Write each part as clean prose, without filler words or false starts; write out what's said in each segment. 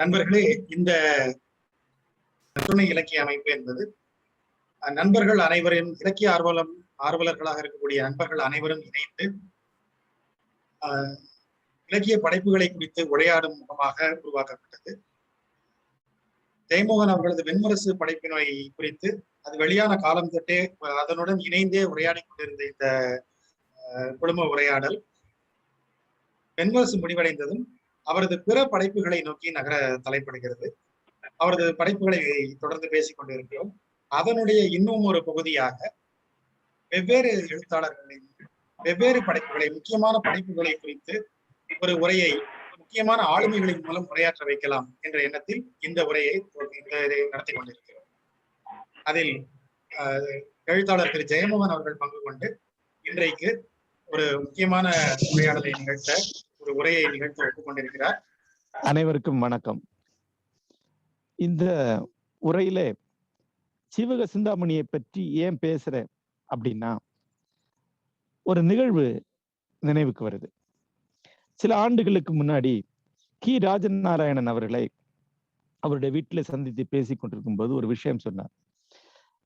நண்பர்களே, இந்த துணை இலக்கிய அமைப்பு என்பது நண்பர்கள் அனைவரும் இலக்கிய ஆர்வலர்களாக இருக்கக்கூடிய நண்பர்கள் அனைவரும் இணைந்து இலக்கிய படைப்புகளை குறித்து உரையாடும் முகமாக உருவாக்கப்பட்டது. ஜெயமோகன் அவர்களது வெண்முரசு படைப்பினை குறித்து அது வெளியான காலம் தொட்டே அதனுடன் இணைந்தே உரையாடி கொண்டிருந்த இந்த குடும்ப உரையாடல் வெண்முரசு முடிவடைந்ததும் அவரது பிற படைப்புகளை நோக்கி நகர தலைப்படுகிறது. அவரது படைப்புகளை தொடர்ந்து பேசிக் கொண்டிருக்கிறோம். அதனுடைய இன்னும் ஒரு பகுதியாக வெவ்வேறு எழுத்தாளர்களின் வெவ்வேறு படைப்புகளை, முக்கியமான படைப்புகளை குறித்து ஒரு உரையை முக்கியமான ஆளுமைகளின் மூலம் உரையாற்ற வைக்கலாம் என்ற எண்ணத்தில் இந்த உரையை நடத்தி கொண்டிருக்கிறோம். அதில் எழுத்தாளர் திரு ஜெயமோகன் அவர்கள் பங்கு கொண்டு இன்றைக்கு ஒரு முக்கியமான உரையாடலை நிகழ்த்த ஒரு உரையை நிகழ்த்த ஒப்புக்கொண்டிருக்கிறார். அனைவருக்கும் வணக்கம். இந்த உரையில சீவக சிந்தாமணியை பற்றி ஏன் பேசுறேன் அப்படின்னா, ஒரு நிகழ்வு நினைவுக்கு வருது. சில ஆண்டுகளுக்கு முன்னாடி கி ராஜன் நாராயணன் அவர்களை அவருடைய வீட்டில் சந்தித்து பேசிக் கொண்டிருக்கும் போது ஒரு விஷயம் சொன்னார்.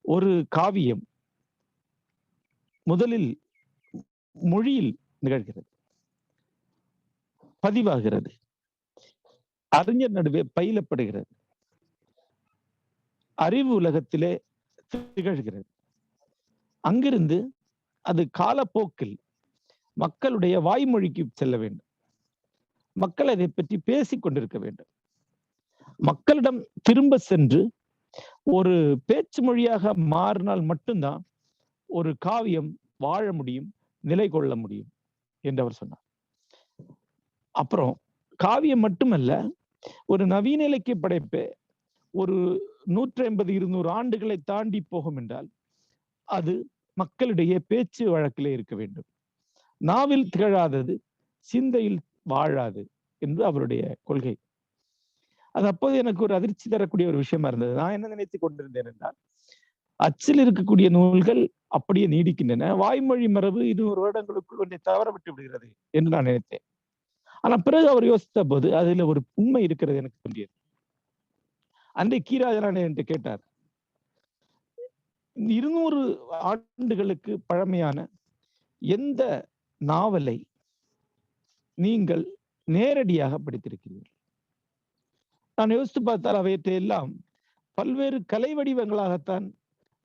ஒரு காவியம் முதலில் மொழியில் நிகழ்கிறது, பதிவாகிறது, அறிஞர் நடுவே பயிலப்படுகிறது, அறிவு உலகத்திலே திகழ்கிறது. அங்கிருந்து அது காலப்போக்கில் மக்களுடைய வாய்மொழிக்கு செல்ல வேண்டும். மக்கள் அதை பற்றி பேசிக் கொண்டிருக்க வேண்டும். மக்களிடம் திரும்ப சென்று ஒரு பேச்சு மொழியாக மாறினால் மட்டும்தான் ஒரு காவியம் வாழ முடியும், நிலை கொள்ள முடியும் என்று அவர் சொன்னார். அப்புறம் காவியம் மட்டுமல்ல, ஒரு நவீன இலக்கிய படைப்பு ஒரு 150-200 ஆண்டுகளை தாண்டி போகும் என்றால் அது மக்களிடையே பேச்சு வழக்கிலே இருக்க வேண்டும். நாவில் திகழாதது சிந்தையில் வாழாது என்று அவருடைய கொள்கை. அது அப்போது எனக்கு ஒரு அதிர்ச்சி தரக்கூடிய ஒரு விஷயமா இருந்தது. நான் என்ன நினைத்துக் கொண்டிருந்தேன் என்றால், அச்சில் இருக்கக்கூடிய நூல்கள் அப்படியே நீடிக்கின்றன, வாய்மொழி மரபு 200 வருடங்களுக்குள் ஒன்றை தவற விட்டு விடுகிறது என்று நான் நினைத்தேன். ஆனா பிறகு அவர் யோசித்த போது அதுல ஒரு உண்மை இருக்கிறது எனக்கு தோன்றியது. அன்றை கி ராஜன் என்று கேட்டார், 200 ஆண்டுகளுக்கு பழமையான எந்த நாவலை நீங்கள் நேரடியாக படித்திருக்கிறீர்கள்? நான் யோசித்து பார்த்தால் அவையற்றை எல்லாம் பல்வேறு கலை வடிவங்களாகத்தான்,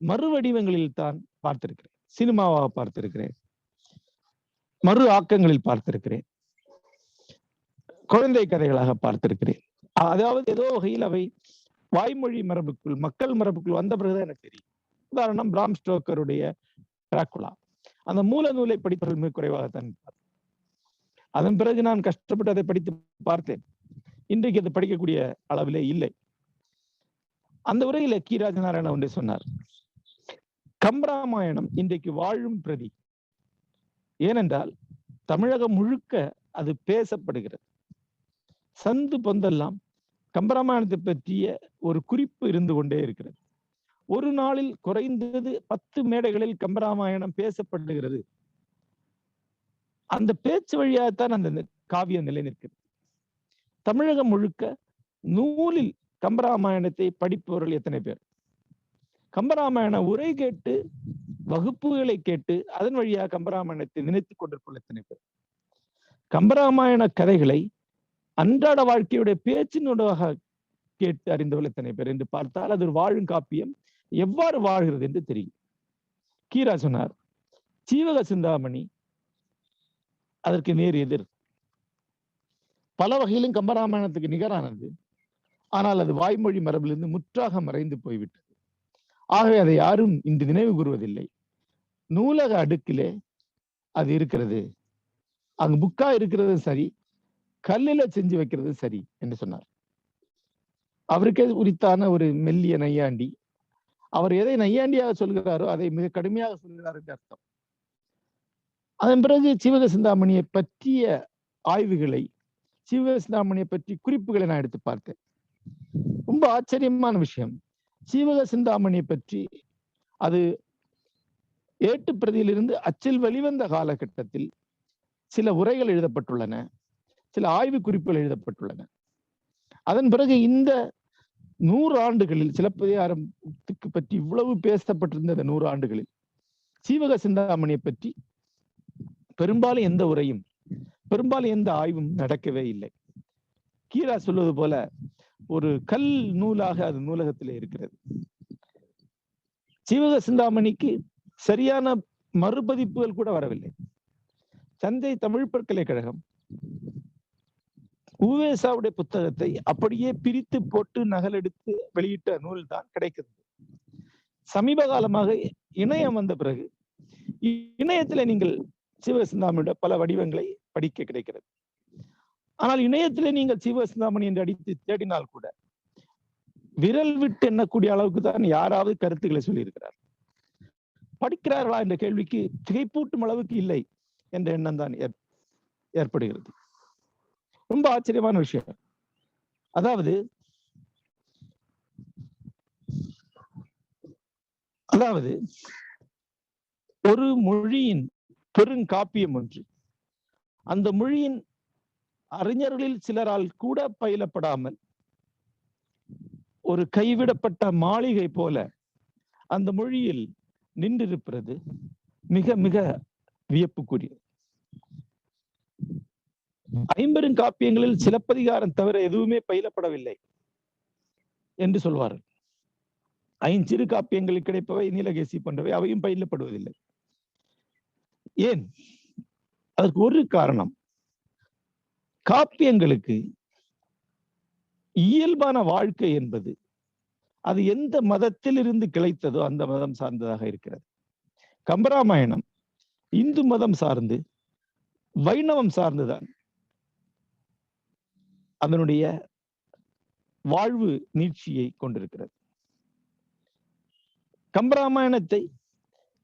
மறு வடிவங்களில் தான் பார்த்திருக்கிறேன். சினிமாவாக பார்த்திருக்கிறேன், மறு ஆக்கங்களில் பார்த்திருக்கிறேன், குழந்தை கதைகளாக பார்த்திருக்கிறேன். அதாவது ஏதோ வகையில் அவை வாய்மொழி மரபுக்குள், மக்கள் மரபுக்குள் வந்த பிறகுதான் எனக்கு தெரியும். உதாரணம், பிராம் ஸ்டோக்கருடைய டிராகுலா. அந்த மூல நூலை படிப்பவர்கள் மிக குறைவாகத்தான். அதன் பிறகு நான் கஷ்டப்பட்டு அதை படித்து பார்த்தேன். இன்றைக்கு அதை படிக்கக்கூடிய அளவிலே இல்லை. அந்த உரையில கி ராஜநாராயணன் ஒன்றை சொன்னார். கம்பராமாயணம் இன்றைக்கு வாழும் பிரதி. ஏனென்றால் தமிழகம் முழுக்க அது பேசப்படுகிறது. சந்து பொந்தெல்லாம் கம்பராமாயணத்தை பற்றிய ஒரு குறிப்பு இருந்து கொண்டே இருக்கிறது. ஒரு நாளில் குறைந்தது 10 மேடைகளில் கம்பராமாயணம் பேசப்படுகிறது. அந்த பேச்சு வழியாகத்தான் அந்த காவியம் நிலை நிற்கிறது. தமிழகம் முழுக்க நூலில் கம்பராமாயணத்தை படிப்பவர்கள் எத்தனை பேர்? கம்பராமாயண உரை கேட்டு, வகுப்புகளை கேட்டு அதன் வழியாக கம்பராமாயணத்தை நினைத்துக் கொண்டிருப்பவர்கள் எத்தனை பேர்? கம்பராமாயண கதைகளை அன்றாட வாழ்க்கையுடைய பேச்சினூடாக கேட்டு அறிந்தவர்கள் எத்தனை பேர் என்று பார்த்தால் அது ஒரு வாழும் காப்பியம் எவ்வாறு வாழ்கிறது என்று தெரியும். கீரா சொன்னார், சீவக சிந்தாமணி அதற்கு நேர் எதிர். பல வகையிலும் கம்பராமாயணத்துக்கு நிகரானது. ஆனால் அது வாய்மொழி மரபிலிருந்து முற்றாக மறைந்து போய்விட்டது. ஆகவே அதை யாரும் இன்று நினைவு கூறுவதில்லை. நூலக அடுக்கிலே அது இருக்கிறது, அங்கு புக்கா இருக்கிறது சரி, கல்லில செஞ்சு வைக்கிறது சரி என்று சொன்னார். அவருக்கே உரித்தான ஒரு மெல்லிய நையாண்டி. அவர் எதை நையாண்டியாக சொல்கிறாரோ அதை மிக கடுமையாக சொல்கிறார் என்று அர்த்தம். அதன் பிறகு சீவக சிந்தாமணியை பற்றிய ஆய்வுகளை, சீவக சிந்தாமணியை பற்றி குறிப்புகளை நான் எடுத்து பார்த்தேன். ரொம்ப ஆச்சரியமான விஷயம். சீவக சிந்தாமணியை பற்றி அது ஏட்டு பிரதியிலிருந்து அச்சில் வெளிவந்த காலகட்டத்தில் சில உரைகள் எழுதப்பட்டுள்ளன, சில ஆய்வு குறிப்புகள் எழுதப்பட்டுள்ளன. அதன் பிறகு இந்த 100 ஆண்டுகளில் சிலப்பதிகாரத்துக்கு பற்றி இவ்வளவு பேசப்பட்டிருந்த இந்த 100 ஆண்டுகளில் சீவக சிந்தாமணியை பற்றி பெரும்பாலும் எந்த உரையும் பெரும்பாலும் எந்த ஆய்வும் நடக்கவே இல்லை. கீரா சொல்வது போல ஒரு கல் நூலாக அது நூலகத்திலே இருக்கிறது. சீவக சிந்தாமணிக்கு சரியான மறுபதிப்புகள் கூட வரவில்லை. தஞ்சை தமிழ் பல்கலைக்கழகம் உவேசாவுடைய புத்தகத்தை அப்படியே பிரித்து போட்டு நகலெடுத்து வெளியிட்ட நூல் தான் கிடைக்கிறது. சமீப காலமாக இணையம் வந்த பிறகு இணையத்திலே நீங்கள் சீவக சிந்தாமணியோட பல வடிவங்களை படிக்க கிடைக்கிறது. ஆனால் இணையத்திலே நீங்கள் சீவக சிந்தாமணி என்று அடித்து தேடினால் கூட விரல் விட்டு எண்ணக்கூடிய அளவுக்கு தான் யாராவது கருத்துக்களை சொல்லியிருக்கிறார். படிக்கிறார்களா என்ற கேள்விக்கு திகைப்பூட்டும் அளவுக்கு இல்லை என்ற எண்ணம் தான் ஏற்படுகிறது. ரொம்ப ஆச்சரியமான விஷயம். அதாவது ஒரு மொழியின் பெருங்காப்பியம் ஒன்று அந்த மொழியின் அறிஞர்களில் சிலரால் கூட பயிலப்படாமல் ஒரு கைவிடப்பட்ட மாளிகை போல அந்த மொழியில் நின்றிருப்பது மிக மிக வியப்புக்குரியது. 50 காப்பியங்களில் சிலப்பதிகாரம் தவிர எதுவுமே பயிலப்படவில்லை என்று சொல்வார்கள். 5 சிறு காப்பியங்களில் கிடைப்பவை நீலகேசி போன்றவை அவையும் பயிலப்படுவதில்லை. ஏன்? அதற்கு ஒரு காரணம், காப்பியங்களுக்கு இயல்பான வாழ்க்கை என்பது அது எந்த மதத்தில் இருந்து கிளைத்ததோ அந்த மதம் சார்ந்ததாக இருக்கிறது. கம்பராமாயணம் இந்து மதம் சார்ந்து வைணவம் சார்ந்துதான் அதனுடைய வாழ்வு நீட்சியை கொண்டிருக்கிறது. கம்பராமாயணத்தை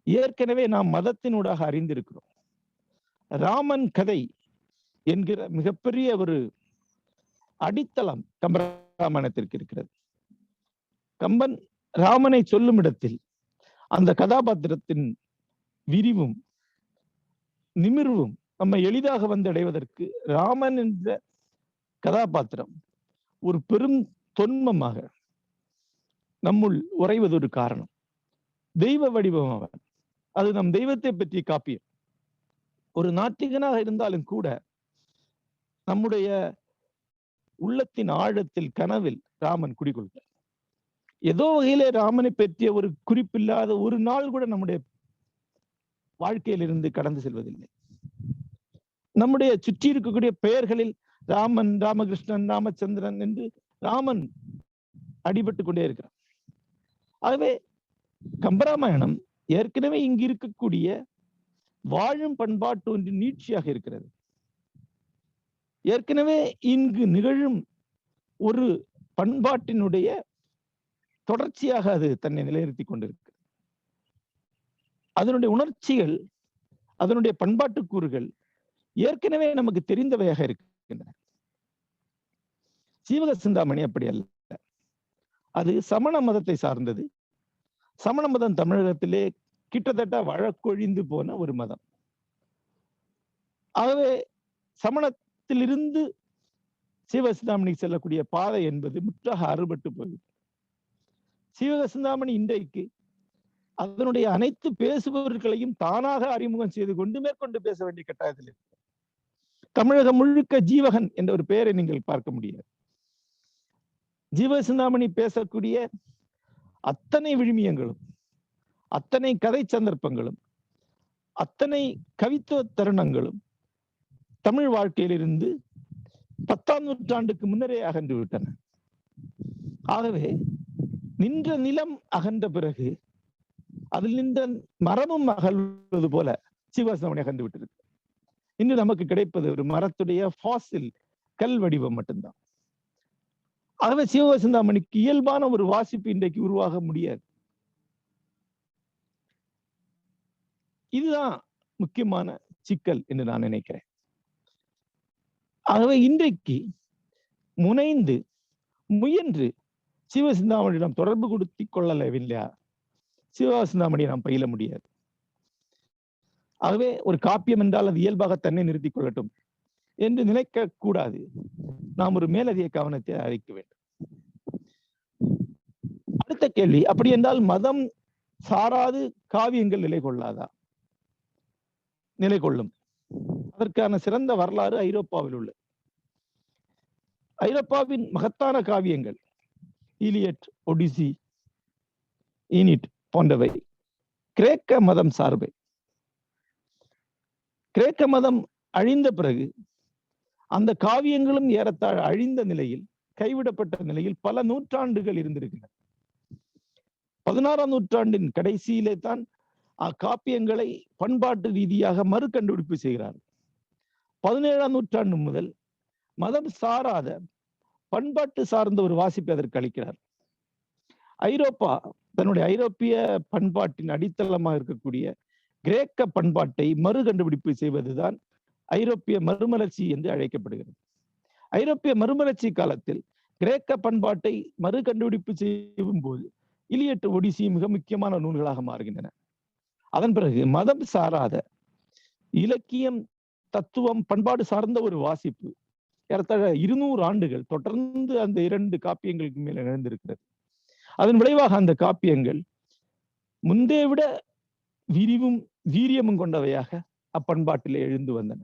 ஏற்கனவே நாம் மதத்தினூடாக அறிந்திருக்கிறோம். ராமன் கதை என்கிற மிகப்பெரிய ஒரு அடித்தளம் கம்பராமாயணத்திற்கு இருக்கிறது. கம்பன் ராமனை சொல்லும் இடத்தில் அந்த கதாபாத்திரத்தின் விரிவும் நிமிர்வும் நம்ம எளிதாக வந்து அடைவதற்கு ராமன் என்ற கதாபாத்திரம் ஒரு பெரும் தொன்மமாக நம்முள் உறைவது ஒரு காரணம். தெய்வ வடிவம் அவன். அது நம் தெய்வத்தை பற்றி காப்பியம். ஒரு நாத்திகனாக இருந்தாலும் கூட நம்முடைய உள்ளத்தின் ஆழத்தில் கனவில் ராமன் குடிகொள்கிறார். ஏதோ வகையிலே ராமனை பற்றிய ஒரு குறிப்பில்லாத ஒரு நாள் கூட நம்முடைய வாழ்க்கையில் இருந்து கடந்து செல்வதில்லை. நம்முடைய சுற்றி இருக்கக்கூடிய பெயர்களில் ராமன், ராமகிருஷ்ணன், ராமச்சந்திரன் என்று ராமன் அடிபட்டு கொண்டே இருக்கிறார். ஆகவே கம்பராமாயணம் ஏற்கனவே இங்கு இருக்கக்கூடிய வாழும் பண்பாட்டு ஒன்று நீட்சியாக இருக்கிறது. ஏற்கனவே இங்கு நிகழும் ஒரு பண்பாட்டினுடைய தொடர்ச்சியாக அது தன்னை நிலைநிறுத்தி கொண்டிருக்கு. அதனுடைய உணர்ச்சிகள், அதனுடைய பண்பாட்டு கூறுகள் ஏற்கனவே நமக்கு தெரிந்தவையாக இருக்கின்றன. சீவக சிந்தாமணி அப்படி அல்ல. அது சமண மதத்தை சார்ந்தது. சமண மதம் தமிழகத்திலே கிட்டத்தட்ட வழக்கொழிந்து போன ஒரு மதம். ஆகவே சமணத்திலிருந்து சீவக சிந்தாமணிக்கு செல்லக்கூடிய பாதை என்பது முற்றாக அறுபட்டு போகுது. சீவக சிந்தாமணி இன்றைக்கு அதனுடைய அனைத்து பேசுபவர்களையும் தானாக அறிமுகம் செய்து கொண்டு மேற்கொண்டு பேச வேண்டிய கட்டாயத்தில் இருக்கு. தமிழகம் முழுக்க ஜீவகன் என்ற ஒரு பெயரை நீங்கள் பார்க்க முடியாது. ஜீவக சிந்தாமணி பேசக்கூடிய அத்தனை விழுமியங்களும், அத்தனை கதை சந்தர்ப்பங்களும், அத்தனை கவித்துவ தருணங்களும் தமிழ் வாழ்க்கையிலிருந்து 10ஆம் நூற்றாண்டுக்கு முன்னரே அகன்று விட்டன. ஆகவே நின்ற நிலம் அகன்ற பிறகு அதில் நின்ற மரமும் அகழ்வது போல சீவக சிந்தாமணி அகன்று விட்டிருக்கு. இன்று நமக்கு கிடைப்பது ஒரு மரத்துடைய ஃபாசில் கல் வடிவம் மட்டும்தான். ஆகவே சீவக சிந்தாமணிக்கு இயல்பான ஒரு வாசிப்பு இன்றைக்கு உருவாக முடியாது. இதுதான் முக்கியமான சிக்கல் என்று நான் நினைக்கிறேன். ஆகவே இன்றைக்கு முயன்று சீவக சிந்தாமணியிடம் தொடர்பு கொடுத்தி கொள்ளவில்லையா, சீவக சிந்தாமணியை நாம் பயில முடியாது. ஆகவே ஒரு காப்பியம் என்றால் அது இயல்பாக தன்னை நிறுத்திக் கொள்ளட்டும் என்று நினைக்க கூடாது. நாம் ஒரு மேலதிக கவனத்தை அளிக்க வேண்டும். அடுத்த கேள்வி, அப்படி என்றால் மதம் சாராது காவியங்கள் நிலை கொள்ளாதா? நிலை கொள்ளும். அதற்கான சிறந்த வரலாறு ஐரோப்பாவில் உள்ளது. ஐரோப்பாவின் மகத்தான காவியங்கள் ஈலியட், ஒடிசி, ஈனிட் போன்றவை கிரேக்க மதம் சார்பை. கிரேக்க மதம் அழிந்த பிறகு அந்த காவியங்களும் ஏறத்தாழ அழிந்த நிலையில், கைவிடப்பட்ட நிலையில் பல நூற்றாண்டுகள் இருந்திருக்கின்றன. 16ஆம் நூற்றாண்டின் கடைசியிலே தான் காப்பியங்களை பண்பாட்டு ரீதியாக மறுகண்டுபிடிப்பு செய்கிறார்கள். 17ஆம் நூற்றாண்டு முதல் மதம் சாராத பண்பாட்டு சார்ந்த ஒரு வாசிப்பை அதற்கு அளிக்கிறார். ஐரோப்பா தன்னுடைய ஐரோப்பிய பண்பாட்டின் அடித்தளமாக இருக்கக்கூடிய கிரேக்க பண்பாட்டை மறுகண்டுபிடிப்பு செய்வதுதான் ஐரோப்பிய மறுமலர்ச்சி என்று அழைக்கப்படுகிறது. ஐரோப்பிய மறுமலர்ச்சி காலத்தில் கிரேக்க பண்பாட்டை மறுகண்டுபிடிப்பு செய்யும் போது இலியட், ஒடிசி மிக முக்கியமான நூல்களாக மாறுகின்றன. அதன் பிறகு மதம் சாராத இலக்கியம், தத்துவம், பண்பாடு சார்ந்த ஒரு வாசிப்பு ஏறத்தாழ 200 ஆண்டுகள் தொடர்ந்து அந்த 2 காப்பியங்களுக்கு மேல் நிகழ்ந்திருக்கிறது. அதன் விளைவாக அந்த காப்பியங்கள் முன்பே விட விரிவும் வீரியமும் கொண்டவையாக அப்பண்பாட்டிலே எழுந்து வந்தன.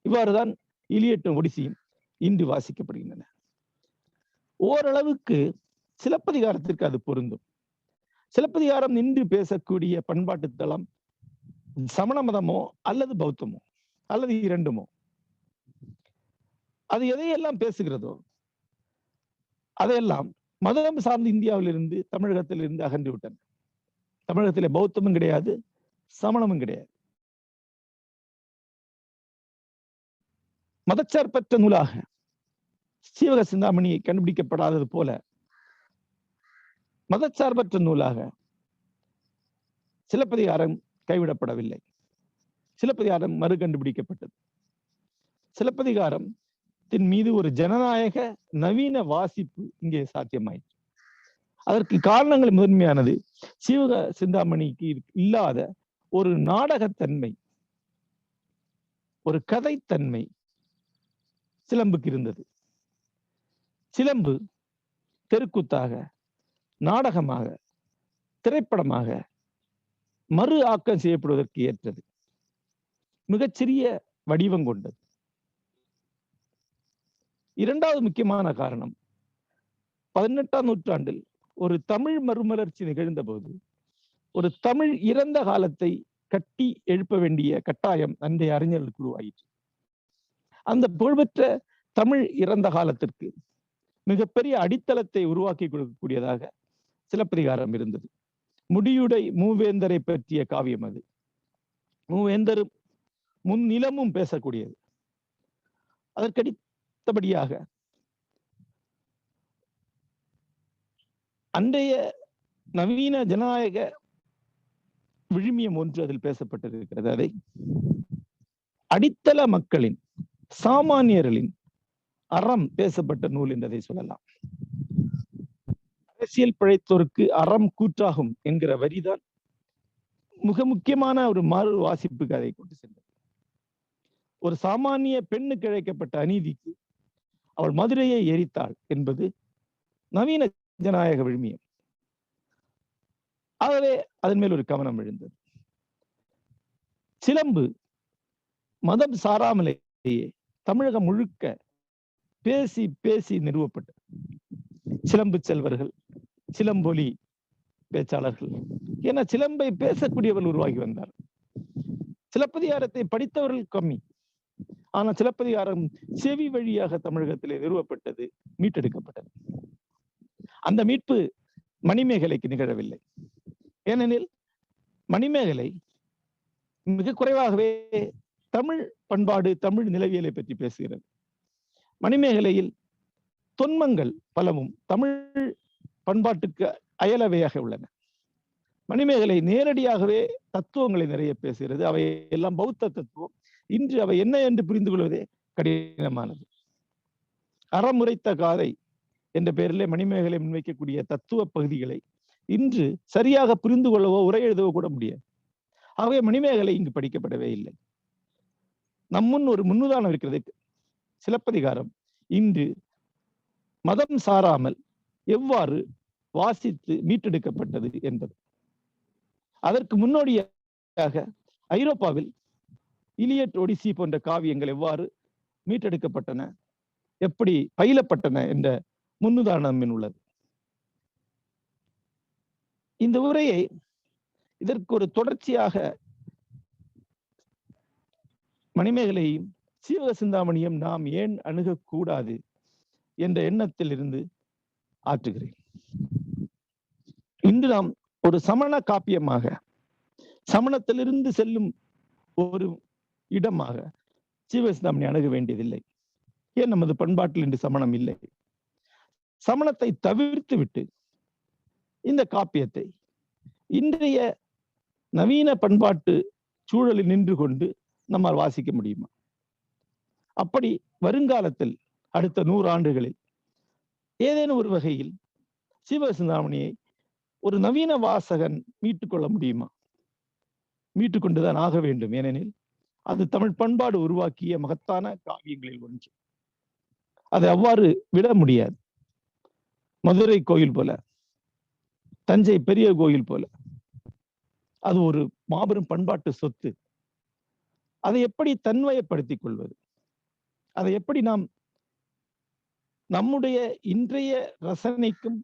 இவ்வாறுதான் இலியட்டும் ஒடிசியும் இன்று வாசிக்கப்படுகின்றன. ஓரளவுக்கு சிலப்பதிகாரத்திற்கு அது பொருந்தும். சிலப்பதிகாரம் நின்று பேசக்கூடிய பண்பாட்டு தளம் சமண மதமோ அல்லது பௌத்தமோ அல்லது இரண்டுமோ. அது எதையெல்லாம் பேசுகிறதோ அதையெல்லாம் மதம் சார்ந்த இந்தியாவிலிருந்து, தமிழகத்திலிருந்து அகன்று விட்டன. தமிழகத்திலே பௌத்தமும் கிடையாது, சமணமும் கிடையாது. மதச்சார்பற்ற நூலாக சீவக சிந்தாமணி கண்டுபிடிக்கப்படாதது போல மதச்சார்பற்ற நூலாக சிலப்பதிகாரம் கைவிடப்படவில்லை. சிலப்பதிகாரம் மறுகண்டுபிடிக்கப்பட்டது. சிலப்பதிகாரத்தின் மீது ஒரு ஜனநாயக நவீன வாசிப்பு இங்கே சாத்தியமாயிற்று. அதற்கு காரணங்கள் முதன்மையானது சீவக சிந்தாமணிக்கு இல்லாத ஒரு நாடகத்தன்மை, ஒரு கதைத்தன்மை சிலம்புக்கு இருந்தது. சிலம்பு தெருக்கூத்தாக, நாடகமாக, திரைப்படமாக மறு ஆக்கம் செய்யப்படுவதற்கு ஏற்றது. மிகச்சிறிய வடிவம் கொண்டது. இரண்டாவது முக்கியமான காரணம், 18ஆம் நூற்றாண்டில் ஒரு தமிழ் மறுமலர்ச்சி நிகழ்ந்த போது ஒரு தமிழ் இறந்த காலத்தை கட்டி எழுப்ப வேண்டிய கட்டாயம் அன்றைய அறிஞர்களுக்கு உருவாயிற்று. அந்த புகழ்பெற்ற தமிழ் இறந்த காலத்திற்கு மிகப்பெரிய அடித்தளத்தை உருவாக்கி கொடுக்கக்கூடியதாக சிலப்பதிகாரம் இருந்தது. முடியுடை மூவேந்தரை பற்றிய காவியம் அது. மூவேந்தரும் முன்னிலமும் பேசக்கூடியது. அதற்கடித்தபடியாக அன்றைய நவீன ஜனநாயக விழுமியம் ஒன்று அதில் பேசப்பட்டிருக்கிறது. அதை அடித்தள மக்களின், சாமானியர்களின் அறம் பேசப்பட்ட நூல் என்றதை சொல்லலாம். அரசியல் பிழைத்தோருக்கு அறம் கூற்றாகும் என்கிற வரிதான் மிக முக்கியமான ஒரு மறு வாசிப்புக்கு அதை கொண்டு சென்றது. ஒரு சாமானிய பெண்ணுக்கு இழைக்கப்பட்ட அநீதிக்கு அவள் மதுரையை எரித்தாள் என்பது நவீன ஜனநாயக விழுமியம். ஆகவே அதன் மேல் ஒரு கவனம் விழுந்தது. சிலம்பு மதம் சாராமலேயே தமிழகம் முழுக்க பேசி பேசி நிறுவப்பட்டது. சிலம்பு செல்வர்கள், சிலம்பொலி பேச்சாளர்கள் என சிலம்பை பேசக்கூடியவர்கள் உருவாகி வந்தார். சிலப்பதிகாரத்தை படித்தவர்கள் கம்மி. ஆனால் சிலப்பதிகாரம் செவி வழியாக தமிழகத்திலே நிறுவப்பட்டது, மீட்டெடுக்கப்பட்டது. அந்த மீட்பு மணிமேகலைக்கு நிகழவில்லை. ஏனெனில் மணிமேகலை மிக குறைவாகவே தமிழ் பண்பாடு, தமிழ் நிலவியலை பற்றி பேசுகிறது. மணிமேகலையில் தொன்மங்கள் பலவும் தமிழ் பண்பாட்டுக்கு அயலவையாக உள்ளன. மணிமேகலை நேரடியாகவே தத்துவங்களை நிறைய பேசுகிறது. அவை எல்லாம் பௌத்த தத்துவம். இன்று அவை என்ன என்று புரிந்து கொள்வதே கடினமானது. அறமுறைத்த காதை என்ற பெயரிலே மணிமேகலை முன்வைக்கக்கூடிய தத்துவ பகுதிகளை இன்று சரியாக புரிந்து கொள்ளவோ உரை எழுதவோ கூட முடியாது. ஆகவே மணிமேகலை இங்கு படிக்கப்படவே இல்லை. நம்முன் ஒரு முன்னுதாரணம் இருக்கிறது. சிலப்பதிகாரம் இன்று மதம் சாராமல் எவ்வாறு வாசித்து மீட்டெடுக்கப்பட்டது என்பது. அதற்கு முன்னோடியாக ஐரோப்பாவில் இலியட், ஒடிசி போன்ற காவியங்கள் எவ்வாறு மீட்டெடுக்கப்பட்டன, எப்படி பயிலப்பட்டன என்ற முன்னுதாரணம் உள்ளது. இந்த உரையை இதற்கு ஒரு தொடர்ச்சியாக மணிமேகலையும் சீவக சிந்தாமணியும் நாம் ஏன் அணுகக்கூடாது என்ற எண்ணத்தில் இருந்து ஆற்றுகிறேன். இன்று நாம் ஒரு சமண காப்பியமாக, சமணத்திலிருந்து செல்லும் ஒரு இடமாக சீவக சிந்தாமணி அணுக வேண்டியதில்லை. ஏன் நமது பண்பாட்டில் இன்று சமணம் இல்லை? சமணத்தை தவிர்த்து விட்டு இந்த காப்பியத்தை இன்றைய நவீன பண்பாட்டு சூழலில் நின்று கொண்டு நம்மால் வாசிக்க முடியுமா? அப்படி வருங்காலத்தில் அடுத்த 100 ஆண்டுகளில் ஏதேனும் ஒரு வகையில் சீவக சிந்தாமணியை ஒரு நவீன வாசகன் மீட்டுக்கொள்ள முடியுமா? மீட்டுக்கொண்டுதான் ஆக வேண்டும். ஏனெனில் அது தமிழ் பண்பாடு உருவாக்கிய மகத்தான காவியங்களில் ஒன்று. அதை அவ்வாறு விட முடியாது. மதுரை கோயில் போல, தஞ்சை பெரிய கோயில் போல அது ஒரு மாபெரும் பண்பாட்டு சொத்து. அதை எப்படி தன்வயப்படுத்திக் கொள்வது? அதை எப்படி நாம் நம்முடைய இன்றைய ரசனைக்கும்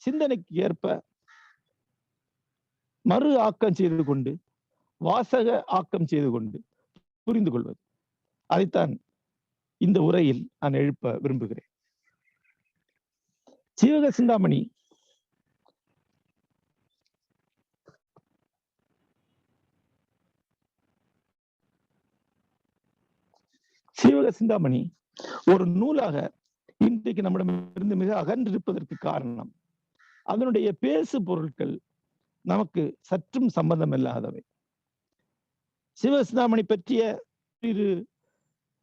சிந்தனைக்கு ஏற்ப மறு ஆக்கம் செய்து கொண்டு, வாசக ஆக்கம் செய்து கொண்டு புரிந்து கொள்வது? அதைத்தான் இந்த உரையில் நான் எழுப்ப விரும்புகிறேன். சீவக சிந்தாமணி ஒரு நூலாக இன்றைக்கு நம்மிடமிருந்து மிக அகன்றிருப்பதற்கு காரணம் அதனுடைய பேசு பொருட்கள் நமக்கு சற்றும் சம்பந்தம் இல்லாதவை. சீவக சிந்தாமணி பற்றிய இரு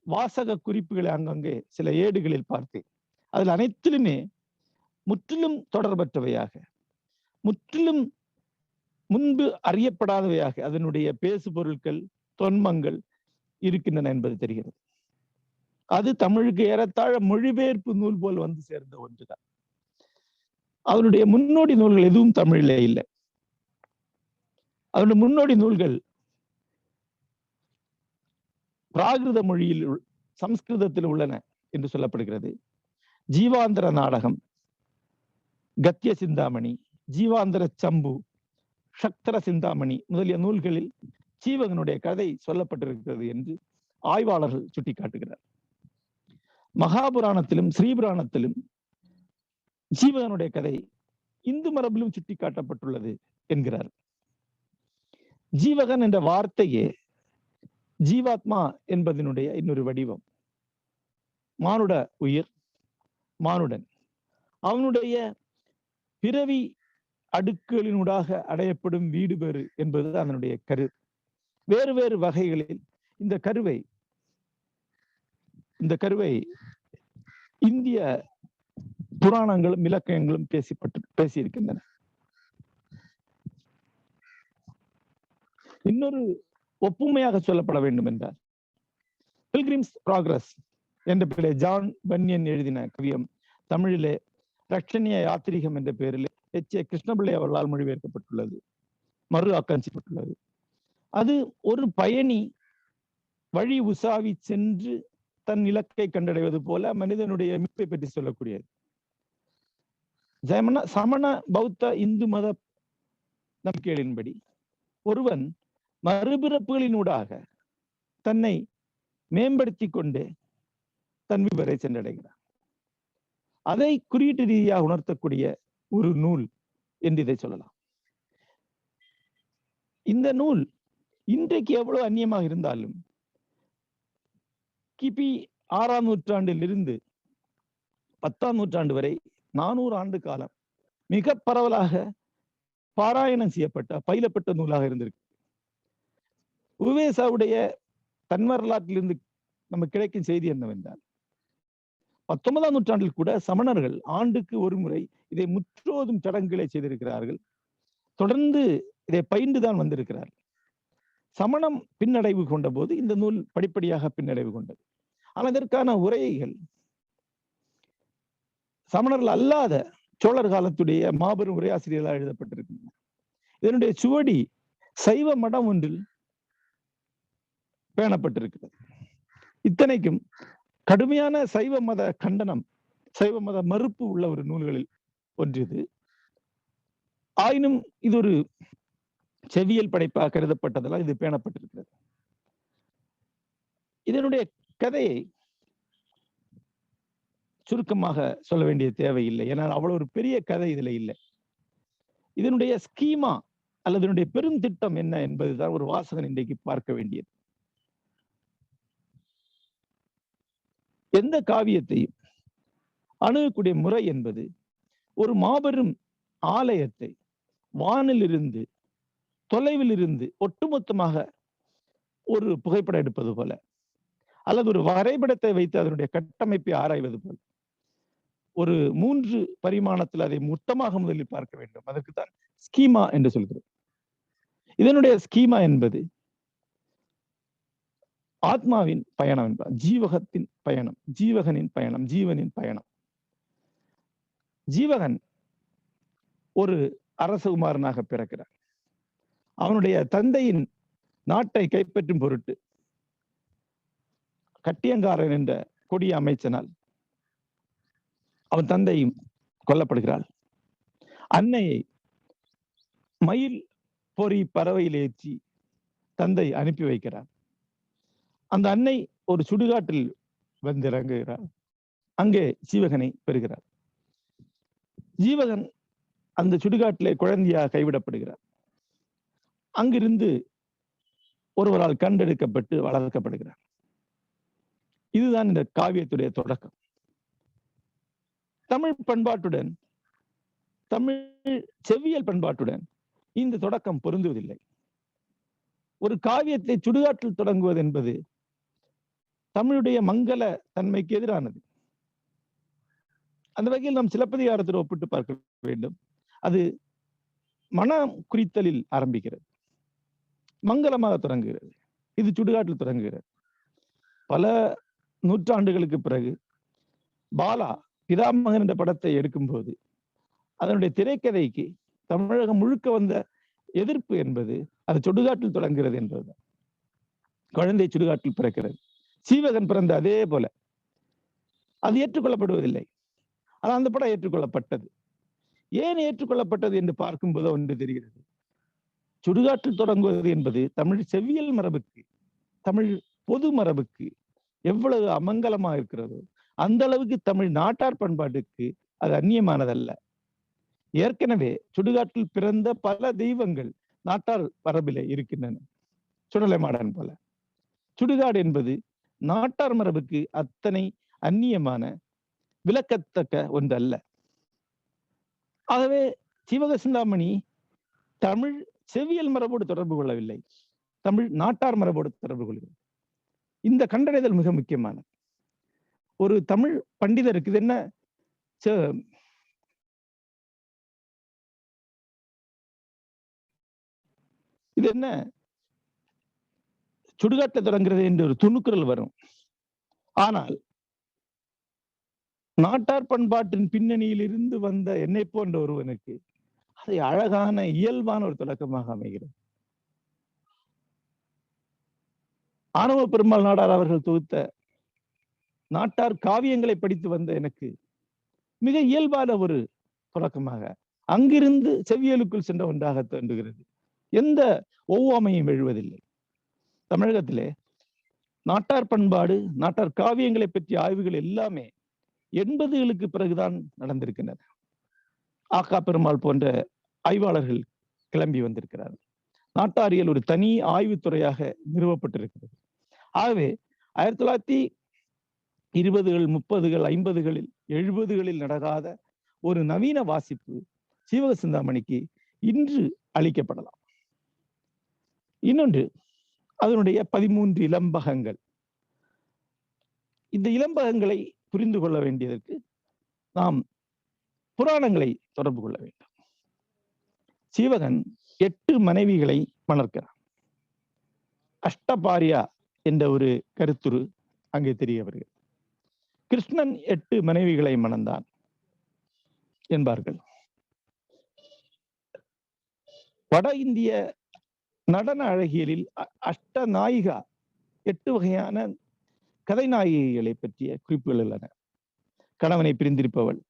வாசக குறிப்புகளை அங்கங்கே சில ஏடுகளில் பார்த்தேன். அதில் அனைத்திலுமே முற்றிலும் தொடர்பற்றவையாக, முற்றிலும் முன்பு அறியப்படாதவையாக அதனுடைய பேசு பொருட்கள், தொன்மங்கள் இருக்கின்றன என்பது தெரிகிறது. அது தமிழுக்கு ஏறத்தாழ மொழிபெயர்ப்பு நூல் போல் வந்து சேர்ந்த ஒன்றுதான். அவருடைய முன்னோடி நூல்கள் எதுவும் தமிழிலே இல்லை. அவருடைய முன்னோடி நூல்கள் பிராகிருத மொழியில், சம்ஸ்கிருதத்தில் உள்ளன என்று சொல்லப்படுகிறது. ஜீவாந்தர நாடகம், கத்திய சிந்தாமணி, ஜீவாந்தர சம்பு, சக்தர சிந்தாமணி முதலிய நூல்களில் சீவகனுடைய கதை சொல்லப்பட்டிருக்கிறது என்று ஆய்வாளர்கள் சுட்டிக்காட்டுகிறார். மகாபுராணத்திலும் ஸ்ரீபுராணத்திலும் ஜீவகனுடைய கதை இந்து மரபிலும் சுட்டிக்காட்டப்பட்டுள்ளது என்கிறார். ஜீவகன் என்ற வார்த்தையே ஜீவாத்மா என்பதனுடைய இன்னொரு வடிவம். மானுட உயிர், மானுடன் அவனுடைய பிறவி அடுக்குகளினூடாக அடையப்படும் வீடு பேறு என்பது அதனுடைய கரு. வேறு வேறு வகைகளில் இந்த கருவை இந்திய புராணங்களும் இலக்கியங்களும் பேசியிருக்கின்றன. இன்னொரு ஒப்புமையாக சொல்லப்பட வேண்டும் என்றால், பில்கிரிம்ஸ் ப்ராக்ரஸ் என்ற பெயரில் ஜான் பன்யன் எழுதின கவியம் தமிழிலே ரட்சணிய யாத்திரிகம் என்ற பெயரில் H.A. கிருஷ்ணபிள்ளை அவர்களால் மொழிபெயர்க்கப்பட்டுள்ளது, மறு ஆக்கம் செய்யப்பட்டுள்ளது. அது ஒரு பயணி வழி உசாவி சென்று தன் இலக்கை கண்டடைவது போல மனிதனுடைய மீட்பை பற்றி சொல்லக்கூடியது. சமண பௌத்த இந்து மத நம்பிக்கைகளின்படி ஒருவன் மறுபிறப்புகளினூடாக தன்னை மேம்படுத்தி கொண்டே தன் விவரை சென்றடைகிறான். அதை குறியீட்டு ரீதியாக உணர்த்தக்கூடிய ஒரு நூல் என்று இதை சொல்லலாம். இந்த நூல் இன்றைக்கு எவ்வளவு அந்நியமாக இருந்தாலும் கிபி 6ஆம் நூற்றாண்டில் இருந்து 10ஆம் நூற்றாண்டு வரை 400 ஆண்டு காலம் மிக பரவலாக பாராயணம் செய்யப்பட்ட, பயிலப்பட்ட நூலாக இருந்திருக்கு. உவேசாவுடைய தன்வரலாற்றிலிருந்து நமக்கு கிடைக்கும் செய்தி என்னவென்றால், 19ஆம் நூற்றாண்டில் கூட சமணர்கள் ஆண்டுக்கு ஒரு முறை இதை முற்றோதும் சடங்குகளை செய்திருக்கிறார்கள். தொடர்ந்து இதை பயின்றுதான் வந்திருக்கிறார்கள். சமணம் பின்னடைவு கொண்ட போது இந்த நூல் படிப்படியாக பின்னடைவு கொண்டது. ஆனால் இதற்கான உரைகள் சமணர்கள் அல்லாத சோழர் காலத்துடைய மாபெரும் உரையாசிரியர்களால் எழுதப்பட்டிருக்கின்றன. இதனுடைய சுவடி சைவ மடம் ஒன்றில் பேணப்பட்டிருக்கிறது. இத்தனைக்கும் கடுமையான சைவ மத கண்டனம், சைவ மத மறுப்பு உள்ள ஒரு நூல்களில் ஒன்று இது. ஆயினும் இது ஒரு செவியல் படைப்பாக கருதப்பட்டதெல்லாம் இது பேணப்பட்டிருக்கிறது. இதனுடைய கதையை சுருக்கமாக சொல்ல வேண்டிய தேவையில்லை, ஏன்னா அவ்வளவு ஒரு பெரிய கதை இதுல இல்லை. இதனுடைய ஸ்கீமா அல்லது இதனுடைய பெருந்திட்டம் என்ன என்பதுதான் ஒரு வாசகன் இன்றைக்கு பார்க்க வேண்டியது. எந்த காவியத்தையும் அணுகக்கூடிய முறை என்பது ஒரு மாபெரும் ஆலயத்தை வானில் இருந்து தொலைவில் இருந்து ஒட்டுமொத்தமாக ஒரு புகைப்படம் எடுப்பது போல, அல்லது ஒரு வரைபடத்தை வைத்து அதனுடைய கட்டமைப்பை ஆராய்வது போல, ஒரு 3 பரிமாணத்தில் அதை மொத்தமாக முதலில் பார்க்க வேண்டும். அதற்கு தான் ஸ்கீமா என்று சொல்கிறோம். இதனுடைய ஸ்கீமா என்பது ஆத்மாவின் பயணம் என்பார், ஜீவகத்தின் பயணம், ஜீவகனின் பயணம், ஜீவனின் பயணம். ஜீவகன் ஒரு அரசகுமாரனாக பிறக்கிறார். அவனுடைய தந்தையின் நாட்டை கைப்பற்றும் பொருட்டு கட்டியங்காரன் என்ற கொடிய அமைச்சனால் அவன் தந்தையும் கொல்லப்படுகிறாள். அன்னையை மயில் பொறி பறவையில் ஏற்றி தந்தை அனுப்பி வைக்கிறார். அந்த அன்னை ஒரு சுடுகாட்டில் வந்திறங்குகிறார். அங்கே ஜீவகனை பெறுகிறார். ஜீவகன் அந்த சுடுகாட்டிலே குழந்தையாக கைவிடப்படுகிறார். அங்கிருந்து ஒருவரால் கண்டெடுக்கப்பட்டு வளர்க்கப்படுகிறார். இதுதான் இந்த காவியத்துடைய தொடக்கம். தமிழ் பண்பாட்டுடன், தமிழ் செவ்வியல் பண்பாட்டுடன் இந்த தொடக்கம் பொருந்துவதில்லை. ஒரு காவியத்தை சுடுகாட்டில் தொடங்குவது என்பது தமிழுடைய மங்கள தன்மைக்கு எதிரானது. அந்த வகையில் நாம் சிலப்பதிகாரத்தில் ஒப்பிட்டு பார்க்க வேண்டும். அது மனம் குறித்தலில் ஆரம்பிக்கிறது, மங்களமாக தொடங்குகிறது. இது சுடுகாட்டில் தொடங்குகிறது. பல நூற்றாண்டுகளுக்கு பிறகு பாலா பிதாமகன் என்ற படத்தை எடுக்கும் போது அதனுடைய திரைக்கதைக்கு தமிழகம் முழுக்க வந்த எதிர்ப்பு என்பது அது சுடுகாட்டில் தொடங்குகிறது என்பதுதான். குழந்தை சுடுகாட்டில் பிறக்கிறது. சீவகன் பிறந்த அதே போல அது ஏற்றுக்கொள்ளப்படுவதில்லை. ஆனால் அந்த படம் ஏற்றுக்கொள்ளப்பட்டது. ஏன் ஏற்றுக்கொள்ளப்பட்டது என்று பார்க்கும்போது ஒன்று தெரிகிறது. சுடுகாட்டில் தொடங்குவது என்பது தமிழ் செவ்வியல் மரபுக்கு, தமிழ் பொது மரபுக்கு எவ்வளவு அமங்கலமாக இருக்கிறதோ அந்த அளவுக்கு தமிழ் நாட்டார் பண்பாட்டுக்கு அது அந்நியமானதல்ல. ஏற்கனவே சுடுகாட்டில் பிறந்த பல தெய்வங்கள் நாட்டார் மரபிலே இருக்கின்றன. சுடலை மாடன் போல சுடுகாடு என்பது நாட்டார் மரபுக்கு அத்தனை அந்நியமான விளக்கத்தக்க ஒன்று அல்ல. ஆகவே சீவக சிந்தாமணி தமிழ் செவ்வியல் மரபோடு தொடர்பு கொள்ளவில்லை, தமிழ் நாட்டார் மரபோடு தொடர்பு கொள்கிறது. இந்த கண்டறிதல் மிக முக்கியமானது. ஒரு தமிழ் பண்டிதருக்கு இது என்ன இது என்ன சுடுகாட்டை தொடங்குகிறது என்று ஒரு துணுக்குறல் வரும். ஆனால் நாட்டார் பண்பாட்டின் பின்னணியில் இருந்து வந்த என்னை போன்ற ஒருவனுக்கு அதை அழகான இயல்பான ஒரு தொடக்கமாக அமைகிறது. ஆணவ பெருமாள் நாடார் அவர்கள் தொகுத்த நாட்டார் காவியங்களை படித்து வந்த எனக்கு மிக இயல்பான ஒரு தொடக்கமாக அங்கிருந்து செவ்வியலுக்குள் சென்ற ஒன்றாக தோன்றுகிறது. எந்த ஒவ்வாமையும் எழுவதில்லை. தமிழகத்திலே நாட்டார் பண்பாடு, நாட்டார் காவியங்களை பற்றிய ஆய்வுகள் எல்லாமே 80களுக்கு பிறகுதான் நடந்திருக்கின்றன. ஆக்கா பெருமாள் போன்ற ஆய்வாளர்கள் கிளம்பி வந்திருக்கிறார்கள். நாட்டாரியல் ஒரு தனி ஆய்வுத்துறையாக நிறுவப்பட்டிருக்கிறது. ஆகவே 1920கள், 30கள், 50களில், 70களில் நடக்காத ஒரு நவீன வாசிப்பு சீவக சிந்தாமணிக்கு இன்று அளிக்கப்படலாம். இன்னொன்று அதனுடைய 13 இலம்பகங்கள். இந்த இலம்பகங்களை புரிந்து கொள்ள வேண்டியதற்கு நாம் புராணங்களை தொடர்பு கொள்ள வேண்டும். சீவகன் 8 மனைவிகளை மணக்கிறான். அஷ்டபாரியா என்ற ஒரு கருத்துரு அங்கே தெரிய வருகிறது. கிருஷ்ணன் 8 மனைவிகளை மணந்தான். என்பார்கள். வட இந்திய நடன அழகியலில் அஷ்ட நாயிகா 8 வகையான கதை நாயகிகளை பற்றிய குறிப்புகள் உள்ளன. கணவனை பிரிந்திருப்பவள்,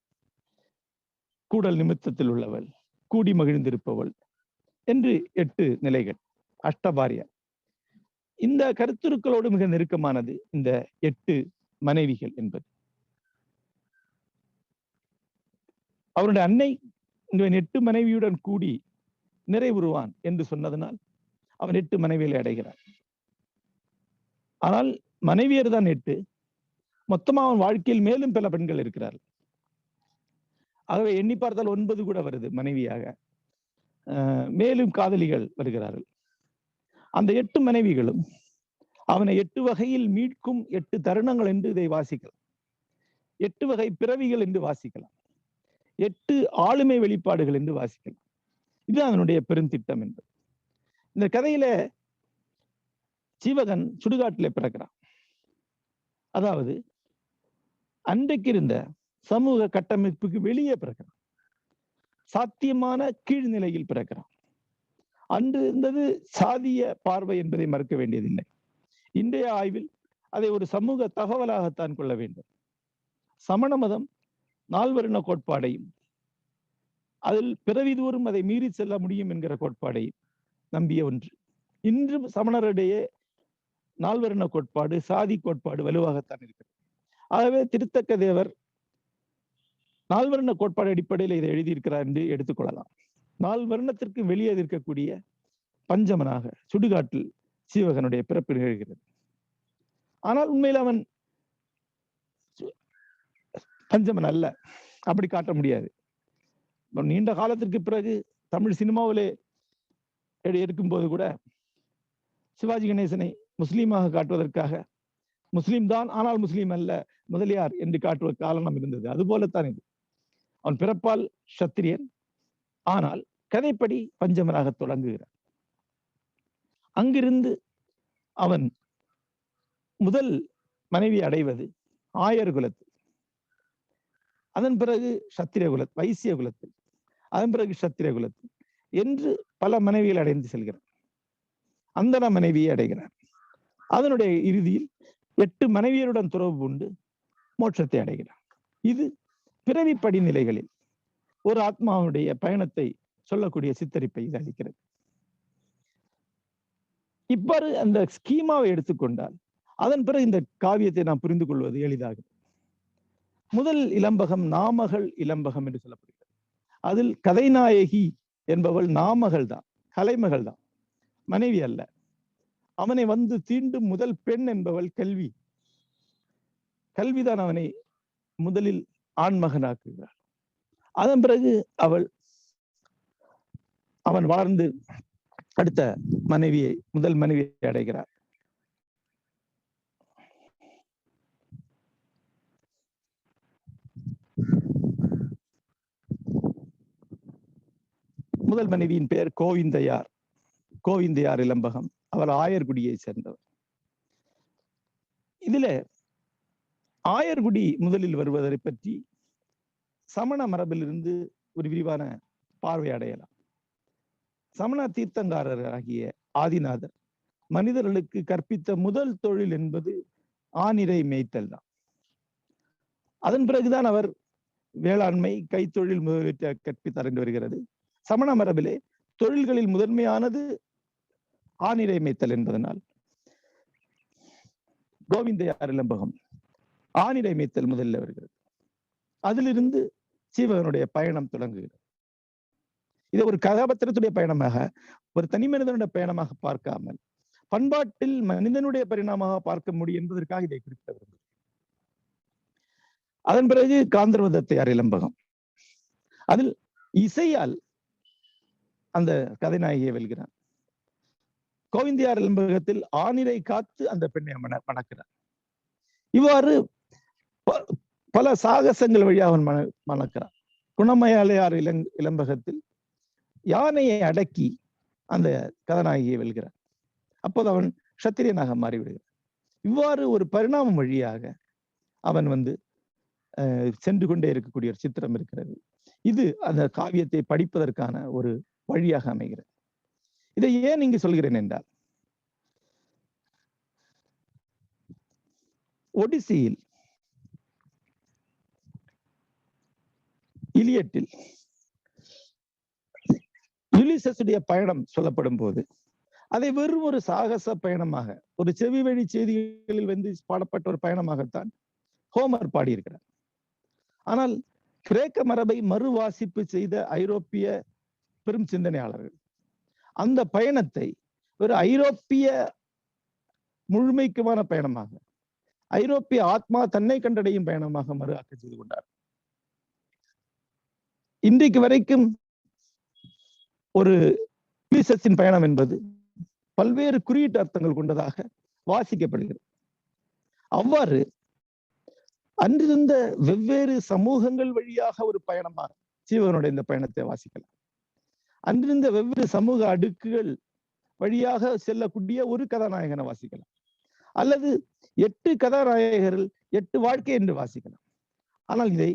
கூடல் நிமித்தத்தில் உள்ளவள், கூடி மகிழ்ந்திருப்பவள் என்று 8 நிலைகள், அஷ்டபாரியா. இந்த கருத்துருக்களோடு மிக நெருக்கமானது இந்த 8 மனைவிகள் என்பது. அவருடைய அன்னை இவன் 8 மனைவியுடன் கூடி நிறைவுறுவான் என்று சொன்னதனால் அவன் 8 மனைவிகளை அடைகிறான். ஆனால் மனைவியர் தான் 8, மொத்தமா அவன் வாழ்க்கையில் மேலும் பல பெண்கள் இருக்கிறார்கள். ஆகவே எண்ணி பார்த்தால் 9 கூட வருது மனைவியாக. மேலும் காதலிகள் வருகிறார்கள். அந்த 8 மனைவிகளும் அவனை 8 வகையில் மீட்கும் 8 தருணங்கள் என்று இதை வாசிக்கலாம். 8 வகை பிறவிகள் என்று வாசிக்கலாம். 8 ஆளுமை வெளிப்பாடுகள் என்று வாசிக்கலாம். இது அவனுடைய பெருந்திட்டம் என்பது. இந்த கதையில சீவகன் சுடுகாட்டிலே பிறக்கிறான். அதாவது அன்றைக்கு இருந்த சமூக கட்டமைப்புக்கு வெளியே பிறக்கிறான். சாத்தியமான கீழ்நிலையில் பிறக்கிறான். அன்று இருந்தது சாதிய பார்வை என்பதை மறுக்க வேண்டியதில்லை. இன்றைய ஆய்வில் அதை ஒரு சமூக தகவலாகத்தான் கொள்ள வேண்டும். சமண மதம் நால்வர்ண கோட்பாடையும் அதில் பிறவிதோறும் அதை மீறி செல்ல முடியும் என்கிற கோட்பாடையும் நம்பிய ஒன்று. இன்று சமணரிடையே நால்வர்ண கோட்பாடு, சாதி கோட்பாடு வலுவாகத்தான் இருக்கிறது. ஆகவே திருத்தக்க தேவர் நால்வர்ண கோட்பாடு அடிப்படையில் இதை எழுதியிருக்கிறார் என்று எடுத்துக்கொள்ளலாம். 4 வருணத்திற்கு வெளியே இருக்கக்கூடிய பஞ்சமனாக சுடுகாட்டில் சீவகனுடைய பிறப்பு நிகழ்கிறது. ஆனால் உண்மையில் அவன் பஞ்சமன் அல்ல, அப்படி காட்ட முடியாது. நீண்ட காலத்திற்கு பிறகு தமிழ் சினிமாவிலே எடுக்கும்போது கூட சிவாஜி கணேசனை முஸ்லீமாக காட்டுவதற்காக முஸ்லீம் தான் ஆனால் முஸ்லீம் அல்ல முதலியார் என்று காட்டுவ காரணம் இருந்தது. அதுபோலத்தான் இது. அவன் பிறப்பால் சத்திரியன், ஆனால் கதைப்படி பஞ்சமனாக தொடங்குகிறார். அங்கிருந்து அவன் முதல் மனைவி அடைவது ஆயர் குலத்தில், அதன் பிறகு சத்திரிய குல வைசிய குலத்தில், அதன் பிறகு சத்திரிய குலத்தில் என்று பல மனைவிகள் அடைந்து செல்கிறார். அந்தன மனைவியை அடைகிறார். அதனுடைய இறுதியில் 8 மனைவியருடன் துறவு கொண்டு மோட்சத்தை அடைகிறார். இது பிறவி படிநிலைகளில் ஒரு ஆத்மாவுடைய பயணத்தை சொல்லக்கூடிய சித்தரிப்பை இது அளிக்கிறது. இவ்வாறு அந்த ஸ்கீமாவை எடுத்துக்கொண்டால் அதன் பிறகு இந்த காவியத்தை நாம் புரிந்து கொள்வது எளிதாகும். முதல் இலம்பகம் நாமகள் இலம்பகம் என்று சொல்லப்படுகிறது. அதில் கதைநாயகி என்பவள் நாமகள் தான், கலைமகள் தான், மனைவி அல்ல. அவனை வந்து தீண்டும் முதல் பெண் என்பவள் கல்வி. கல்விதான் அவனை முதலில் ஆண்மகனாக்குகிறாள். அதன் பிறகு அவன் வளர்ந்து அடுத்த மனைவியை, முதல் மனைவியை அடைகிறார். முதல் மனைவியின் பெயர் கோவிந்தையார். கோவிந்தையார் இலம்பகம். அவர் ஆயர்குடியை சேர்ந்தவர். இதுல ஆயர்குடி முதலில் வருவதை பற்றி சமண மரபிலிருந்து ஒரு விரிவான பார்வை அடையலாம். சமண தீர்த்தங்காரர் ஆகிய ஆதிநாதர் மனிதர்களுக்கு கற்பித்த முதல் தொழில் என்பது ஆணிரை மேய்த்தல் தான். அதன் பிறகுதான் அவர் வேளாண்மை, கைத்தொழில் முதலீட்டை கற்பித்தார் என்று வருகிறது. சமண மரபிலே தொழில்களில் முதன்மையானது ஆணிரை மேய்த்தல் என்பதனால் கோவிந்தையார் இலம்பகம் ஆணிரை மேய்த்தல் முதலில் வருகிறது. அதிலிருந்து சீவகனுடைய பயணம் தொடங்குகிறது. இதை ஒரு கதாபாத்திரத்துடைய பயணமாக, ஒரு தனி மனிதனுடைய பயணமாக பார்க்காமல் பண்பாட்டில் மனிதனுடைய பரிணாமமாக பார்க்க முடியும் என்பதற்காக இதை குறிப்பிட விரும்புகிறேன். அதன் பிறகு காந்தர்வதத்தையார் இலம்பகம். அதில் இசையால் அந்த கதைநாயகியை வெல்கிறான். கோவிந்தையார் இலம்பகத்தில் ஆணிரை காத்து அந்த பெண்ணை மணக்கிறார். இவ்வாறு பல சாகசங்கள் வழியாக அவன் மணக்கிறான். குணமயாளையார் இலம்பகத்தில் யானையை அடக்கி அந்த கதாநாயகியை வெல்கிறான். அப்போது அவன் சத்திரியனாக மாறிவிடுகிறான். இவ்வாறு ஒரு பரிணாமம் வழியாக அவன் வந்து சென்று கொண்டே இருக்கக்கூடிய ஒரு சித்திரம் இருக்கிறது. இது அந்த காவியத்தை படிப்பதற்கான ஒரு வழியாக அமைகிறது. இதை ஏன் இங்கு சொல்கிறேன் என்றால், ஒடிசியில் இலியட்டில் யுலிசஸுடைய பயணம் சொல்லப்படும் போது அதை வெறும் ஒரு சாகச பயணமாக, ஒரு செவி வழி செய்திகளில் வந்து பாடப்பட்ட ஒரு பயணமாகத்தான் ஹோமர் பாடியிருக்கிறார். ஆனால் கிரேக்க மரபை மறுவாசிப்பு செய்த ஐரோப்பிய பெரும் சிந்தனையாளர்கள் அந்த பயணத்தை ஒரு ஐரோப்பிய முழுமைக்குமான பயணமாக, ஐரோப்பிய ஆத்மா தன்னை கண்டடையும் பயணமாக மறுஆக்கம் செய்து கொண்டார். இன்றைக்கு வரைக்கும் ஒரு யுலிசஸின் பயணம் என்பது பல்வேறு குறியீட்டு அர்த்தங்கள் கொண்டதாக வாசிக்கப்படுகிறது. அவ்வாறு அன்றிருந்த வெவ்வேறு சமூகங்கள் வழியாக ஒரு பயணமாக சீவகனுடைய இந்த பயணத்தை வாசிக்கலாம். அன்றிருந்த வெவ்வேறு சமூக அடுக்குகள் வழியாக செல்லக்கூடிய ஒரு கதாநாயகனை வாசிக்கலாம், அல்லது 8 கதாநாயகர்கள் 8 வாழ்க்கை என்று வாசிக்கலாம். ஆனால் இதை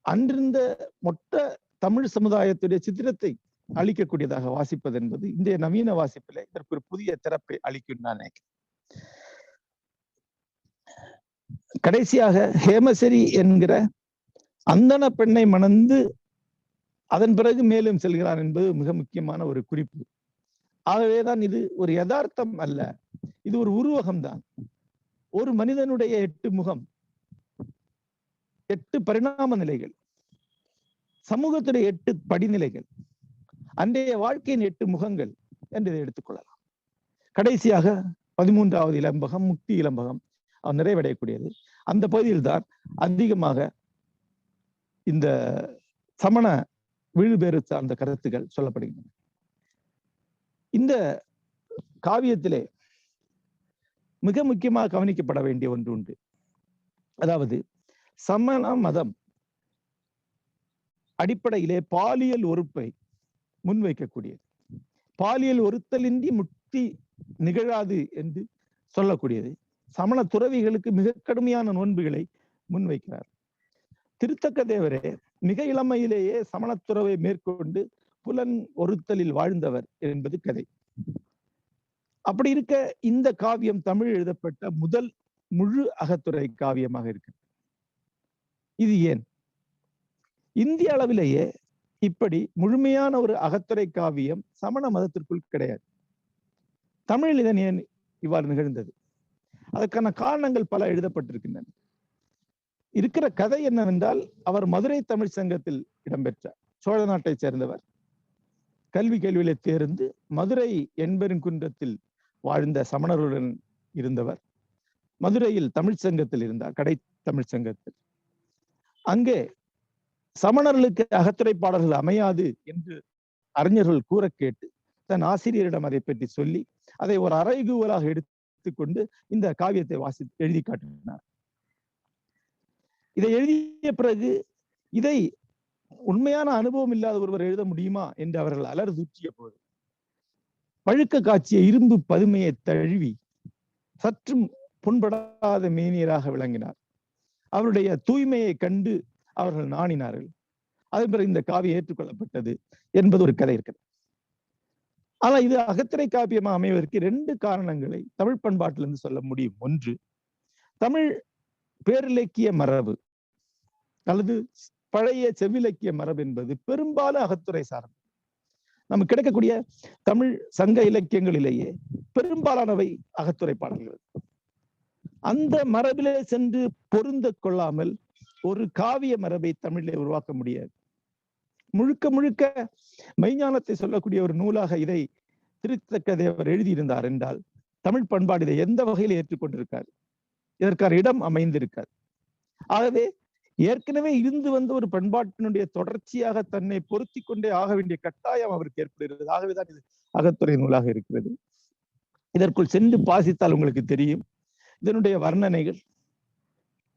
அன்றிருந்த மொத்த தமிழ் சமுதாயத்துடைய சித்திரத்தை அளிக்கக்கூடியதாக வாசிப்பது என்பது இன்றைய நவீன வாசிப்பில் இதற்கு ஒரு புதிய திறப்பை அளிக்கும் நான் நினைக்கிறேன். கடைசியாக ஹேமசரி என்கிற அந்தன பெண்ணை மணந்து அதன் பிறகு மேலும் செல்கிறான் என்பது மிக முக்கியமான ஒரு குறிப்பு. ஆகவேதான் இது ஒரு யதார்த்தம் அல்ல, இது ஒரு உருவகம்தான். ஒரு மனிதனுடைய 8 முகம், 8 பரிணாம நிலைகள், சமூகத்துடைய 8 படிநிலைகள், அன்றைய வாழ்க்கையின் 8 முகங்கள் என்று இதை எடுத்துக்கொள்ளலாம். கடைசியாக 13வது இலம்பகம், முக்தி இலம்பகம் நிறைவடையக்கூடியது. அந்த பகுதியில் தான் அதிகமாக இந்த சமண விழுபேறு சார்ந்த கருத்துக்கள் சொல்லப்படுகின்றன. இந்த காவியத்திலே மிக முக்கியமாக கவனிக்கப்பட வேண்டிய ஒன்று உண்டு. அதாவது சமண மதம் அடிப்படையிலே பாலியல் ஒருப்பை முன்வைக்கக்கூடியது. பாலியல் ஒருத்தலின்றி முக்தி நிகழாது என்று சொல்லக்கூடியது. சமண துறவிகளுக்கு மிக கடுமையான நோன்புகளை முன்வைக்கிறார். திருத்தக்க தேவரே மிக இளமையிலேயே சமணத்துறவை மேற்கொண்டு புலன் ஒருத்தலில் வாழ்ந்தவர் என்பது கதை. அப்படி இருக்க இந்த காவியம் தமிழ் எழுதப்பட்ட முதல் முழு அகத்துறை காவியமாக இருக்கு. இது ஏன்? இந்திய அளவிலேயே இப்படி முழுமையான ஒரு அகத்துறை காவியம் சமண மதத்திற்குள் கிடையாது. தமிழில் இதன் ஏன் இவ்வாறு நிகழ்ந்தது? அதற்கான காரணங்கள் பல எழுதப்பட்டிருக்கின்றன. இருக்கிற கதை என்னவென்றால், அவர் மதுரை தமிழ் சங்கத்தில் இடம்பெற்றார். சோழ நாட்டை சேர்ந்தவர், கேள்வியிலே தேர்ந்து மதுரை என்பெருங்குன்றத்தில் வாழ்ந்த சமணருடன் இருந்தவர். மதுரையில் தமிழ் சங்கத்தில் இருந்தார், கடை தமிழ் சங்கத்தில். அங்கே சமணர்களுக்கு அகத்துறை பாடல்கள் அமையாது என்று அறிஞர்கள் கூற கேட்டு தன் ஆசிரியரிடம் அதை பற்றி சொல்லி அதை ஒரு அறைகூவலாக எடுத்துக்கொண்டு இந்த காவியத்தை எழுதி காட்டினார். இதை எழுதிய பிறகு இதை உண்மையான அனுபவம் இல்லாத ஒருவர் எழுத முடியுமா என்று அவர்கள் அலர் தூற்றிய போது பழுக்க காட்சிய இரும்பு பதுமையை தழுவி சற்றும் புண்படாத மேனியராக விளங்கினார். அவருடைய தூய்மையை கண்டு அவர்கள் நாணினார்கள். அதன் பிறகு இந்த காவியம் ஏற்றுக்கொள்ளப்பட்டது என்பது ஒரு கதை இருக்கிறது. ஆனால் இது அகத்திரை காப்பியமாக அமைவதற்கு 2 காரணங்களை தமிழ் பண்பாட்டிலிருந்து சொல்ல முடியும். ஒன்று, தமிழ் பேரிலக்கிய மரபு அல்லது பழைய செவ்விலக்கிய மரபு என்பது பெரும்பாலும் அகத்துறை சார்ந்தது. நமக்கு கிடைக்கக்கூடிய தமிழ் சங்க இலக்கியங்களிலேயே பெரும்பாலானவை அகத்துறை பாடல்கள். அந்த மரபிலே சென்று பொருந்த கொள்ளாமல் ஒரு காவிய மரபை தமிழிலே உருவாக்க முடியாது. முழுக்க முழுக்க மெய்ஞானத்தை சொல்லக்கூடிய ஒரு நூலாக இதை திருத்தக்க தேவர் எழுதியிருந்தார் என்றால் தமிழ் பண்பாடு இதை எந்த வகையில் ஏற்றுக்கொண்டிருக்காரு, இதற்கான இடம் அமைந்திருக்காது. ஆகவே ஏற்கனவே இருந்து வந்த ஒரு பண்பாட்டினுடைய தொடர்ச்சியாக தன்னை பொருத்தி கொண்டே ஆக வேண்டிய கட்டாயம் அவருக்கு ஏற்படுகிறது. ஆகவேதான் இது அகத்துறை நூலாக இருக்கிறது. இதற்குள் சென்று பாசித்தால் உங்களுக்கு தெரியும் இதனுடைய வர்ணனைகள்,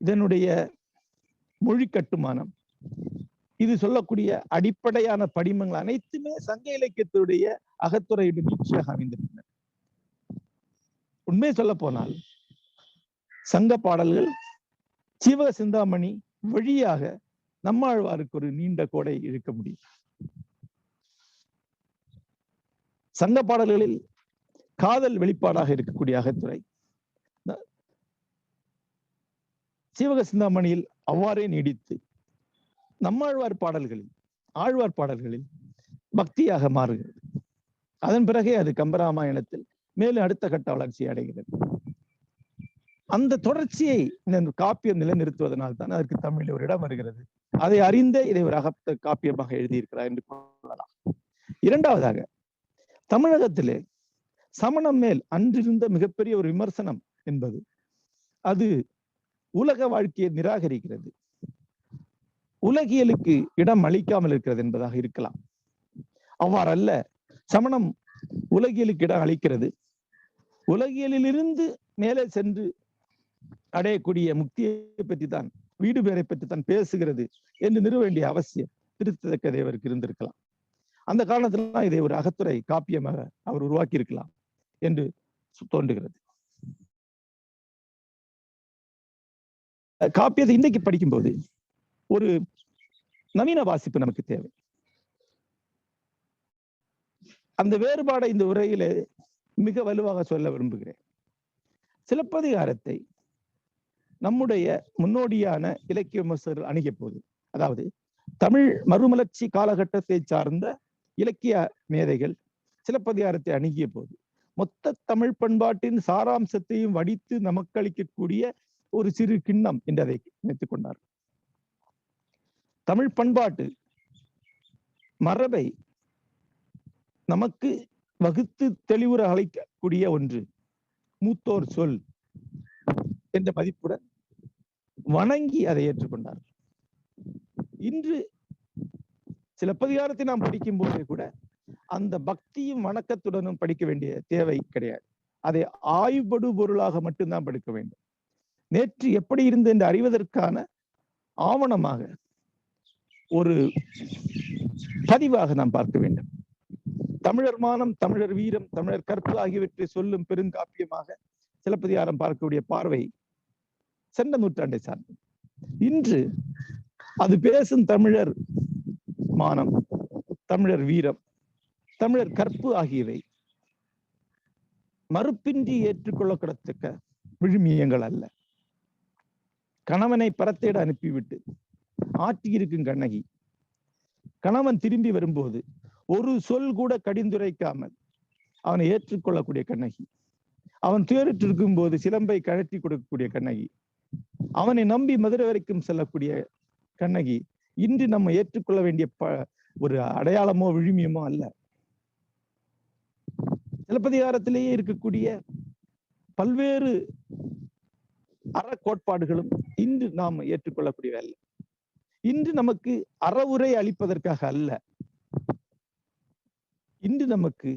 இதனுடைய மொழி கட்டுமானம், இது சொல்லக்கூடிய அடிப்படையான படிமங்கள் அனைத்துமே சங்க இலக்கியத்துடைய அகத்துறையுடைய நீட்சியாக அமைந்திருக்கின்றன. உண்மையை சொல்ல போனால் சங்க பாடல்கள் சீவக சிந்தாமணி வழியாக நம்மாழ்வாருக்கு ஒரு நீண்ட கோடை இழுக்க முடியும். சங்க பாடல்களில் காதல் வெளிப்பாடாக இருக்கக்கூடிய அகத்துறை சீவக சிந்தாமணியில் அவ்வாறே நீடித்து நம்மாழ்வார் பாடல்களில், ஆழ்வார் பாடல்களில் பக்தியாக மாறுகிறது. அதன் பிறகே அது கம்பராமாயணத்தில் மேலும் அடுத்த கட்ட வளர்ச்சி அடைகிறது. அந்த தொடர்ச்சியை இந்த காப்பியம் நிலைநிறுத்துவதனால் தான் அதற்கு தமிழில் ஒரு இடம் வருகிறது. அதை அறிந்தே இதை ஒரு அகத்த காப்பியமாக எழுதியிருக்கிறார் என்று கொள்ளலாம். இரண்டாவதாக, தமிழகத்திலே சமணம் மேல் அன்றிருந்த மிகப்பெரிய ஒரு விமர்சனம் என்பது அது உலக வாழ்க்கையை நிராகரிக்கிறது, உலகியலுக்கு இடம் அளிக்காமல் இருக்கிறது என்பதாக இருக்கலாம். அவ்வாறல்ல, சமணம் உலகியலுக்கு இடம் அளிக்கிறது, உலகியலிலிருந்து மேலே சென்று அடையக்கூடிய முக்தியை பற்றி தான், வீடு பேரை பற்றி தான் பேசுகிறது என்று நிறுவ வேண்டிய அவசியம் திருத்தக்க தேவருக்கு இருந்திருக்கலாம். அந்த காரணத்தில்தான் இதை ஒரு அகத்துறை காப்பியமாக அவர் உருவாக்கி இருக்கலாம் என்று தோன்றுகிறது. காப்பியத்தை இன்றைக்கு படிக்கும்போது ஒரு நவீன வாசிப்பு நமக்கு தேவை. அந்த வேறுபாடை இந்த உரையிலே மிக வலுவாக சொல்ல விரும்புகிறேன். சிலப்பதிகாரத்தை நம்முடைய முன்னோடியான இலக்கிய விமர்சகர்கள் அணுகிய போது, அதாவது தமிழ் மறுமலர்ச்சி காலகட்டத்தை சார்ந்த இலக்கிய மேதைகள் சிலப்பதிகாரத்தை அணுகிய போது மொத்த தமிழ் பண்பாட்டின் சாராம்சத்தையும் வடித்து நமக்கு அளிக்கக்கூடிய ஒரு சிறு கிண்ணம் என்று அதை நினைத்துக் கொண்டார். தமிழ் பண்பாட்டு மரபை நமக்கு வகுத்து தெளிவுற அழைக்கக்கூடிய ஒன்று மூத்தோர் சொல் என்ற மதிப்புடன் வணங்கி அதை ஏற்றுக்கொண்டார். இன்று சிலப்பதிகாரத்தை நாம் படிக்கும் போதே கூட அந்த பக்தியும் வணக்கத்துடனும் படிக்க வேண்டிய தேவை கிடையாது. அதை ஆய்வுபடு பொருளாக மட்டும்தான் படிக்க வேண்டும். நேற்று எப்படி இருந்து என்று அறிவதற்கான ஆவணமாக, ஒரு பதிவாக நாம் பார்க்க வேண்டும். தமிழர் மானம், தமிழர் வீரம், தமிழர் கற்பு ஆகியவற்றை சொல்லும் பெருங்காப்பியமாக சிலப்பதிகாரம் பார்க்கக்கூடிய பார்வை சென்ற நூற்றாண்டை சார்ந்தது. இன்று அது பேசும் தமிழர் மானம், தமிழர் வீரம், தமிழர் கற்பு ஆகியவை மறுப்பின்றி ஏற்றுக்கொள்ளக்கூடத்தக்க விழுமியங்கள் அல்ல. கணவனை பரத்தேட அனுப்பிவிட்டு ஆற்றியிருக்கும் கண்ணகி கணவன் திரும்பி வரும்போது ஒரு சொல் கூட கடிந்துரைக்காமல் அவனை ஏற்றுக்கொள்ளக்கூடிய கண்ணகி, அவன் துயரிட்டிருக்கும் போது சிலம்பை கழற்றி கொடுக்கக்கூடிய கண்ணகி, அவனை நம்பி மதுரை வரைக்கும் செல்லக்கூடிய கண்ணகி இன்று நம்ம ஏற்றுக்கொள்ள வேண்டிய ஒரு அடையாளமோ விழுமியமோ அல்ல. சிலப்பதிகாரத்திலேயே இருக்கக்கூடிய பல்வேறு அறக்கோட்பாடுகளும் இன்று நாம் ஏற்றுக்கொள்ளக்கூடியவை அல்ல. இன்று நமக்கு அறவுரை அளிப்பதற்காக அல்ல, இன்று நமக்கு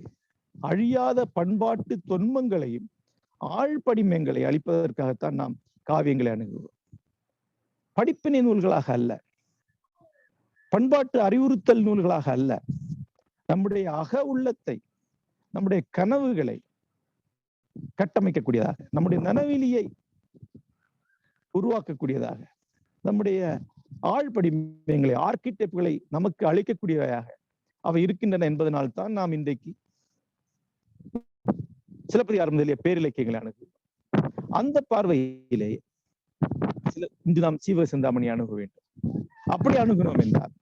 அழியாத பண்பாட்டு தொன்மங்களையும் ஆழ்படிமங்களை அளிப்பதற்காகத்தான் நாம் காவியங்களை அணுகுவோம். படிப்பினை நூல்களாக அல்ல, பண்பாட்டு அறிவுறுத்தல் நூல்களாக அல்ல. நம்முடைய அக உள்ளத்தை, நம்முடைய கனவுகளை கட்டமைக்கக்கூடியதாக, நம்முடைய நனவிலியை உருவாக்கக்கூடியதாக, நம்முடைய ஆழ்படிமங்களை, ஆர்கிடெக்ட்களை நமக்கு அளிக்கக்கூடியவையாக அவை இருக்கின்றன என்பதனால்தான் நாம் இன்றைக்கு சிலப்பதிகாரம் முதலிய பேரிலக்கியங்களை அணுகுவோம். அந்த பார்வையிலே இன்று நாம் சீவக சிந்தாமணி அணுக வேண்டும். அப்படி அணுகணும் என்றால்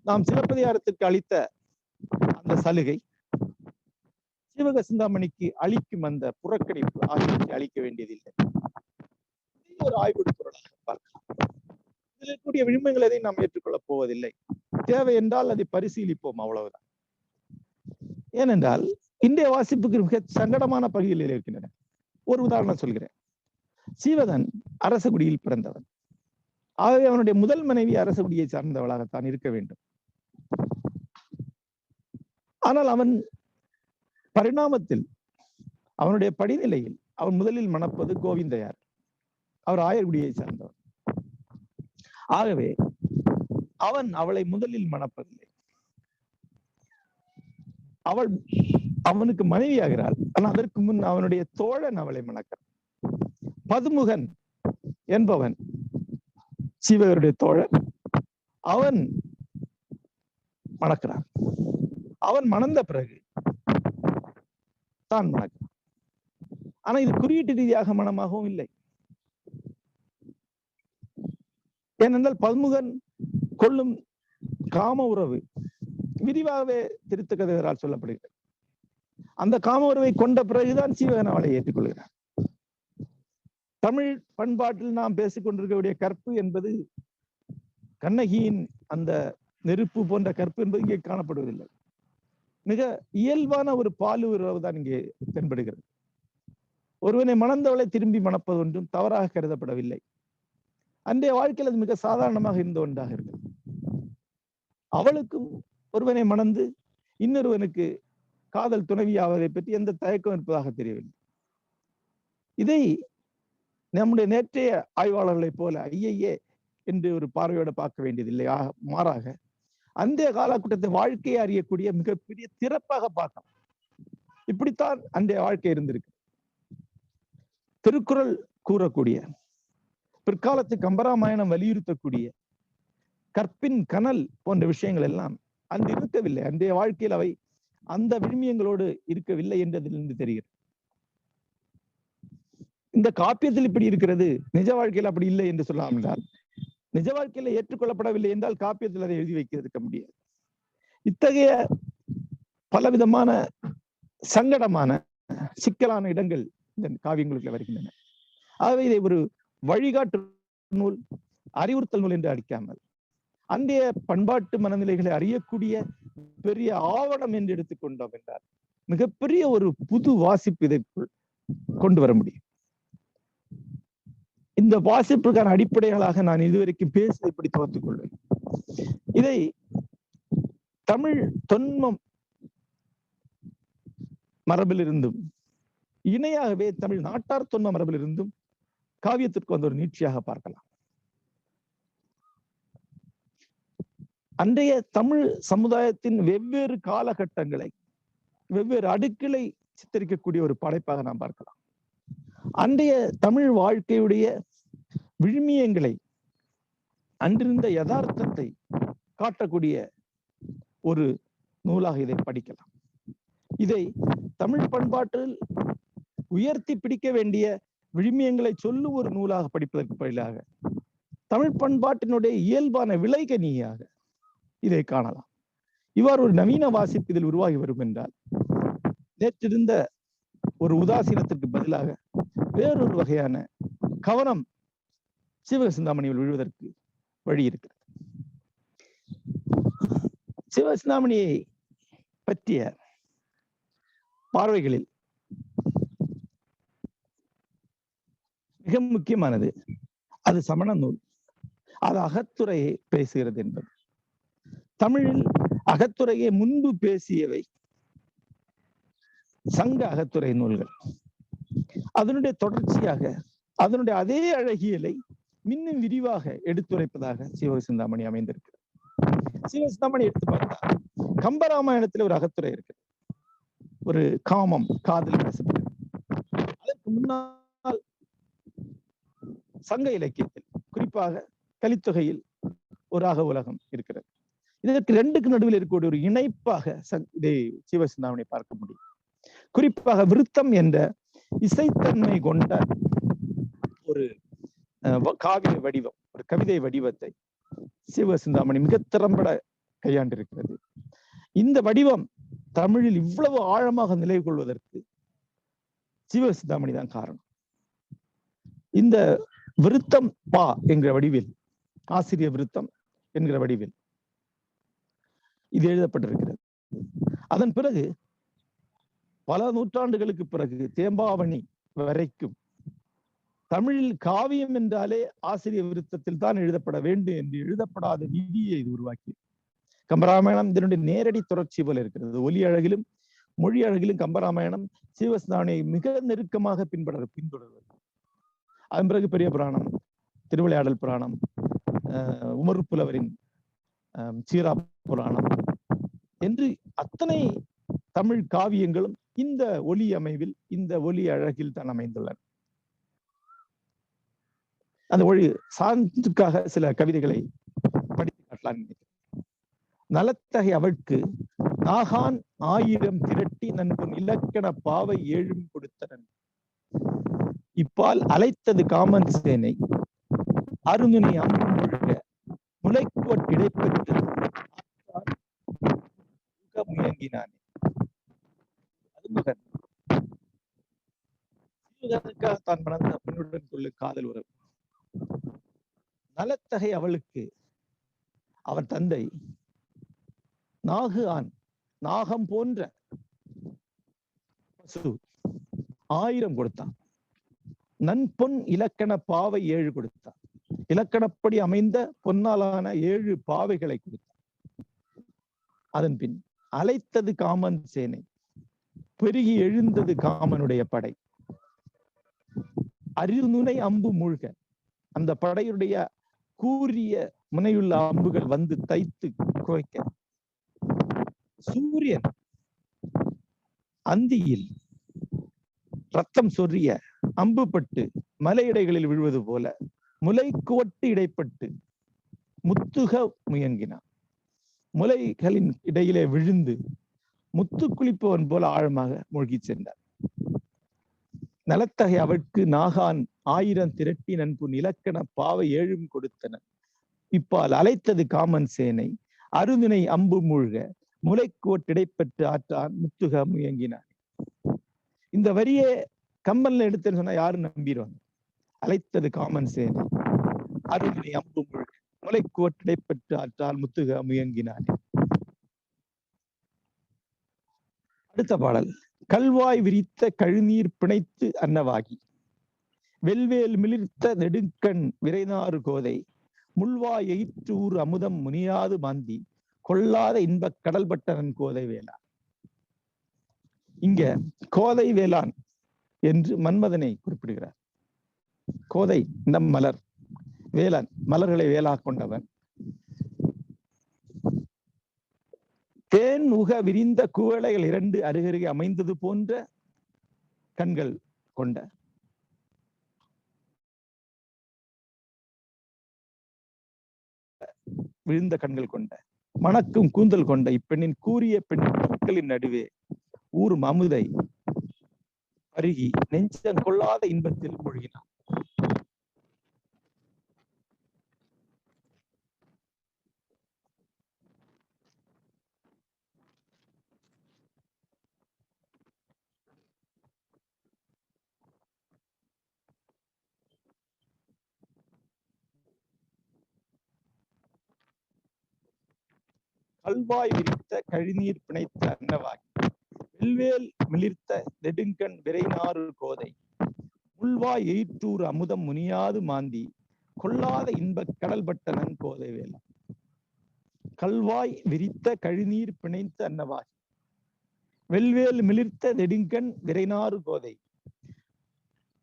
நாம் சிலப்பதிகாரத்திற்கு அளித்த அந்த சலுகை சீவக சிந்தாமணிக்கு அளிக்கும் அந்த புறக்கணிப்பு ஆகியவற்றை அளிக்க வேண்டியதில்லை. ஒரு ஆய்வு பொருளாக பார்க்கலாம். இதில் இருக்கக்கூடிய விழுமியங்கள் எதை நாம் ஏற்றுக்கொள்ளப் போவதில்லை. தேவை என்றால் அதை பரிசீலிப்போம், அவ்வளவுதான். ஏனென்றால் இன்றைய வாசிப்புக்கு மிக சங்கடமான பகுதிகளில் இருக்கின்றன. ஒரு உதாரணம் சொல்கிறேன். சீவகன் அரசகுடியில் பிறந்தவன். ஆகவே அவனுடைய முதல் மனைவி அரசகுடியை சார்ந்தவளாகத்தான் இருக்க வேண்டும். ஆனால் அவன் பரிணாமத்தில், அவனுடைய படிநிலையில் அவன் முதலில் மணப்பது கோவிந்தையார். அவர் ஆயர்குடியை சார்ந்தவர். ஆகவே அவன் அவளை முதலில் மணப்பதில்லை. அவள் அவனுக்கு மனைவியாகிறாள். ஆனால் அதற்கு முன் அவனுடைய தோழன் அவளை மணக்கிறான். பதுமுகன் என்பவன் சீவகருடைய தோழர். அவன் மணக்கிறான். அவன் மணந்த பிறகு தான் மணக்கிறான். ஆனா இது குறியீட்டு ரீதியாக மனமாகவும் இல்லை. ஏனென்றால் பன்முகன் கொள்ளும் காம உறவு விரிவாகவே திருத்த கதைகளால் சொல்லப்படுகிறது. அந்த காம உறவை கொண்ட பிறகுதான் சீவகன் அவளை ஏற்றுக்கொள்கிறார். தமிழ் பண்பாட்டில் நாம் பேசிக் கொண்டிருக்கக்கூடிய கற்பு என்பது கண்ணகியின் அந்த நெருப்பு போன்ற கற்பு என்பது இங்கே காணப்படுவதில்லை. மிக இயல்பான ஒரு பாலு உறவு தான் இங்கே தென்படுகிறது. ஒருவனை மணந்தவளை திரும்பி மணப்பது ஒன்றும் தவறாக கருதப்படவில்லை. அன்றைய வாழ்க்கையில் அது மிக சாதாரணமாக இருந்த ஒன்றாக இருக்கு. அவளுக்கும் ஒருவனை மணந்து இன்னொருவனுக்கு காதல் துணைவியாவதை பற்றி எந்த தயக்கம் இருப்பதாக தெரியவில்லை. இதை நம்முடைய நேற்றைய ஆய்வாளர்களைப் போல ஐயே என்று ஒரு பார்வையோட பார்க்க வேண்டியதில்லை. மாறாக அன்றைய காலகட்டத்தை வாழ்க்கையை அறியக்கூடிய மிகப்பெரிய திறப்பாக பார்க்கலாம். இப்படித்தான் அன்றைய வாழ்க்கை இருந்திருக்கு. திருக்குறள் கூறக்கூடிய, பிற்காலத்து கம்பராமாயணம் வலியுறுத்தக்கூடிய கற்பின் கனல் போன்ற விஷயங்கள் எல்லாம் அன்று இருக்கவில்லை. அன்றைய வாழ்க்கையில் அவை அந்த விழுமியங்களோடு இருக்கவில்லை என்றதிலிருந்து தெரிகிறது. இந்த காப்பியத்தில் இப்படி இருக்கிறது, நிஜ வாழ்க்கையில் அப்படி இல்லை என்று சொல்லலாம் என்றால், நிஜ வாழ்க்கையில ஏற்றுக்கொள்ளப்படவில்லை என்றால் காப்பியத்தில் அதை எழுதி வைக்க முடியாது. இத்தகைய பலவிதமான சங்கடமான சிக்கலான இடங்கள் இந்த காவியங்களுக்குள்ள வருகின்றன. ஆகவே இதை ஒரு வழிகாட்டு நூல், அறிவுறுத்தல் நூல் என்று அடிக்காமல் அன்றைய பண்பாட்டு மனநிலைகளை அறியக்கூடிய பெரிய ஆவணம் என்று எடுத்துக்கொண்டோம் என்றால் மிகப்பெரிய ஒரு புது வாசிப்பு இதற்குள் கொண்டு வர முடியும். இந்த வாசிப்புக்கான அடிப்படைகளாக நான் இதுவரைக்கும் பேசி இப்படி தோர்த்துக் கொள்வேன். இதை தமிழ் தொன்மம் மரபிலிருந்தும் இணையாகவே தமிழ் நாட்டார் தொன்ம மரபிலிருந்தும் காவியத்திற்கு வந்து ஒரு நீட்சியாக பார்க்கலாம். அன்றைய தமிழ் சமுதாயத்தின் வெவ்வேறு காலகட்டங்களை, வெவ்வேறு அடுக்களை சித்தரிக்கக்கூடிய ஒரு படைப்பாக நாம் பார்க்கலாம். அன்றைய தமிழ் வாழ்க்கையுடைய விழுமியங்களை, அன்றிருந்த யதார்த்தத்தை காட்டக்கூடிய ஒரு நூலாக இதை படிக்கலாம். இதை தமிழ் பண்பாட்டில் உயர்த்தி பிடிக்க வேண்டிய விழுமியங்களை சொல்லும் ஒரு நூலாக படிப்பதற்கு பதிலாக தமிழ் பண்பாட்டினுடைய இயல்பான விளைகனியாக இதை காணலாம். இவ்வாறு ஒரு நவீன வாசிப்பு இதில் உருவாகி வரும் என்றால் நேற்றிருந்த ஒரு உதாசீனத்திற்கு பதிலாக வேறொரு வகையான கவனம் சீவக சிந்தாமணியில் விழுவதற்கு வழி இருக்கிறது. சீவக சிந்தாமணியை பற்றிய பார்வைகளில் மிக முக்கியமானது அது சமண நூல், அது அகத்துறையை பேசுகிறது என்பது. தமிழில் அகத்துறையை முன்பு பேசியவை சங்க அகத்துறை நூல்கள். அதனுடைய தொடர்ச்சியாக அதனுடைய அதே அழகியலை இன்னும் விரிவாக எடுத்துரைப்பதாக சீவக சிந்தாமணி அமைந்திருக்கிறது. சீவக சிந்தாமணி எடுத்து பார்த்தா கம்பராமாயணத்தில் ஒரு அகத்துறை இருக்கு, ஒரு காமம், காதல் பேசப்படுகிறது. அதற்கு முன்னால் சங்க இலக்கியத்தில் குறிப்பாக கலித்தொகையில் ஒரு அக உலகம் இருக்கிறது. இதற்கு ரெண்டுக்கு நடுவில் இருக்கக்கூடிய ஒரு இணைப்பாக இதை சீவக சிந்தாமணி பார்க்க முடியும். குறிப்பாக விருத்தம் என்ற இசைத்தன்மை கொண்ட ஒரு காவிய வடிவம், ஒரு கவிதை வடிவத்தை சீவக சிந்தாமணி மிக திறம்பட கையாண்டிருக்கிறது. இந்த வடிவம் தமிழில் இவ்வளவு ஆழமாக நிலை கொள்வதற்கு சீவக சிந்தாமணி தான் காரணம். இந்த விருத்தம் பா என்கிற வடிவில், ஆசிரிய விருத்தம் என்கிற வடிவில் இது எழுதப்பட்டிருக்கிறது. அதன் பிறகு பல நூற்றாண்டுகளுக்கு பிறகு தேம்பாவணி வரைக்கும் தமிழில் காவியம் என்றாலே ஆசிரிய விருத்தத்தில் தான் எழுதப்பட வேண்டும் என்று எழுதப்படாத விதியை இது உருவாக்கி, கம்பராமாயணம் இதனுடைய நேரடி தொடர்ச்சி போல இருக்கிறது. ஒலி அழகிலும் மொழி அழகிலும் கம்பராமாயணம் சீவக சிந்தாமணியை மிக நெருக்கமாக பின்தொடர்வது. அதன் பிறகு பெரிய புராணம், திருவிளையாடல் புராணம், உமர் புலவரின் சீரா புராணம் என்று அத்தனை தமிழ் காவியங்களும் இந்த ஒலி அமைவில், இந்த ஒலி அழகில் தான் அமைந்துள்ளன. அந்த சான்றுக்காக சில கவிதைகளை படித்து காட்டலாம். நலத்தகை அவൾക്ക് நாகான் 1000 திரட்டி நண்பன் இலக்கண பாவை 7 கொடுத்தனன். இப்பால் அழைத்தது காமன் சேனை அருந்துணை அம்பு முழுக முளைக்கோட் இடைப்பெற்று முயங்கினானே. அதுமகன் தான் மணந்த பெண்ணுடன் கொள்ள காதல் உறவு. நலத்தகை அவளுக்கு அவர் தந்தை நாகு ஆண் நாகம் போன்ற பசு 1000 கொடுத்தான். நன்பொன் இலக்கண பாவை 7 கொடுத்தான். இலக்கணப்படி அமைந்த பொன்னாலான 7 பாவைகளை கொடுத்தான். அதன் பின் அழைத்தது காமன் சேனை, பெருகி எழுந்தது காமனுடைய படை. அருநுனை அம்பு மூழ்க, அந்த படையுடைய கூரிய முனையுள்ள அம்புகள் வந்து தைத்து குறைக்க, சூரியன் அந்தியில் ரத்தம் சொரிய அம்புப்பட்டு மலையிடைகளில் விழுவது போல முளைக்கோட்டு இடைப்பட்டு முத்துக முயங்கினான். முளைகளின் இடையிலே விழுந்து முத்து குளிப்பவன் போல ஆழமாக மூழ்கி சென்றார். நலத்தகை அவற்கு நாகான் 1000 திரட்டி நண்புன் இலக்கண பாவை 7 கொடுத்தனர். இப்பால் அழைத்தது காமன் சேனை அருந்தினை அம்பு மூழ்க முளைக்கோட்டிடைப்பட்டு ஆற்றான் முத்துக முயங்கினான். இந்த வரியே கம்பன்ல எடுத்துன்னு சொன்னா யாரும் நம்பிடுவாங்க. அழைத்தது காமன் சேனை அருந்தினை அம்பு மூழ்க முளைக்கோட்டிடைப்பட்டு ஆற்றான் முத்துக முயங்கினான். அடுத்த பாடல். கல்வாய் விரித்த கழுநீர் பிணைத்து அன்னவாகி வெல்வேல் மிளிர்த்த நெடுங்கண் விரைநாறு கோதை முள்வாய் எயிற்றூர் அமுதம் முனியாது மாந்தி கொள்ளாத இன்பக் கடல்பட்டனன் கோதை வேளான். இங்க கோதை வேளான் என்று மன்மதனை குறிப்பிடுகிறார். கோதை நம் மலர், வேளான் மலர்களை வேலா கொண்டவன். தேன் உக விரிந்த குவளைகள் 2 அருகருகே அமைந்தது போன்ற கண்கள் கொண்ட விழுந்த கண்கள் கொண்ட மணக்கும் கூந்தல் கொண்ட இப்பெண்ணின் கூரிய பெண்களின் நடுவே ஊரும் அமுதை அருகி நெஞ்சம் கொள்ளாத இன்பத்தில் மூழ்கினான். கல்வாய் விரித்த கழுநீர் பிணைத்த அன்னவாகி வெல்வேல் மிளிர்த்த நெடுங்கண் விரைநாறு கோதை முள்வாய் எயிற்றூர் அமுதம் முனியாது மாந்தி கொள்ளாத இன்பக் கடல்பட்டனன் கோதை வேளான். கல்வாய் விரித்த கழுநீர் பிணைத்த அன்னவாகி வெல்வேல் மிளிர்த்த நெடுங்கண் விரைநாறு கோதை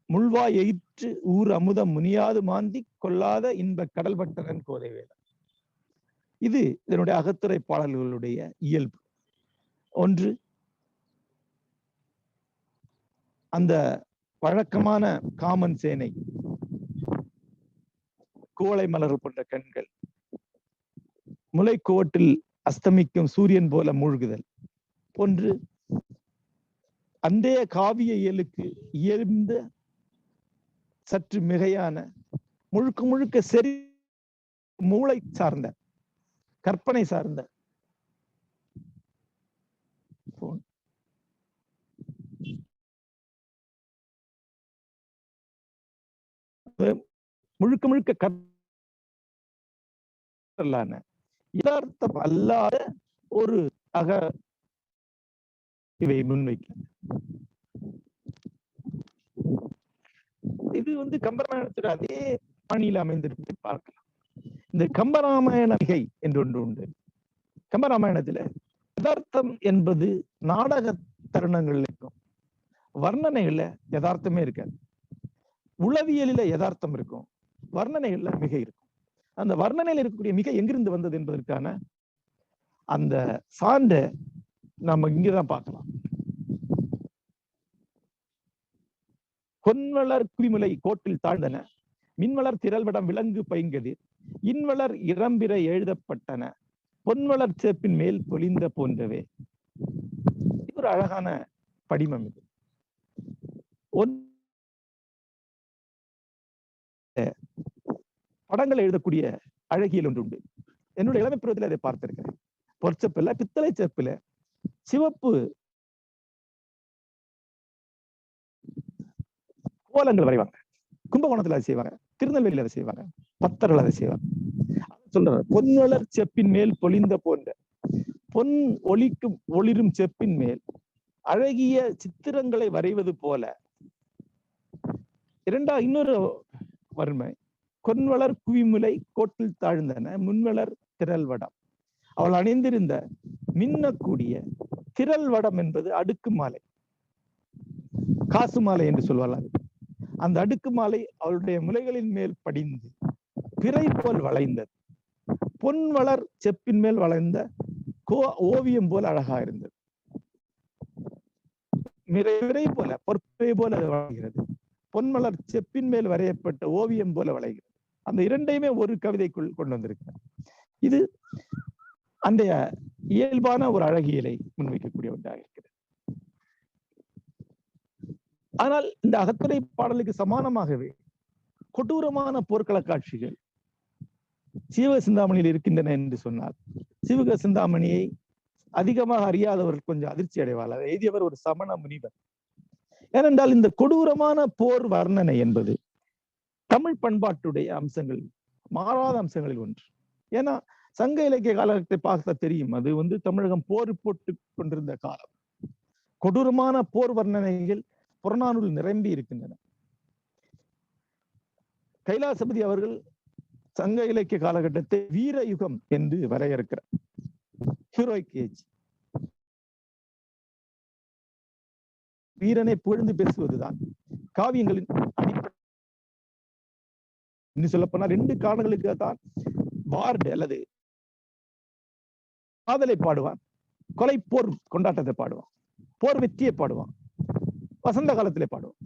முள்வாய் எயிற்று ஊர் அமுதம் முனியாது மாந்தி கொள்ளாத இன்பக் கடல்பட்டனன் கோதை வேளான். இது இதனுடைய அகத்துறை பாடல்களுடைய இயல்பு. ஒன்று, அந்த வழக்கமான காமன் சேனை, குவளை மலர் போன்ற கண்கள், முளைக்கோட்டில் அஸ்தமிக்கும் சூரியன் போல மூழ்குதல் போன்று அந்தைய காவிய இயலுக்கு இயல்ந்த சற்று மிகையான முழுக்க முழுக்க சரி மூளை சார்ந்த கற்பனை சார்ந்த முழுக்க முழுக்க யதார்த்தம் அல்லாத ஒரு இவை முன்வைக்க. இது கம்பராமாயணத்துல அதே பாணியில் அமைந்திருக்கு பார்க்கலாம். இந்த கம்பராமாயண மிகை என்று ஒன்று உண்டு. கம்பராமாயணத்துல யதார்த்தம் என்பது நாடக தருணங்கள்ல இருக்கும், வர்ணனைகள்ல யதார்த்தமே இருக்காது. உளவியலில யதார்த்தம் இருக்கும், வர்ணனைகள்ல மிகை இருக்கும். அந்த வர்ணனையில் இருக்கக்கூடிய மிகை எங்கிருந்து வந்தது என்பதற்கான அந்த சான்றை நம்ம இங்கதான் பார்க்கலாம். கொன்வளர் குவிமுலை கோட்டில் தாழ்ந்தன மின்வளர் திரள்வடம் விலங்கு பைங்கதிர் இன்வளர் இறம்பிற எழுதப்பட்டன பொன்வளர் சேப்பின் மேல் பொலிந்த போன்றவே. ஒரு அழகான படிமம் இது. படங்கள் எழுதக்கூடிய அழகியல் ஒன்று உண்டு. என்னுடைய இளமை பருவத்தில் அதை பார்த்திருக்கிறேன். பொற்செப்பில் பித்தளை சேப்பில் சிவப்பு கோலங்கள் வரைவாங்க. கும்பகோணத்துல அதை செய்வாங்க, திருநெல்வேலியில் அதை செய்வாங்க, பத்தர்கள் அதை செய்வாங்க. சொல்றாரு, பொன்வளர் செப்பின் மேல் பொலிந்த போன்ற பொன் ஒளிக்கும் ஒளிரும் செப்பின் மேல் அழகிய சித்திரங்களை வரைவது போல. இன்னொரு வறுமை, கொன்வளர் குவிமுலை கோட்டில் தாழ்ந்தன முன்வளர் திரள்வடம். அவள் அணிந்திருந்த மின்னக்கூடிய திரள் வடம் என்பது அடுக்கு மாலை, காசு மாலை என்று சொல்வார்கள். அந்த அடுக்கு மாலை அவளுடைய முலைகளின் மேல் படிந்து பிறை போல் வளைந்தது. பொன் வளர் செப்பின் மேல் வளைந்த ஓவியம் போல் அழகா இருந்தது. மிறை போல பொற்பை போல அது வளைகிறது. பொன்மலர் செப்பின் மேல் வரையப்பட்ட ஓவியம் போல வளைகிறது. அந்த இரண்டையுமே ஒரு கவிதைக்குள் கொண்டு வந்திருக்கிறார். இது அந்த இயல்பான ஒரு அழகியலை முன்வைக்கக்கூடிய ஒன்றாக இருக்கிறது. ஆனால் இந்த அகத்துறை பாடலுக்கு சமானமாகவே கொடூரமான போர்க்கள காட்சிகள் சீவக சிந்தாமணியில் இருக்கின்றன என்று சொன்னால், சீவக சிந்தாமணியை அதிகமாக அறியாதவர்கள் கொஞ்சம் அதிர்ச்சி அடைவார். அதை எழுதியவர் ஒரு சமண முனிவர். ஏனென்றால் இந்த கொடூரமான போர் வர்ணனை என்பது தமிழ் பண்பாட்டுடைய அம்சங்கள், மாறாத அம்சங்களில் ஒன்று. ஏன்னா சங்க இலக்கிய காலத்தை பார்க்க தெரியும், அது தமிழகம் போர் போட்டு கொண்டிருந்த காலம். கொடூரமான போர் வர்ணனைகள் புறநானூல் நிரம்பி இருக்கின்றன. கைலாசபதி அவர்கள் சங்க இலக்கிய காலகட்டத்தை வீர யுகம் என்று வரையறுக்கிறார். Heroic age. வீரனை புகழ்ந்து பேசுவதுதான் காவியங்களின் அடிப்படை. இன்னும் சொல்ல போனால் 2 காரணங்களுக்கு தான் வார்டு அல்லது காதலை பாடுவான், கொலை போர் கொண்டாட்டத்தை பாடுவான், போர் வெற்றியை பாடுவான், வசந்த காலத்திலே பாடுவான்.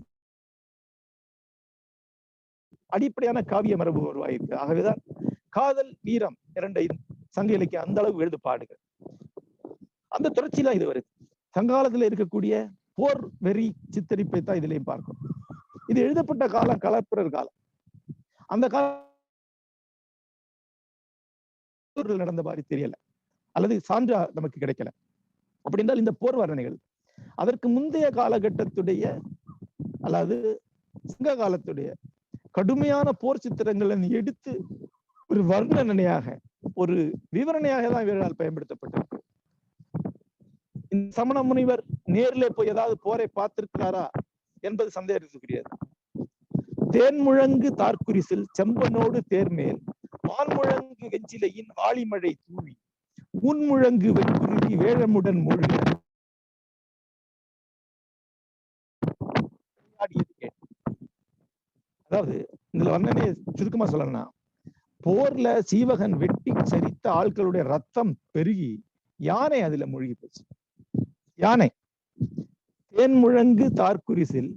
அடிப்படையான காவிய மரபு உருவாயிருக்கு. ஆகவேதான் காதல் வீரம் 2 சங்க இலக்கியம் அந்த அளவு எழுது பாடுகள். அந்த தொடர்ச்சியில இது வருது. சங்ககாலத்தில் இருக்கக்கூடிய போர் வெறி சித்தரிப்பை தான் இதுலயும் பார்க்கும். இது எழுதப்பட்ட காலம் களப்பிரர் காலம். அந்த காலம் நடந்த மாதிரி தெரியல, அல்லது சான்றா நமக்கு கிடைக்கல. அப்படி என்றால் இந்த போர் வர்ணனைகள் அதற்கு முந்தைய காலகட்டத்துடைய அல்லது சங்க காலத்துடைய கடுமையான போர் சித்திரங்களை எடுத்து ஒரு வர்ணனையாக, ஒரு விவரணையாக தான் இவர்களால் பயன்படுத்தப்பட்டிருக்கு. இந்த சமண முனிவர் நேரிலே போய் ஏதாவது போரை பார்த்திருக்கிறாரா என்பது சந்தேகத்துக்குரியது. தேன்முழங்கு தார்குரிசில் செம்பனோடு தேர்மேல் வான்முழங்கு வெஞ்சிலையின் வாளிமழை தூவி ஊன்முழங்கு வெண்குருதி வேழமுடன் மூழ்க. அதாவது இதுல வர்ணனையை சுருக்கமா சொல்லணும்னா, போர்ல சீவகன் வெட்டி சரித்த ஆட்களுடைய ரத்தம் பெருகி யானை அதுல மூழ்கி போச்சு. யானை தேன்முழங்கு தார்குரிசில்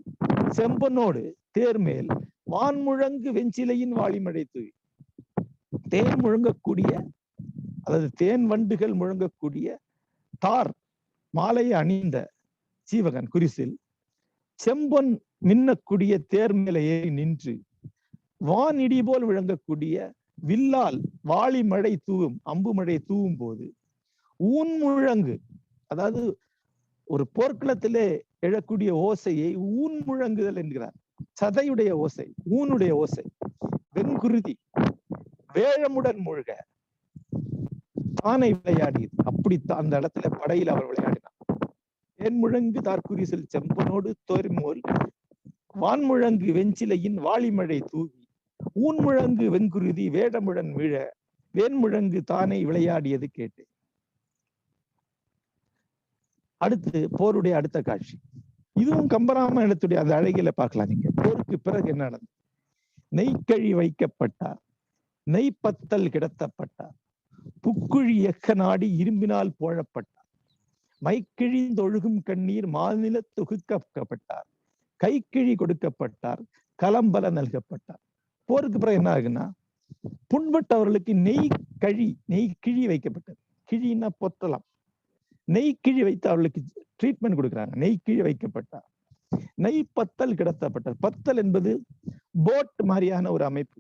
செம்பனோடு தேர்மேல் வான்முழங்கு வெஞ்சிலையின் வாளிமழை தூவி. தேன் முழங்கக்கூடிய, அதாவது தேன் வண்டுகள் முழங்கக்கூடிய தார் மாலையை அணிந்த சீவகன் குறிசில் செம்பொன் மின்னக்கூடிய தேர்மேல ஏறி நின்று வான் இடி போல் விளங்கக்கூடிய வில்லால் வாளி மழை தூவும், அம்பு மழை தூவும் போது ஊன்முழங்கு, அதாவது ஒரு போர்க்களத்திலே எழக்கூடிய ஓசையை ஊன் முழங்குதல் என்கிறார். சதையுடைய ஓசை, ஊனுடைய ஓசை, வெண்குருதி வேழமுடன் மூழ்க தானை விளையாடியது. அப்படித்தான் அந்த இடத்துல படையில் அவர் விளையாடினார். தேன்முழங்கு தார்குரிசில் செம்பனோடு தோர்மோல் வான்முழங்கு வெஞ்சிலையின் வாளிமழை தூவி ஊன்முழங்கு வெண்குருதி வேடமுடன் விழ வேன்முழங்கு தானை விளையாடியது கேட்டு. அடுத்து போருடைய அடுத்த காட்சி. இதுவும் கம்பராமாயணத்துடைய அந்த அழகில பார்க்கலாம். நீங்க போருக்கு பிறகு என்ன நடந்தது? நெய்க்கழி வைக்கப்பட்டார், நெய்ப்பத்தல் கிடத்தப்பட்டார், புக்குழி எக்க நாடி இரும்பினால் போழப்பட்டார், மைக்கிழிந்தொழுகும் கண்ணீர் மாநில தொகுக்கப்பட்டார், கைக்கிழி கொடுக்கப்பட்டார், கலம்பல நல்கப்பட்டார். போருக்கு பிறகு என்ன ஆகுன்னா, புண்பட்டவர்களுக்கு நெய் கிழி வைக்கப்பட்டது. கிழின்னா பொத்தலாம். நெய் கிழி வைத்து அவர்களுக்கு ட்ரீட்மெண்ட் கொடுக்குறாங்க. நெய் கிழி வைக்கப்பட்டார். நெய் பத்தல் கிடத்தப்பட்டது. பத்தல் என்பது போட் மாதிரியான ஒரு அமைப்பு.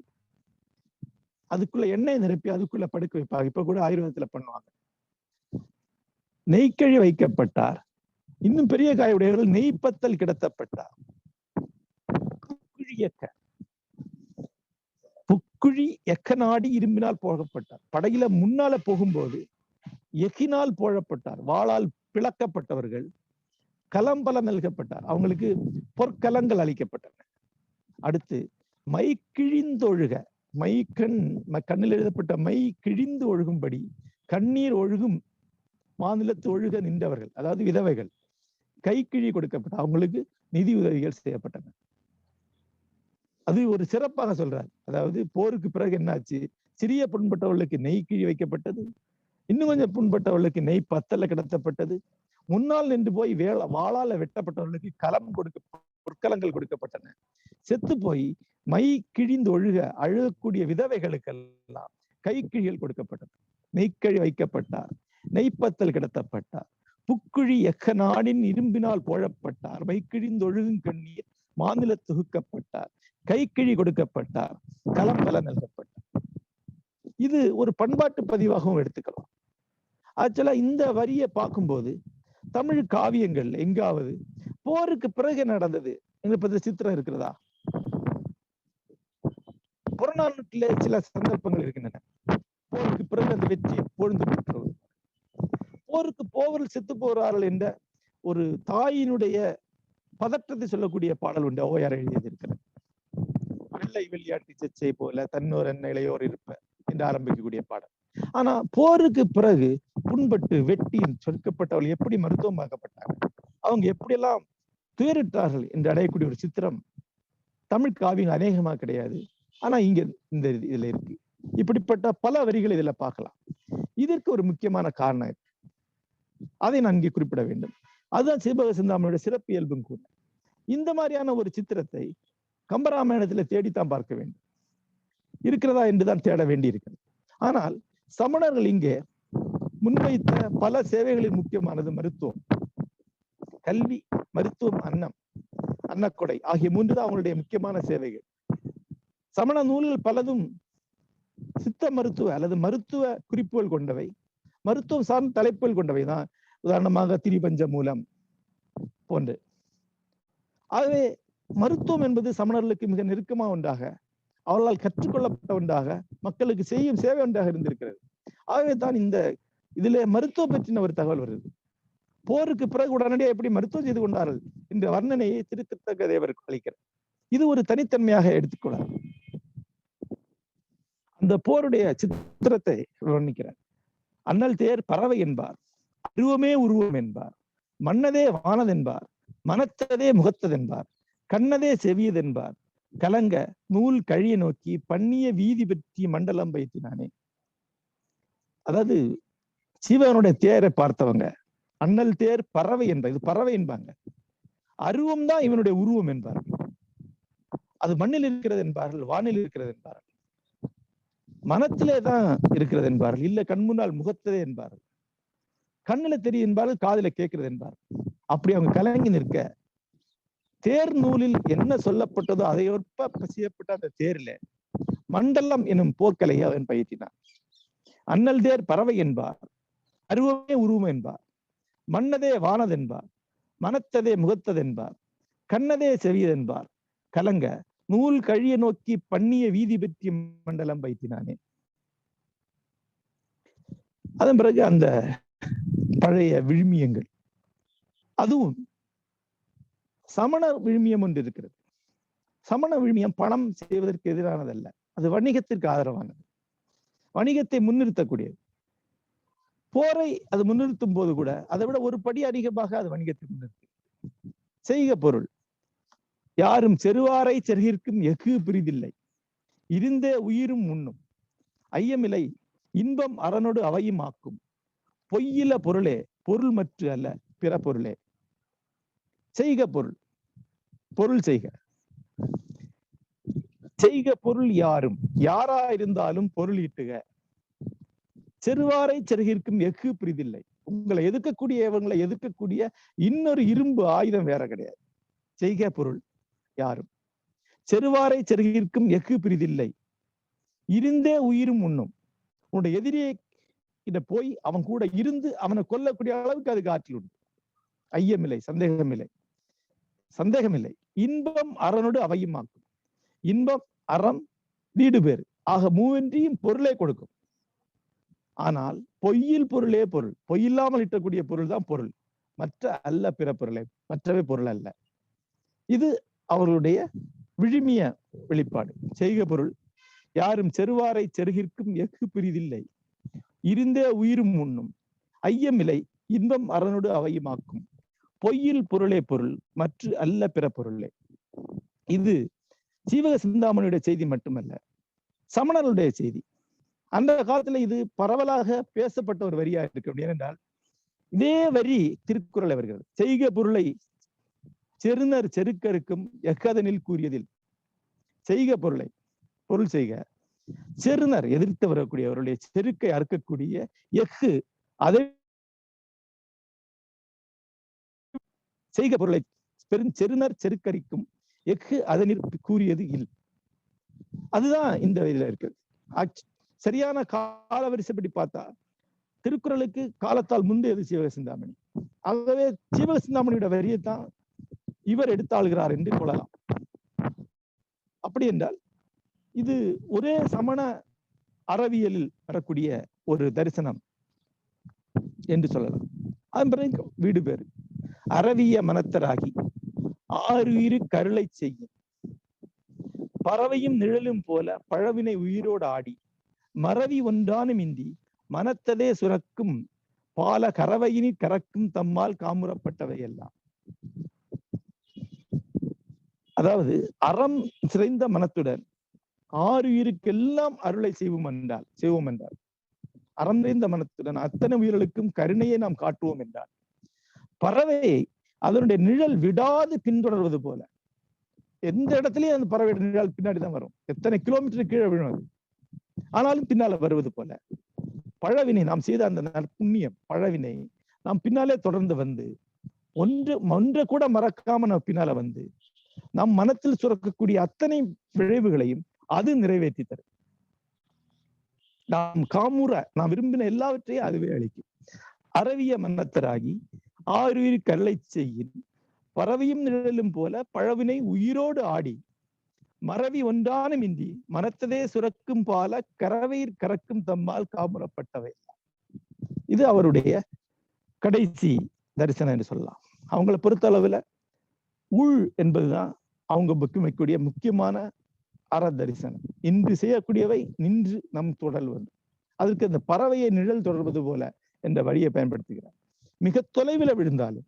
அதுக்குள்ள எண்ணெய் நிரப்பி அதுக்குள்ள படுக்க வைப்பாங்க. இப்ப கூட ஆயுர்வேதத்துல பண்ணுவாங்க. நெய்க்கழி வைக்கப்பட்டார். இன்னும் பெரிய காயுடையவர்கள் நெய்ப்பத்தல் கிடத்தப்பட்டார். புக்குழி எக்க நாடி இரும்பினால் போகப்பட்டார். படகில முன்னால போகும்போது எக்கினால் போழப்பட்டார். வாளால் பிளக்கப்பட்டவர்கள் கலம்பலம் நல்கப்பட்டார். அவங்களுக்கு பொற்கலங்கள் அளிக்கப்பட்டன. அடுத்து மை கிழிந்தொழுக, கண்ணில் எழுதப்பட்ட மை கிழிந்து ஒழுகும்படி கண்ணீர் ஒழுகும் மாநிலத்து ஒழுக நின்றவர்கள், அதாவது விதவைகள், கை கிழி கொடுக்கப்பட்ட அவங்களுக்கு நிதி உதவிகள் செய்யப்பட்டன. அது ஒரு சிறப்பாக சொல்றாரு. அதாவது போருக்கு பிறகு என்னாச்சு, சிறிய புண்பட்டவர்களுக்கு நெய் கிழி வைக்கப்பட்டது, இன்னும் கொஞ்சம் புண்பட்டவர்களுக்கு நெய் பத்தல கிடத்தப்பட்டது, முன்னால் நின்று போய் வாளால வெட்டப்பட்டவர்களுக்கு பொற்கலங்கள் கொடுக்கப்பட்டன. செத்து போய் மை கிழிந்து அழுகக்கூடிய விதவைகளுக்கெல்லாம் கை கிழிகள் கொடுக்கப்பட்டன. நெய்க்கழி வைக்கப்பட்டார். நெய்ப்பத்தல் கிடத்தப்பட்டார். புக்குழி எக்க நாடின் இரும்பினால் போழப்பட்டார். மைக்கிழிந்து ஒழுகும் கண்ணீர் மாநில தொகுக்கப்பட்டார். கைக்கிழி கொடுக்கப்பட்டார். கலம்பல நல்கப்பட்டார். இது ஒரு பண்பாட்டு பதிவாகவும் எடுத்துக்கலாம். ஆக்சுவலா இந்த வரியை பார்க்கும்போது தமிழ் காவியங்கள் எங்காவது போருக்கு பிறகு நடந்தது எங்களை பத்தி சித்திரம் இருக்கிறதா? புறநானூற்றிலே சில சந்தர்ப்பங்கள் இருக்கின்றன. போருக்கு பிறகு அந்த வெற்றி பொழுது பெற்றவர், போருக்கு போவர்கள் செத்து போகிறார்கள் என்ற ஒரு தாயினுடைய பதற்றத்தை சொல்லக்கூடிய பாடல் உண்டு. ஓயார் எழுதியது இருக்கிறது. வெள்ளை வெள்ளியாட்டி சச்சை போல தன்னோர் என்ன இளையோர் இருப்ப என்று ஆரம்பிக்கக்கூடிய பாடல். ஆனா போருக்கு பிறகு புண்பட்டு வெட்டி சொற்கப்பட்டவர்கள் எப்படி மருத்துவமாக்கப்பட்டாங்க, அவங்க எப்படியெல்லாம் துயரிட்டார்கள் என்று அடையக்கூடிய ஒரு சித்திரம் தமிழ் காவியம் அநேகமா கிடையாது. ஆனா இங்க இந்த இதுல இருக்கு. இப்படிப்பட்ட பல வரிகள் இதுல பார்க்கலாம். இதற்கு ஒரு முக்கியமான காரணம் இருக்கு, அதை நான் இங்கே குறிப்பிட வேண்டும். அதுதான் சீபக சிந்தாமணியோட சிறப்பு இயல்பும் கூட. இந்த மாதிரியான ஒரு சித்திரத்தை கம்பராமாயணத்துல தேடித்தான் பார்க்க வேண்டும். இருக்கிறதா என்றுதான் தேட வேண்டி இருக்கிறது. ஆனால் சமணர்கள் இங்கே முன்வைத்த பல சேவைகளில் முக்கியமானது மருத்துவம், கல்வி, மருத்துவம், அன்னக்கொடை ஆகிய மூன்று தான் அவங்களுடைய முக்கியமான சேவைகள். சமண நூல்கள் பலதும் சித்த மருத்துவ அல்லது மருத்துவ குறிப்புகள் கொண்டவை, மருத்துவம் சார்ந்த தலைப்புகள் கொண்டவை தான். உதாரணமாக திரிபஞ்ச மூலம் போன்று. ஆகவே மருத்துவம் என்பது சமணர்களுக்கு மிக நெருக்கமா ஒன்றாக, அவர்களால் கற்றுக்கொள்ளப்பட்ட ஒன்றாக, மக்களுக்கு செய்யும் சேவை ஒன்றாக இருந்திருக்கிறது. ஆகவே தான் இந்த இதிலே மருத்துவம் பற்றின ஒரு தகவல் வருது. போருக்கு பிறகு உடனடியாக எப்படி மருத்துவம் செய்து கொண்டார்கள் என்ற வர்ணனையை திருத்தக்க தேவர் அளிக்கிறார். இது ஒரு தனித்தன்மையாக எடுத்துக்கொள்ளார். அந்த போருடைய சித்திரத்தை வர்ணிக்கிறார். அண்ணல் தேர் பறவை என்பார், அருவமே உருவம் என்பார், மன்னதே வானதென்பார், மனத்ததே முகத்ததென்பார், கண்ணதே செவியதென்பார், கலங்க நூல் கழிய நோக்கி பண்ணிய வீதி பற்றி மண்டலம் வைத்தினானே. அதாவது சிவனுடைய தேரை பார்த்தவங்க அண்ணல் தேர் பறவை என்பார், இது பறவை என்பாங்க. அருவம் தான் இவனுடைய உருவம் என்பார்கள். அது மண்ணில் இருக்கிறது என்பார்கள், வானில் இருக்கிறது என்பார்கள், மனத்திலே தான் இருக்கிறது என்பார்கள், இல்ல கண்முன்னால் முகத்ததே என்பார்கள், கண்ணுல தெரியும் என்பார்கள், காதுல கேட்கிறது என்பார்கள். அப்படி அவங்க கலங்கி நிற்க தேர் நூலில் என்ன சொல்லப்பட்டதோ அதை ஒப்ப செய்யப்பட்ட அந்த தேரில மண்டலம் எனும் போர்க்கலையை அவன் பயிற்றினான். அண்ணல் தேர் பறவை என்பார், அருவமே உருவம் என்பார், மன்னதே வானதென்பார், மனத்ததே முகத்ததென்பார், கண்ணதே செவியதென்பார், கலங்க நூல் கழிய நோக்கி பண்ணிய வீதி பற்றி மண்டலம் வைத்தினானே. அதன் பிறகு அந்த பழைய விழுமியங்கள், அதுவும் சமண விழுமியம் ஒன்று இருக்கிறது. சமண விழுமியம் பணம் செய்வதற்கு எதிரானதல்ல, அது வணிகத்திற்கு ஆதரவானது, வணிகத்தை முன்னிறுத்தக்கூடியது. போரை அது முன்னிறுத்தும் போது கூட அதை விட ஒரு படி அதிகமாக அது வணிகத்தை முன்னிறுத்து. செய்க பொருள் யாரும் செருவாரை செருகிற்கும் எஃகு பிரிதில்லை, இருந்தே உயிரும் உண்ணும் ஐயமில்லை, இன்பம் அறனோடு அவையும் ஆக்கும், பொய்யில பொருளே பொருள் மற்ற அல்ல பிற பொருளே. செய்க பொருள், பொருள் செய்க. செய்க பொருள் யாரும், யாரா இருந்தாலும் பொருள் ஈட்டுக. செருவாரை செருகிற்கும் எஃகு பிரிதில்லை. உங்களை இவங்களை எதிர்க்கக்கூடிய இன்னொரு இரும்பு ஆயுதம் வேற கிடையாது. செய்க பொருள் யாரும், செருவாரை செருகிற்கும் எஃகு பிரிதில்லை. இருந்தே உயிரும் உண்ணும். உன்னுடைய எதிரியை கிட்ட போய் அவன் கூட இருந்து அவனை கொல்லக்கூடிய அளவுக்கு அதுக்கு ஆற்றல் உண்டு. ஐயமில்லை, சந்தேகமில்லை. இன்பம் அறனோடு அவையுமாக்கும். இன்பம் அறம் வீடு பேறு ஆக மூவன்றியும் பொருளே கொடுக்கும். ஆனால் பொய்யில் பொருளே பொருள். பொய்யில்லாமல் ஈட்டக்கூடிய பொருள் தான் பொருள், மற்ற அல்ல பிற பொருளை, மற்றவே பொருள் அல்ல. இது அவர்களுடைய விழுமிய வெளிப்பாடு. செய்க பொருள் யாரும் செருவாரை செருகிற்கும் எஃகு பிரிதில்லை. இருந்தே உயிரும் உண்ணும். ஐயமில்லை, இன்பம் அறனோடு அவையுமாக்கும். பொய்யில் பொருளே பொருள், மற்ற அல்ல பிற பொருளே. இது சீவக சிந்தாமணியுடைய செய்தி மட்டுமல்ல, சமணர்களுடைய செய்தி. அந்த காலத்துல இது பரவலாக பேசப்பட்ட ஒரு வரியா இருக்கு. ஏனென்றால் இதே வரி திருக்குறளை வருகிறது. செய்க பொருளை செருநர் செருக்கருக்கும் எக்கதனில் கூறியதில். செய்க பொருளை, பொருள் செய்க. செருநர் எதிர்த்து வரக்கூடியவருடைய செருக்கை அறுக்கக்கூடிய எஃகு, அதை செய்க பொருளை செருநர் செருக்கரிக்கும் எஃகு அதனில் கூறியது இல். அதுதான் இந்த இதுல இருக்கு. சரியான கால வரிசைப்படி பார்த்தா திருக்குறளுக்கு காலத்தால் முந்தையது சீவக சிந்தாமணி. ஆகவே சீவக சிந்தாமணியோட வரியைத்தான் இவர் எடுத்தாளுகிறார் என்று கொள்ளலாம். அப்படி என்றால் இது ஒரே சமண அறவியலில் வரக்கூடிய ஒரு தரிசனம் என்று சொல்லலாம். அதன் பிறகு வீடு பேறு. அறவிய மனத்தராகி ஆறுயிரு கருளை செய்யும். பறவையும் நிழலும் போல பழவினை உயிரோடு ஆடி மறவி ஒன்றானும் இந்தி மனத்ததே சுரக்கும் பால கறவையினி கறக்கும் தம்மால் காமுறப்பட்டவை எல்லாம். அதாவது அறம் சிறைந்த மனத்துடன் ஆறுயிருக்கெல்லாம் அருளை செய்வோம் என்றால் அறம் நிறைந்த மனத்துடன் அத்தனை உயிர்களுக்கும் கருணையை நாம் காட்டுவோம் என்றால், பறவையை அதனுடைய நிழல் விடாது பின்தொடர்வது போல, எந்த இடத்துலயும் அந்த பறவையோட நிழல் பின்னாடிதான் வரும். எத்தனை கிலோமீட்டர் கீழே விழுவது, ஆனாலும் பின்னால வருவது போல பழவினை நாம் செய்த அந்த புண்ணியம் பழவினை நாம் பின்னாலே தொடர்ந்து வந்து ஒன்று கூட மறக்காம நம்ம பின்னால வந்து நம் மனத்தில் சுரக்கக்கூடிய அத்தனை விளைவுகளையும் அது நிறைவேற்றி தரும். நாம் நாம் விரும்பின எல்லாவற்றையும் அதுவே அளிக்கும். அறவிய மன்னத்தராகி ஆறுயிர் கருளை செய்யின் பறவையும் நிழலும் போல பழவினை உயிரோடு ஆடி மறவி ஒன்றானும் இன்றி மனத்ததே சுரக்கும் பால கறவையிற் கறக்கும் தம்மால் காமுறப்பட்டவை. இது அவருடைய கடைசி தரிசனம் என்று சொல்லலாம். அவங்களை பொறுத்த அளவுல உள் என்பதுதான் அவங்க வைக்கக்கூடிய முக்கியமான அற தரிசனம். இன்று செய்யக்கூடியவை நின்று நம் தொடர்வது. அதற்கு அந்த பறவையை நிழல் தொடர்வது போல என்ற வழியை பயன்படுத்துகிறார். மிக தொலைவில் விழுந்தாலும்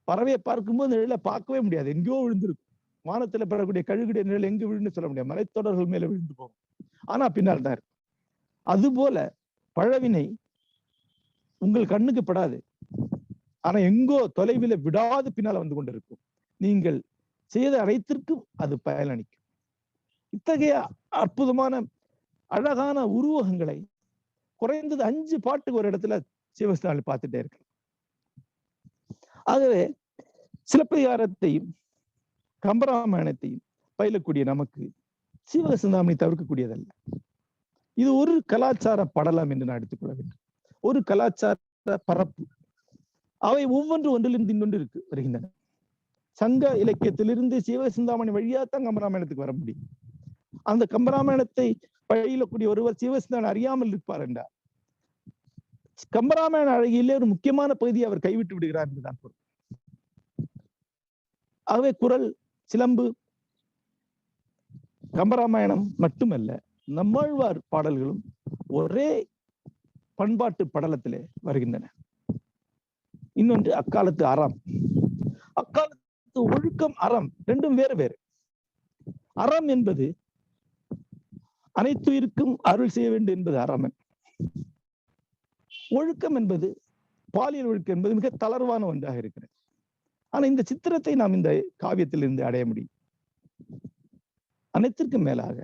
பறவையை பார்க்கும்போது நிழலை பார்க்கவே முடியாது, எங்கேயோ விழுந்திருக்கும். வானத்துல பெறக்கூடிய கழுகுடைய நிழல் எங்கு விழுந்து சொல்ல முடியாது, மலைத்தொடர்கள் மேல விழுந்து போகும், ஆனா பின்னால் தான் இருக்கும். அதுபோல பழவினை உங்கள் கண்ணுக்கு படாது, ஆனா எங்கோ தொலைவில விடாது பின்னால வந்து கொண்டிருக்கும். நீங்கள் செய்த அனைத்திற்கும் அது பயனளிக்கும். இத்தகைய அற்புதமான அழகான உருவகங்களை குறைந்தது 5 பாட்டுக்கு ஒரு இடத்துல சிவஸ்தானி பார்த்துட்டே இருக்கு. ஆகவே சிலப்பதிகாரத்தையும் கம்பராமாயணத்தையும் பயிலக்கூடிய நமக்கு சீவக சிந்தாமணி தவிர்க்கக்கூடியதல்ல. இது ஒரு கலாச்சார படலம் என்று நான் எடுத்துக்கொள்ள வேண்டும், ஒரு கலாச்சார பரப்பு. அவை ஒவ்வொன்று ஒன்றிலிருந்து இன்னொன்று வருகின்றன. சங்க இலக்கியத்திலிருந்து சீவக சிந்தாமணி வழியாத்தான் கம்பராமாயணத்துக்கு வர முடியும். அந்த கம்பராமாயணத்தை பயிலக்கூடிய ஒருவர் சீவக சிந்தாமணி அறியாமல் இருப்பார் என்றார் கம்பராமாயண அழகியிலே ஒரு முக்கியமான பகுதியை அவர் கைவிட்டு விடுகிறார் என்றுதான் பொருள். ஆகவே குறள், சிலம்பு, கம்பராமாயணம் மட்டுமல்ல, நம்மாழ்வார் பாடல்களும் ஒரே பண்பாட்டு படலத்திலே வருகின்றன. இன்னொன்று அக்காலத்து அறம், அக்காலத்து ஒழுக்கம், அறம் ரெண்டும் வேறு வேறு. அறம் என்பது அனைத்துயிருக்கும் அருள் செய்ய வேண்டும் என்பது அறமன். ஒழுக்கம் என்பது, பாலியல் ஒழுக்கம் என்பது மிக தளர்வான ஒன்றாக இருக்கிறது. ஆனா இந்த சித்திரத்தை நாம் இந்த காவியத்திலிருந்து அடைய முடியும். அனைத்திற்கும் மேலாக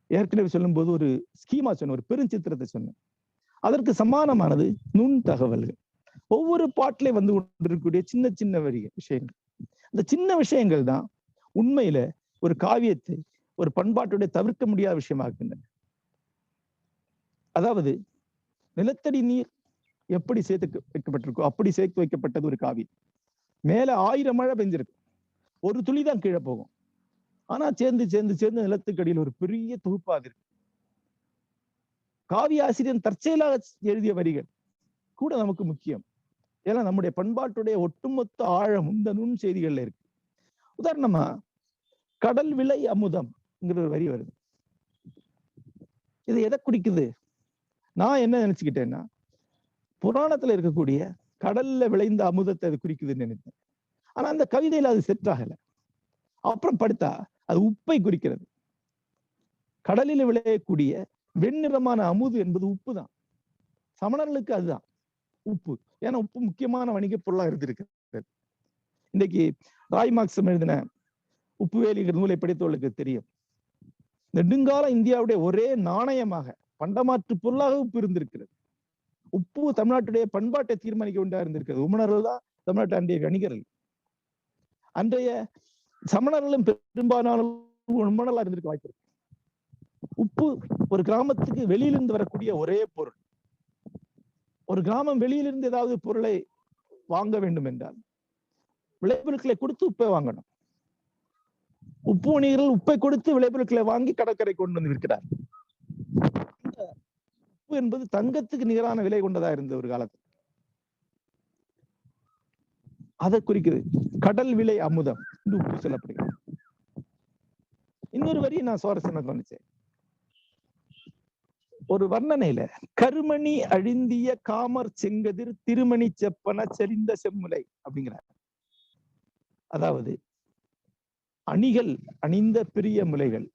ஏற்கனவே சொல்லும் போது ஒரு ஸ்கீமா சொன்ன, ஒரு பெருஞ்சித்திரத்தை சொன்னேன். அதற்கு சமானமானது நுண் தகவல்கள். ஒவ்வொரு பாட்டிலே வந்து கொண்டிருக்கக்கூடிய சின்ன சின்ன விஷயங்கள். அந்த சின்ன விஷயங்கள் தான் உண்மையில ஒரு காவியத்தை ஒரு பண்பாட்டுடைய தவிர்க்க முடியாத விஷயமாக்குகின்றன. அதாவது நிலத்தடி நீர் எப்படி சேர்த்து வைக்கப்பட்டிருக்கோ அப்படி சேர்த்து வைக்கப்பட்டது ஒரு காவியம். மேல 1000 மழை பெஞ்சிருக்கு, ஒரு துளிதான் கீழே போகும். ஆனா சேர்ந்து சேர்ந்து சேர்ந்து நிலத்துக்கடியில் ஒரு பெரிய தொகுப்பாக இருக்கு. காவிய ஆசிரியர் தற்செயலாக எழுதிய வரிகள் கூட நமக்கு முக்கியம். ஏன்னா நம்முடைய பண்பாட்டுடைய ஒட்டுமொத்த ஆழம் இந்த நுண் செய்திகள்ல இருக்கு. உதாரணமா கடல் விளை அமுதம்ங்கிற ஒரு வரி வருது. இது எதை குறிக்குது? நான் என்ன நினைச்சுக்கிட்டேன்னா, புராணத்துல இருக்கக்கூடிய கடல்ல விளைந்த அமுதத்தை அது குறிக்குதுன்னு நினைத்தேன். ஆனா அந்த கவிதையில அது செட் ஆகல. அப்புறம் படுத்தா அது உப்பை குறிக்கிறது. கடலில் விளையக்கூடிய வெண்ணிறமான அமுது என்பது உப்பு தான். சமணர்களுக்கு அதுதான் உப்பு. ஏன்னா உப்பு முக்கியமான வணிக பொருளாக இருந்திருக்கு. இன்னைக்கு ராய்மார்க்ஸ் எழுதின உப்புவேலிங்கிற நூலை படித்தவர்களுக்கு தெரியும். நெடுங்கால இந்தியாவுடைய ஒரே நாணயமாக பண்டமாற்று பொருளாக உப்பு இருந்திருக்கிறது. உப்பு தமிழ்நாட்டுடைய பண்பாட்டை தீர்மானிக்க வேண்டியதாக இருந்திருக்கிறது. உமணர்கள் தான் தமிழ்நாட்டு அன்றைய வணிகர்கள். அன்றைய சமணர்களும் பெரும்பாலான உமணர்களா இருந்திருக்க வாய்ப்பு இருக்கு. உப்பு ஒரு கிராமத்துக்கு வெளியிலிருந்து வரக்கூடிய ஒரே பொருள். ஒரு கிராமம் வெளியிலிருந்து ஏதாவது பொருளை வாங்க வேண்டும் என்றால் விளைபொருட்களை கொடுத்து உப்பை வாங்கணும். உப்பு வணிகர்கள் உப்பை கொடுத்து விளைபொருட்களை வாங்கி கடற்கரை கொண்டு வந்து விற்கிறார். உப்பு என்பது தங்கத்துக்கு நிகரான விலை கொண்டதா இருந்த ஒரு காலத்தில். அதை குறிக்குது. கடல் விளை அமுதம் என்று உப்பு சொல்லப்படுகிறது. இன்னொரு வரி நான் சுவாரஸ்யமா கவனிச்சேன். ஒரு வர்ணனையில கருமணி அழிந்திய காமர் செங்கதிர் திருமணி செப்பன செறிந்த செம்முலை அப்படிங்கிறார். அதாவது அணிகள் அணிந்த பெரிய முலைகள்,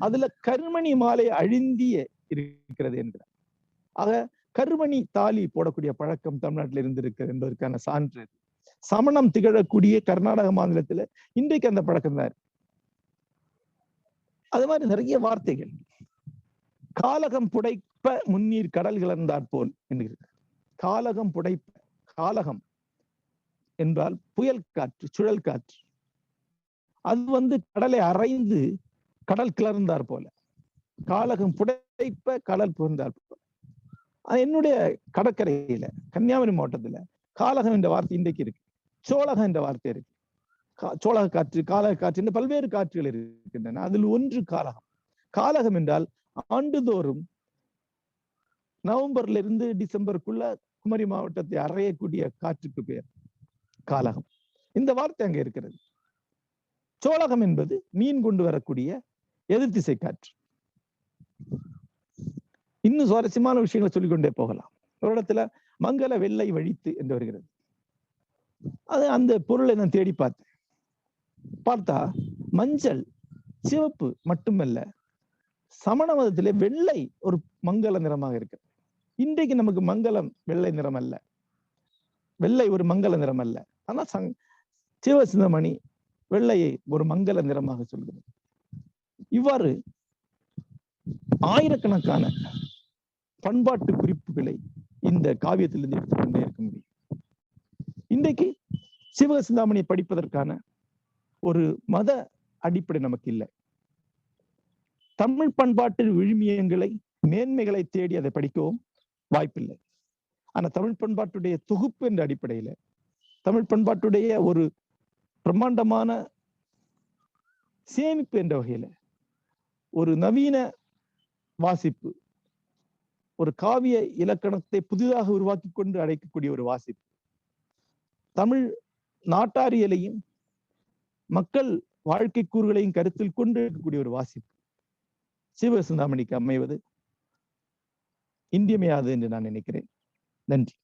அதுல கருமணி மாலை அழிந்திய இருக்கிறது என்கிறார். ஆக கருமணி தாலி போடக்கூடிய பழக்கம் தமிழ்நாட்டில் இருந்திருக்கிறது என்பதற்கான சான்று. சமணம் திகழக்கூடிய கர்நாடக மாநிலத்துல இன்றைக்கு அந்த பழக்கம் தான். அது மாதிரி நிறைய வார்த்தைகள். காலகம் புடைப்ப முன்னீர் கடல் கிளர்ந்தாற் போல் என்கிறது. காலகம் புடைப்ப, காலகம் என்றால் புயல் காற்று, சுழல் காற்று. அது வந்து கடலை அரைந்து கடல் கிளர்ந்தார் போல. காலகம் புடைப்ப கடல் புகழ்ந்தார் போல. என்னுடைய கடற்கரையில கன்னியாகுமரி மாவட்டத்துல காலகம் என்ற வார்த்தை இன்றைக்கு இருக்கு. சோழகம் என்ற வார்த்தை இருக்கு. சோழக காற்று, காலக காற்று என்று பல்வேறு காற்றுகள் இருக்கின்றன. அதில் ஒன்று காலகம். காலகம் என்றால் ஆண்டுதோறும் நவம்பர்ல இருந்து டிசம்பருக்குள்ள குமரி மாவட்டத்தை அறையக்கூடிய காற்றுக்கு பெயர் காலகம். இந்த வார்த்தை அங்க இருக்கிறது. சோழகம் என்பது மீன் கொண்டு வரக்கூடிய எதிர்த்திசை காற்று. இன்னும் சுவாரஸ்யமான விஷயங்களை சொல்லிக்கொண்டே போகலாம். ஒரு இடத்துல மங்கள வெள்ளை வழித்து என்று வருகிறது. அது அந்த பொருளை நான் தேடி பார்த்தா மஞ்சள் சிவப்பு மட்டுமல்ல, சமண மதத்திலே வெள்ளை ஒரு மங்கள நிறமாக இருக்கிறது. இன்றைக்கு நமக்கு மங்களம் வெள்ளை நிறம் அல்ல, வெள்ளை ஒரு மங்கள நிறம் அல்ல. ஆனா சிவசிந்தாமணி வெள்ளையை ஒரு மங்கள நிறமாக சொல்கிறது. இவ்வாறு ஆயிரக்கணக்கான பண்பாட்டு குறிப்புகளை இந்த காவியத்திலிருந்து எடுத்துக்கொண்டே இருக்க முடியும். இன்றைக்கு சிவசிந்தாமணியை படிப்பதற்கான ஒரு மத அடிப்படை நமக்கு இல்லை. தமிழ் பண்பாட்டு விழுமியங்களை, மேன்மைகளை தேடி அதை படிக்கவும் வாய்ப்பில்லை. ஆனா தமிழ் பண்பாட்டுடைய தொகுப்பு என்ற அடிப்படையில, தமிழ் பண்பாட்டுடைய ஒரு பிரம்மாண்டமான சேமிப்பு என்ற வகையில ஒரு நவீன வாசிப்பு, ஒரு காவிய இலக்கணத்தை புதிதாக உருவாக்கி கொண்டு அடைக்கக்கூடிய ஒரு வாசிப்பு, தமிழ் நாட்டாரியலையும் மக்கள் வாழ்க்கை கூறுகளையும் கருத்தில் கொண்டு இருக்கக்கூடிய ஒரு வாசிப்பு சிவசிந்தாமணிக்கு அமைவது இன்றியமையாது என்று நான் நினைக்கிறேன். நன்றி.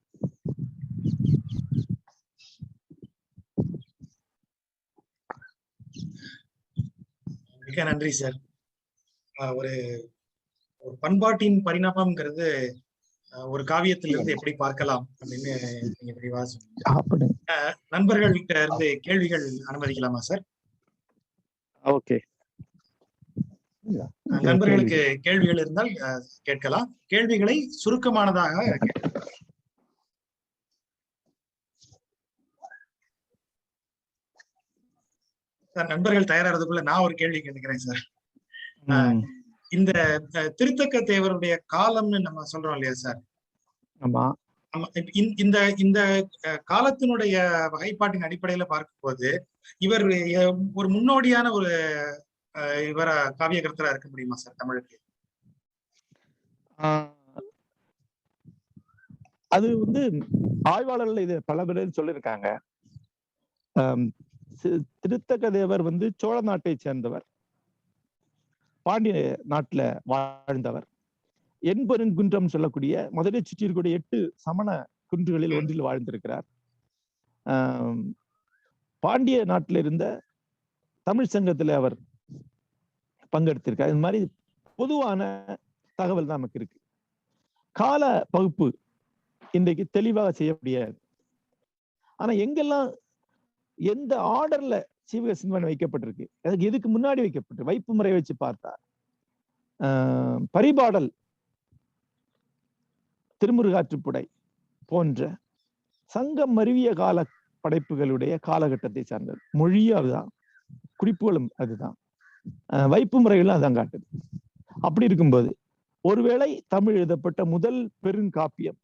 மிக நன்றி சார். ஒரு பண்பாட்டின் பரிணாமம்ங்கிறது ஒரு காவியத்திலிருந்து எப்படி பார்க்கலாம் அப்படின்னு நீங்க விரிவா சொன்னீங்க. நண்பர்கள்கிட்ட இருந்து கேள்விகள் அனுமதிக்கலாமா சார்? ஓகே. நண்பர்களுக்கு கேள்விகள் இருந்தால் கேட்கலாம். கேள்விகளை சுருக்கமானதாக சார். நண்பர்கள் தயாராகிறதுக்குள்ள நான் ஒரு கேள்வி கேட்டுக்கிறேன் சார். இந்த திருத்தக்க தேவருடைய காலம்னு நம்ம சொல்றோம் இல்லையா சார்? ஆமா. இந்த இந்த காலத்தினுடைய வகைப்பாட்டின் அடிப்படையில பார்க்கும்போது இவர் ஒரு முன்னோடியான ஒரு இவர காவிய கருத்தரா இருக்க முடியுமா சார் தமிழுக்கு? அது வந்து ஆய்வாளர்கள் இது பல பேர் சொல்லியிருக்காங்க. திருத்தக்க தேவர் வந்து சோழ நாட்டை சேர்ந்தவர், பாண்டிய நாட்டுல வாழ்ந்தவர். என்பெருங்குன்றம் சொல்லக்கூடிய மதுரை சுற்றி இருக்கக்கூடிய 8 சமண குன்றுகளில் ஒன்றில் வாழ்ந்திருக்கிறார். பாண்டிய நாட்டில் இருந்த தமிழ் சங்கத்துல அவர் பங்கெடுத்திருக்கார். இது மாதிரி பொதுவான தகவல் தான் நமக்கு இருக்கு. கால பகுப்பு இன்றைக்கு தெளிவாக செய்ய முடியாது. ஆனா எங்கெல்லாம் எந்த ஆர்டர்ல சீவக சிந்தாமணி வைக்கப்பட்டிருக்கு, அதுக்கு எதுக்கு முன்னாடி வைக்கப்பட்டிருக்கு, வைப்பு முறை வச்சு பார்த்தா பரிபாடல், திருமுருகாற்றுப்படை போன்ற சங்கம் மருவிய கால படைப்புகளுடைய காலகட்டத்தை சார்ந்தது. மொழியும் அதுதான், குறிப்புகளும் அதுதான், வைப்பு முறைகளும் அதான் காட்டுது. அப்படி இருக்கும்போது ஒருவேளை தமிழ் எழுதப்பட்ட முதல் பெருங்காப்பியம்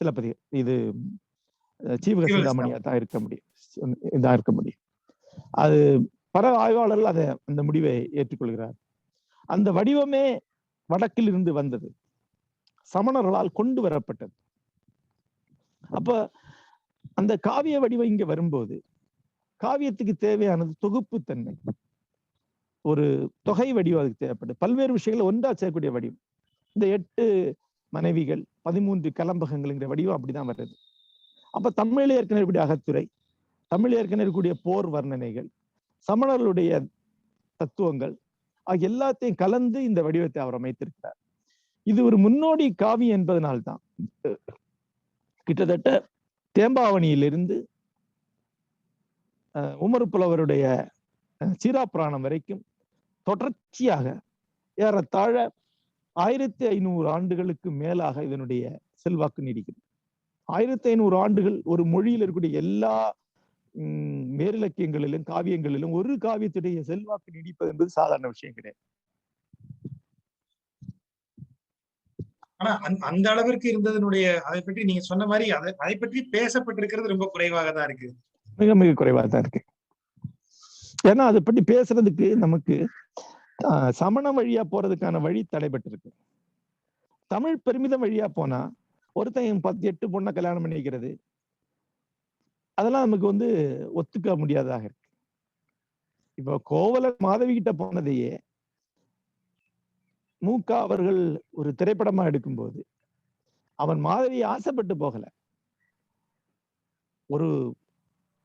சிலப்பதிகாரம் இது சீவக சிந்தாமணியா தான் இருக்க முடியும். அது பல ஆய்வாளர்கள் அதை அந்த முடிவை ஏற்றுக்கொள்கிறார். அந்த வடிவமே வடக்கில் இருந்து வந்தது, சமணர்களால் கொண்டு வரப்பட்டது. அப்ப அந்த காவிய வடிவம் இங்க வரும்போது காவியத்துக்கு தேவையானது தொகுப்பு தன்மை, ஒரு தொகை வடிவம் அதுக்கு தேவைப்பட்டது. பல்வேறு விஷயங்களை ஒன்றா செய்யக்கூடிய வடிவம். இந்த 8 மனைவிகள் 13 கலம்பகங்கள்ங்கிற வடிவம் அப்படிதான் வருது. அப்ப தமிழில் ஏற்கனவே இருக்கக்கூடிய அகத்துறை, தமிழ் ஏற்கனவே இருக்கக்கூடிய போர் வர்ணனைகள், சமணர்களுடைய தத்துவங்கள் ஆகிய எல்லாத்தையும் கலந்து இந்த வடிவத்தை அவர் அமைத்திருக்கிறார். இது ஒரு முன்னோடி காவியம் என்பதனால்தான் கிட்டத்தட்ட தேம்பாவணியிலிருந்து உமறு புலவருடைய சீராப்புராணம் வரைக்கும் தொடர்ச்சியாக ஏறத்தாழ 1500 ஆண்டுகளுக்கு மேலாக இதனுடைய செல்வாக்கு நீடிக்கிறது. 1500 ஆண்டுகள் ஒரு மொழியில் இருக்கக்கூடிய எல்லா மேலிலக்கியங்களிலும் காவியங்களிலும் ஒரு காவியத்துடைய செல்வாக்கு நீடிப்பது என்பது சாதாரண விஷயம் கிடையாது. ஆனா அந்த அளவிற்கு இருந்ததனுடைய அதை பற்றி நீங்க சொன்ன மாதிரி அதை பற்றி பேசப்பட்டிருக்கிறது ரொம்ப குறைவாக தான் இருக்கு. மிக மிக குறைவாக தான் இருக்கு. ஏன்னா அதை பற்றி பேசுறதுக்கு நமக்கு சமண வழியா போறதுக்கான வழி தடைபட்டிருக்கு. தமிழ் பெருமிதம் வழியா போனா ஒருத்தன் 8 பொண்ணை கல்யாணம் பண்ணிக்கிறது, அதெல்லாம் நமக்கு வந்து ஒத்துக்க முடியாததாக இருக்கு. இப்போ கோவலர் மாதவி கிட்ட போனதையே மூகா அவர்கள் ஒரு திரைப்படமா எடுக்கும்போது அவன் மாதவி ஆசைப்பட்டு போகல. ஒரு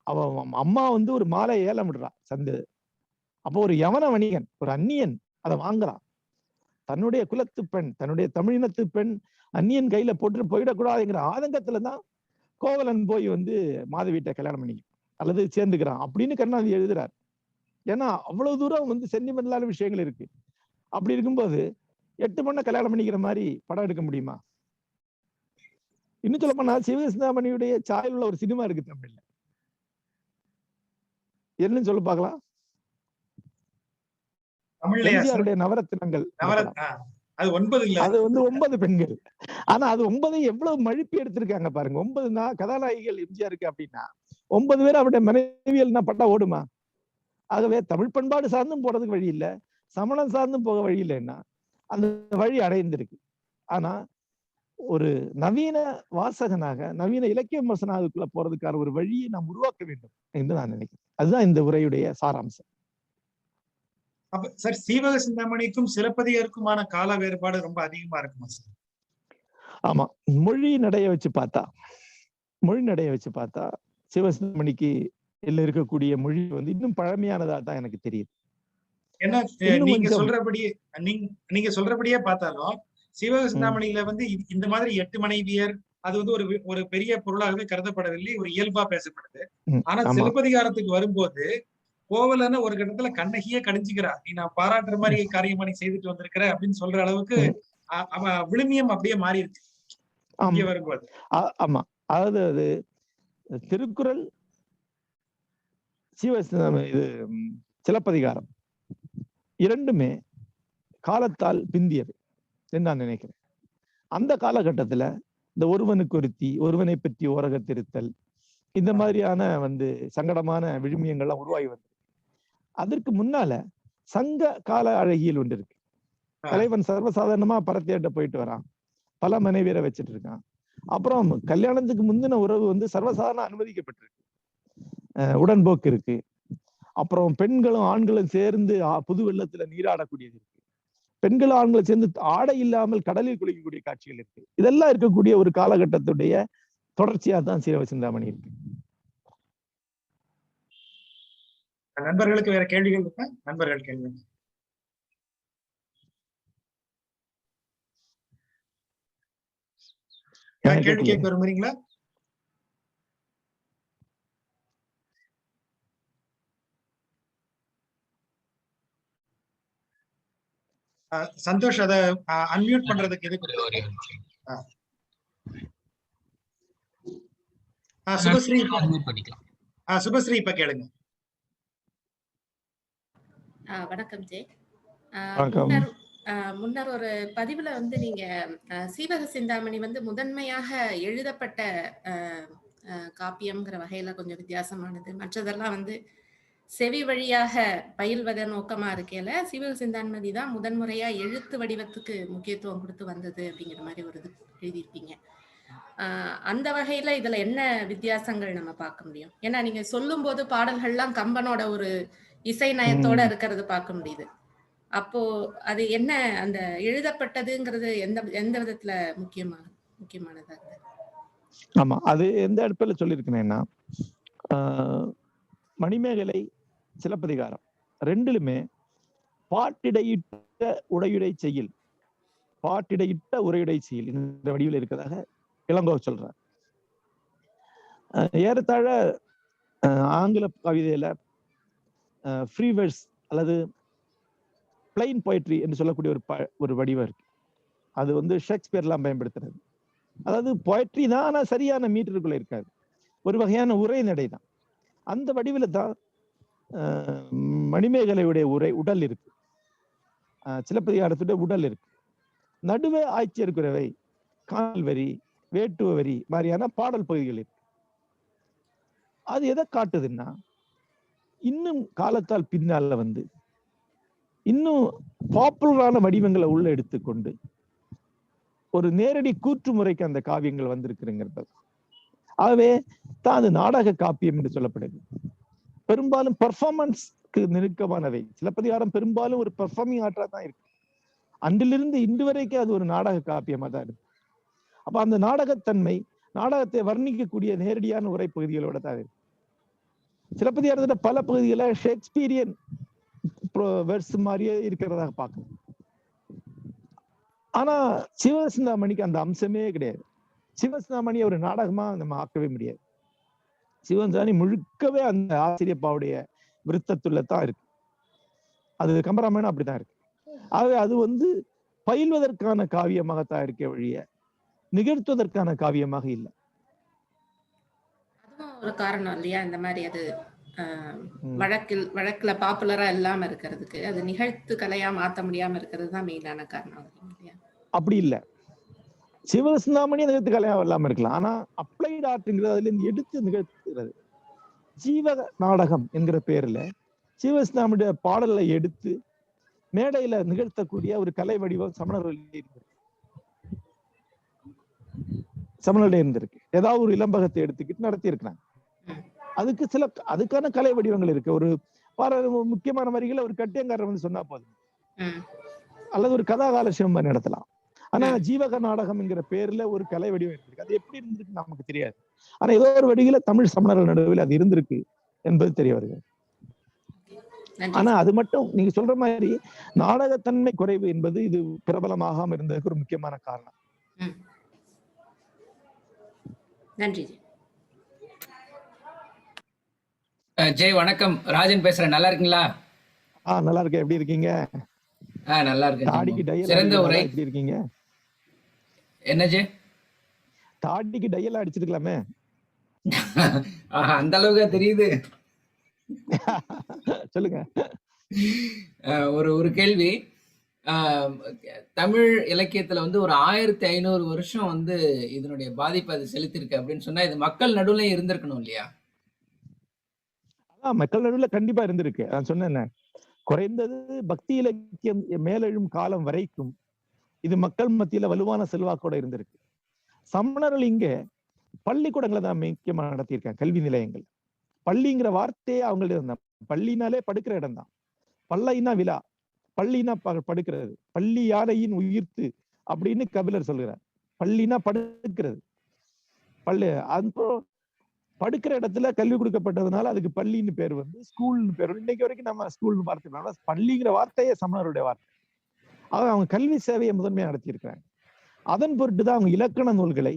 அவன் அம்மா வந்து ஒரு மாலை ஏலம் விடுறான் சந்து. அப்போ ஒரு யவன வணிகன், ஒரு அந்நியன் அதை வாங்குறான். தன்னுடைய குலத்து பெண், தன்னுடைய தமிழினத்து பெண் அந்நியன் கையில போட்டு போயிடக்கூடாதுங்கிற ஆதங்கத்துலதான் கோவலன் போய் வந்து மாதவிட்ட கல்யாணம் பண்ணிக்க அல்லது சேர்ந்துக்கிறான் அப்படின்னு கருணாநிதி எழுதுறார். ஏன்னா அவ்வளவு தூரம் வந்து சென்டிமெண்டலான விஷயங்கள் இருக்கு. அப்படி இருக்கும்போது 8 பொண்ணை கல்யாணம் பண்ணிக்கிற மாதிரி படம் எடுக்க முடியுமா? இன்னும் சொல்ல போனா சீவக சிந்தாமணியுடைய சாயல் உள்ள ஒரு சினிமா இருக்கு தமிழ்ல. என்னன்னு சொல்ல பார்க்கலாம். எம்ஜிஆருடைய நவரத்தினங்கள், அது 9 இல்ல, அது வந்து 9 பெண்கள். ஆனா அது 9 எவ்வளவு மழுப்பி எடுத்திருக்காங்க பாருங்க. 9 கதாநாயகிகள் எம்ஜிஆருக்கு அப்படின்னா 9 பேர் அவருடைய மனைவியல்னா பட்டா ஓடுமா? ஆகவே தமிழ் பண்பாடு சார்ந்தும் போறதுக்கு வழி இல்லை, சமணம் சார்ந்தும் போக வழி இல்லைன்னா அந்த வழி அடைந்திருக்கு. ஆனா ஒரு நவீன வாசகனாக, நவீன இலக்கிய விமர்சனாவுக்குள்ள போறதுக்கான ஒரு வழியை நாம் உருவாக்க வேண்டும் என்று நான் நினைக்கிறேன். அதுதான் இந்த உரையுடைய சாராம்சம். அப்ப சார் சீவக சிந்தாமணிக்கும் சிலப்பதிகாருக்குமான கால வேறுபாடு ரொம்ப அதிகமா இருக்குமா சார்? ஆமா, மொழி நடைய வச்சு பார்த்தா சீவக சிந்தாமணிக்கு இருக்கக்கூடிய மொழி வந்து இன்னும் பழமையானதா தான் எனக்கு தெரியுது. ஏன்னா நீங்க சொல்றபடியே பார்த்தாலும் சீவக சிந்தாமணியில வந்து இந்த மாதிரி 8 மனைவியர் அது வந்து ஒரு பெரிய பொருளாகவே கருதப்படவில்லை, ஒரு இயல்பா பேசப்படுது. ஆனா சிலப்பதிகாரத்துக்கு வரும்போது கோவலன்னு ஒரு கட்டத்துல கண்ணகியே கடிஞ்சுக்கிறா, நீ நான் பாராட்டுற மாதிரி காரியமா நீ செய்துட்டு வந்திருக்கிற அப்படின்னு சொல்ற அளவுக்கு அவன் விழுமியம் அப்படியே மாறி இருக்கு இங்க வரும்போது. ஆமா, அதாவது அது திருக்குறள், இது சிலப்பதிகாரம் இரண்டுமே காலத்தால் பிந்தியது என்று நான் நினைக்கிறேன். அந்த காலகட்டத்துல இந்த ஒருவனுக்கு ஒருத்தி, ஒருவனை பற்றி ஓரகத்திருத்தல், இந்த மாதிரியான சங்கடமான விழுமியங்கள்லாம் உருவாகி வந்தது. அதற்கு முன்னால சங்க கால அழகியல் ஒன்று இருக்கு. தலைவன் சர்வசாதாரணமா பரத்தியாட்ட போயிட்டு வரான், பல மனைவியரை வச்சுட்டு இருக்கான். அப்புறம் கல்யாணத்துக்கு முந்தின உறவு சர்வசாதாரண அனுமதிக்கப்பட்டிருக்கு, உடன்போக்கு இருக்கு. அப்புறம் பெண்களும் ஆண்களும் சேர்ந்து புது வெள்ளத்துல நீராடக்கூடியது இருக்கு. பெண்களும் ஆண்களும் சேர்ந்து ஆடை இல்லாமல் கடலில் குளிக்கக்கூடிய காட்சிகள் இருக்கு. இதெல்லாம் இருக்கக்கூடிய ஒரு காலகட்டத்துடைய தொடர்ச்சியா தான் சீவகசிந்தாமணி இருக்கு. நண்பர்களுக்கு வேற கேள்விகள் இருக்கா? நண்பர்கள் கேள்வி. கேள்வி கேட்க விரும்புறீங்களா? சந்தோஷ், அதை அன்மியூட் பண்றதுக்கு எது சுபஸ்ரீ சுபஸ்ரீ இப்ப கேளுங்க. வணக்கம் ஜெய். முன்னர் ஒரு பதிவுல நீங்க சீவக சிந்தாமணி முதன்மையாக எழுதப்பட்ட காப்பியம்ங்கிற வகையில கொஞ்சம் வித்தியாசமானது, மற்றதெல்லாம் செவி வழியாக பயில்வத நோக்கமா இருக்கையில சீவக சிந்தாமணி தான் முதன்முறையா எழுத்து வடிவத்துக்கு முக்கியத்துவம் கொடுத்து வந்தது அப்படிங்கிற மாதிரி ஒரு இது எழுதியிருப்பீங்க. அந்த வகையில இதுல என்ன வித்தியாசங்கள் நம்ம பார்க்க முடியும்? ஏன்னா நீங்க சொல்லும் போது பாடல்கள்லாம் கம்பனோட ஒரு இசை நயத்தோட இருக்கிறது பார்க்க முடியுது. அப்போ அது என்ன, அந்த எழுதப்பட்டதுங்கிறது எந்த விதத்துல முக்கியமானதா? ஆமா, அது எந்த இடத்துல சொல்லியிருக்கேன்னா, மணிமேகலை, சிலப்பதிகாரம் ரெண்டிலுமே பாட்டிடையிட்ட உடையுடை செய்யுள், பாட்டிடையிட்ட உரையுடை செய்யுள் இந்த வடிவில் இருக்கிறதாக இளங்கோ சொல்றார். ஏறத்தாழ ஆங்கில கவிதையில ஃப்ரீ வெர்ஸ் அல்லது பிளைன் போயட்ரி என்று சொல்லக்கூடிய ஒரு வடிவம் இருக்கு. அது ஷேக்ஸ்பியர்லாம் பயன்படுத்துறது. அதாவது போயட்ரி தான், ஆனா சரியான மீட்டருக்குள்ள இருக்காது, ஒரு வகையான உரை நடை தான். அந்த வடிவில் தான் மணிமேகலையுடைய உடல் இருக்கு, சிலப்பதிகாரத்துடைய உடல் இருக்கு. நடுவே ஆய்ச்சியர் குரவை, காணல் வரி, வேட்டுவ வரி மாதிரியான பாடல் பகுதிகள் இருக்கு. அது எதை காட்டுதுன்னா, இன்னும் காலத்தால் பின்னால இன்னும் பாப்புலரான வடிவங்களை உள்ள எடுத்துக்கொண்டு ஒரு நேரடி கூற்று முறைக்கு அந்த காவியங்கள் வந்திருக்குங்கிறது. ஆகவே தான் அது நாடக காப்பியம் என்று சொல்லப்படுது. பெரும்பாலும் பெர்ஃபார்மன்ஸ்க்கு நெருக்கமானவை. சிலப்பதிகாரம் பெரும்பாலும் ஒரு பெர்ஃபார்மிங் ஆர்டரா தான் இருக்கு. அன்றிலிருந்து இன்று வரைக்கும் அது ஒரு நாடக காப்பியமா தான் இருக்கு. அப்ப அந்த நாடகத்தன்மை, நாடகத்தை வர்ணிக்கக்கூடிய நேரடியான உரை பகுதிகளோட தான் இருக்கு. சிலப்பதிகாரத்துல பல பகுதிகளை ஷேக்ஸ்பியரியன் வெர்ஸ் மாதிரியே இருக்கிறதாக பார்க்கணும். ஆனா சிவசிந்தாமணிக்கு அந்த அம்சமே கிடையாது. சிவசிந்தாமணி ஒரு நாடகமா நம்ம ஆக்கவே முடியாது. சிவசிந்தாமணி முழுக்கவே அந்த ஆசிரியப்பாவுடைய விருத்தத்துல தான் இருக்கு. அது கம்பராமாயணம் அப்படித்தான் இருக்கு. ஆகவே அது பயில்வதற்கான காவியமாகத்தான் இருக்க வழிய நிகழ்த்துவதற்கான காவியமாக இல்லை. அதுவும் ஒரு காரணம் இல்லையா? இந்த மாதிரி அது வழக்குல பாப்புலரா இல்லாம இருக்கிறதுக்கு, அது நிகழ்த்து கலையா மாத்த முடியாம இருக்கிறது தான் மெயினான காரணம். அப்படி இல்ல, சிவசிந்தாமணி நிகழ்த்து கலையா இல்லாம இருக்கலாம். ஆனா அப்ளைட் ஆர்ட்ங்கிறது அதுல இருந்து எடுத்து நிகழ்த்துறது. ஜீவக நாடகம் என்கிற பேர்ல சிவசிந்தாமணிய பாடலை எடுத்து மேடையில நிகழ்த்தக்கூடிய ஒரு கலை வடிவம் சமணர்களே இருந்திருக்கு. ஏதாவது ஒரு இளம்பகத்தை எடுத்துக்கிட்டு நடத்தி இருக்கிறாங்க. அதுக்கான கலை வடிவங்கள் இருக்கு. ஒரு முக்கியமான வரிகளை ஒரு கட்டியங்காரர் சொன்னா போதும், அல்லது ஒரு கதாகால சிவம் நடத்தலாம். ஆனா ஜீவக நாடகம் என்கிற பேர்ல ஒரு கலை வடிவம் இருக்கு. அது எப்படி இருந்திருக்கு நமக்கு தெரியாது. ஆனா ஏதோ ஒரு வடிவில தமிழ் சமணர்கள் நடுவில் அது இருந்திருக்கு என்பது தெரிய வருகிறது. ஆனா அது மட்டும் நீங்க சொல்ற மாதிரி நாடகத்தன்மை குறைவு என்பது இது பிரபலமாகாம இருந்ததுக்கு ஒரு முக்கியமான காரணம். நன்றி. ஜெய் வணக்கம். ராஜன் பேசுறேன். நல்லா இருக்கீங்களா? நல்லா இருக்கேன். எப்படி இருக்கீங்க? நல்லா இருக்கேன். தாடிக்கு டையல் சிறந்த உரை. எப்படி இருக்கீங்க? என்ன ஜெய்? தாடிக்கு டையல் அடிச்சிருக்கலாமே. அந்த அளவுக்கு தெரியுது. சொல்லுங்க. ஒரு கேள்வி. தமிழ் இலக்கியத்துல வந்து ஒரு 1500 வருஷம் வந்து இதனுடைய பாதிப்பு அது செலுத்திருக்கு அப்படின்னு சொன்னா இது மக்கள் நடுவுல இருந்திருக்கணும் இல்லையா? மக்கள் நடுவுல கண்டிப்பா இருந்திருக்கு. நான் சொன்னேன், குறைந்தது பக்தி இலக்கியம் மேலெழும் காலம் வரைக்கும் இது மக்கள் மத்தியில வலுவான செல்வாக்கோட இருந்திருக்கு. சமணர்கள் இங்க பள்ளிக்கூடங்களை தான் முக்கியமா நடத்தியிருக்காங்க, கல்வி நிலையங்கள். பள்ளிங்கிற வார்த்தையே அவங்கள்ட்ட இருந்தா, பள்ளினாலே படுக்கிற இடம் தான். பள்ளைனா விழா, பள்ளினா படுக்கிறது. பள்ளி யானையின் உயிர்த்து அப்படின்னு கபிலர் சொல்கிறார். பள்ளினா படுக்கிறது. பள்ளி அப்போ படுக்கிற இடத்துல கல்வி கொடுக்கப்பட்டதுனால அதுக்கு பள்ளின்னு பேர் வந்து ஸ்கூல்னு பேர். இன்னைக்கு வரைக்கும் நம்ம ஸ்கூல்னு பார்த்துக்கலாம். பள்ளிங்கிற வார்த்தையே சமணருடைய வார்த்தை. அவங்க கல்வி சேவையை முதன்மையா நடத்தியிருக்கிறாங்க. அதன் பொருட்டுதான் அவங்க இலக்கண நூல்களை,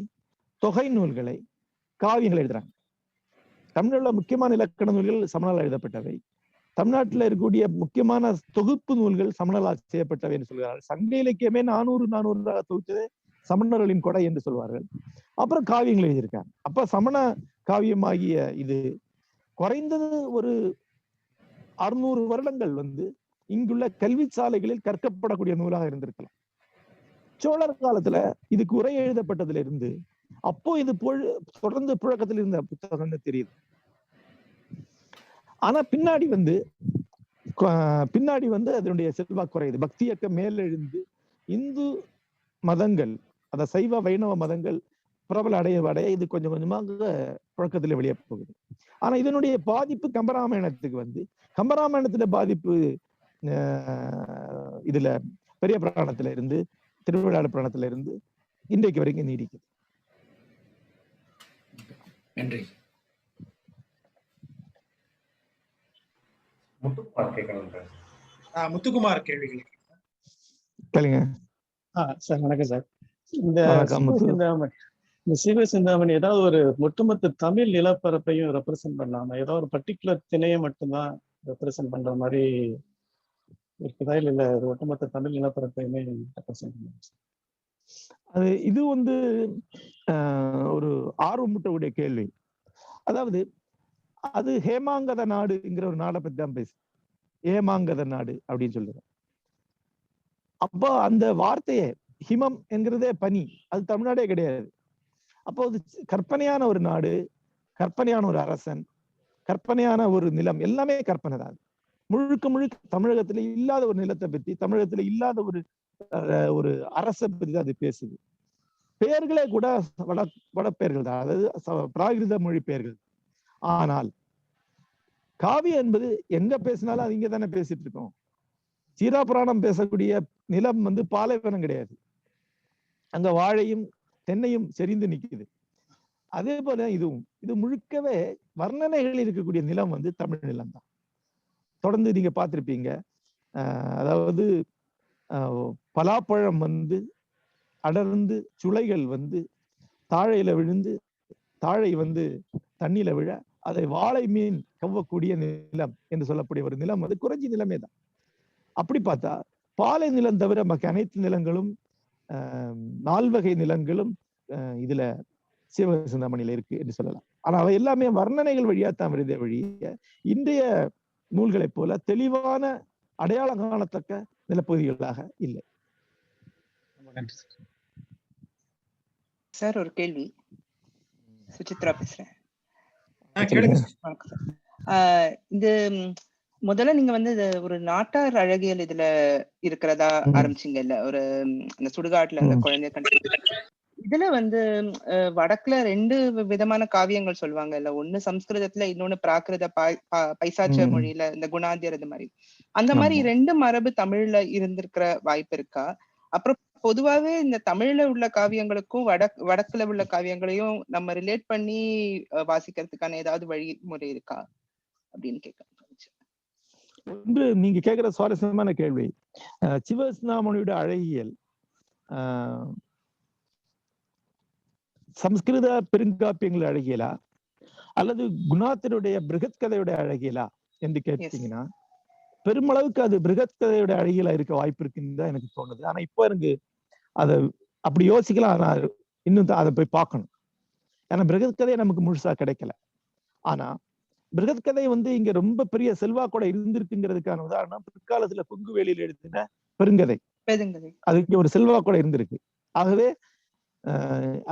தொகை நூல்களை, காவியங்களை எழுதுறாங்க. தமிழ்ல முக்கியமான இலக்கண நூல்கள் சமணால் எழுதப்பட்டவை. தமிழ்நாட்டில் இருக்கக்கூடிய முக்கியமான தொகுப்பு நூல்கள் சமணலால் செய்யப்பட்டவை என்று சொல்கிறார்கள். சங்க இலக்கியமே 400 தொகுத்ததே சமணர்களின் கொடை என்று சொல்வார்கள். அப்புறம் காவியங்கள் எழுதியிருக்காங்க. அப்ப சமண காவியமாகிய இது குறைந்தது ஒரு 600 வருடங்கள் வந்து இங்குள்ள கல்வி சாலைகளில் கற்கப்படக்கூடிய நூலாக இருந்திருக்கலாம். சோழர் காலத்துல இதுக்கு உரை எழுதப்பட்டதுல இருந்து அப்போ இது தொடர்ந்து புழக்கத்தில் இருந்த புத்தகம்னு தெரியுது. ஆனா பின்னாடி வந்து அதனுடைய செல்வாக்கு குறையுது. பக்தி இயக்கம் மேலெழுந்து இந்து மதங்கள், அத சைவ வைணவ மதங்கள் பிரபல அடைய இது கொஞ்சம் கொஞ்சமாக புழக்கத்துல வெளியே போகுது. ஆனா இதனுடைய பாதிப்பு கம்பராமாயணத்துக்கு வந்து, கம்பராமாயணத்துல பாதிப்பு இதுல பெரிய புராணத்துல இருந்து, திருவிழாடு புராணத்துல இருந்து இன்றைக்கு வரைக்கும் நீடிக்குது. நன்றி. முத்துக்குமார் கேள்விகள் கேளுங்க. சார் வணக்கம் சார். இந்த சீவ சிந்தாமணி ஏதாவது ஒரு ஒட்டுமொத்த தமிழ் நிலப்பரப்பையும் ரெப்ரசென்ட் பண்ணாம ஏதாவது ஒரு பர்டிகுலர் திணையை மட்டும்தான் ரெப்ரசென்ட் பண்ற மாதிரி இருக்குதா, இல்ல ஒட்டுமொத்த தமிழ் நிலப்பரப்பையுமே ரெப்ரசென்ட் பண்ணுங்க? அது இது வந்து ஒரு ஆர்வமூட்டக்கூடிய கேள்வி. அதாவது அது ஹேமாங்கத நாடுங்கிற ஒரு நாடை பத்தி தான் பேசு. ஏமாங்கத நாடு அப்படின்னு சொல்லுறேன். அப்போ அந்த வார்த்தையே ஹிமம் என்கிறதே பனி, அது தமிழ்நாடே கிடையாது. அப்போ அது கற்பனையான ஒரு நாடு, கற்பனையான ஒரு அரசன், கற்பனையான ஒரு நிலம், எல்லாமே கற்பனை தான். முழுக்க முழுக்க தமிழகத்துல இல்லாத ஒரு நிலத்தை பத்தி, தமிழகத்துல இல்லாத ஒரு அரசை பத்தி தான் அது பேசுது. பெயர்களே கூட வட பெயர்கள் தான், அதாவது பிராகிருத மொழி பெயர்கள். ஆனால் காவியம் என்பது எங்க பேசினாலும் அது இங்க தானே பேசிட்டு இருக்கோம். சீராபுராணம் பேசக்கூடிய நிலம் வந்து பாலைவனம் கிடையாது, அங்க வாழையும் தென்னையும் செறிந்து நிக்குது. அதே போல இது முழுக்கவே வர்ணனைகள் இருக்கக்கூடிய நிலம் வந்து தமிழ் நிலம் தான். தொடர்ந்து நீங்க பார்த்திருப்பீங்க, அதாவது பலாப்பழம் வந்து அடர்ந்து சுளைகள் வந்து தாழையில விழுந்து, தாழை வந்து தண்ணியில விழ அதை வாழை மீன் கவ்வக்கூடிய நிலம் என்று சொல்லக்கூடிய ஒரு நிலம் வந்து குறிஞ்சி நிலமே தான். அப்படி பார்த்தா பாலை நிலம் தவிர மற்ற அனைத்து நிலங்களும், 4 வகை நிலங்களும் இதுல சிவசிந்தாமணியில இருக்கு என்று சொல்லலாம். ஆனா அவை எல்லாமே வர்ணனைகள் வழியாத்தான் வருதே வழிய இன்றைய நூல்களைப் போல தெளிவான அடையாளம் காணத்தக்க நிலப்பகுதிகளாக இல்லை. சார் ஒரு கேள்வி. சுசித்ரா பேசுறேன். இது முதல்ல நீங்க வந்து ஒரு நாட்டார் அழகியல் இதுல இருக்கிறதா ஆரம்பிச்சீங்க இல்ல, ஒரு அந்த சுடுகாட்டுல அந்த குழந்தைய கண்டு. இதுல வந்து வடக்குல 2 விதமான காவியங்கள் சொல்லுவாங்க இல்ல, ஒண்ணு சம்ஸ்கிருதத்துல, இன்னொன்னு பிராகிருத பைசாச்ச மொழியில இந்த குணாந்தியர் இது மாதிரி. அந்த மாதிரி 2 மரபு தமிழ்ல இருந்திருக்கிற வாய்ப்பு இருக்கா? அப்புறம் பொதுவாவே இந்த தமிழ்ல உள்ள காவியங்களுக்கும் வடக்குல உள்ள காவியங்களையும் நம்ம ரிலேட் பண்ணி வாசிக்கிறதுக்கான ஏதாவது வழிமுறை இருக்கா அப்படின்னு கேட்க. ஒன்று, நீங்க கேட்கிற சுவாரஸ்யமான கேள்வி. சிவசிந்தாமணியோட அழகியல் சம்ஸ்கிருத பெருங்காப்பியங்கள் அழகியலா அல்லது குணாத்தினுடைய பிருகத் கதையுடைய அழகியலா என்று கேட்டீங்கன்னா, பெருமளவுக்கு அது பிருகத் கதையோட அழகியலா இருக்க வாய்ப்பு இருக்குன்னு தான் எனக்கு தோணுது. ஆனா இப்போ எனக்கு அதை அப்படி யோசிக்கலாம். ஆனா இன்னும் அதை போய் பார்க்கணும். ஏன்னா பிருகத் கதை நமக்கு முழுசா கிடைக்கல. ஆனா பிருகத் கதை இங்க ரொம்ப பெரிய செல்வாக்கோட இருந்திருக்குங்கிறதுக்கான உதாரணம் பிற்காலத்துல கொங்குவேலியில் எழுதின பெருங்கதை. அது இங்க ஒரு செல்வாக்கோட இருந்திருக்கு. ஆகவே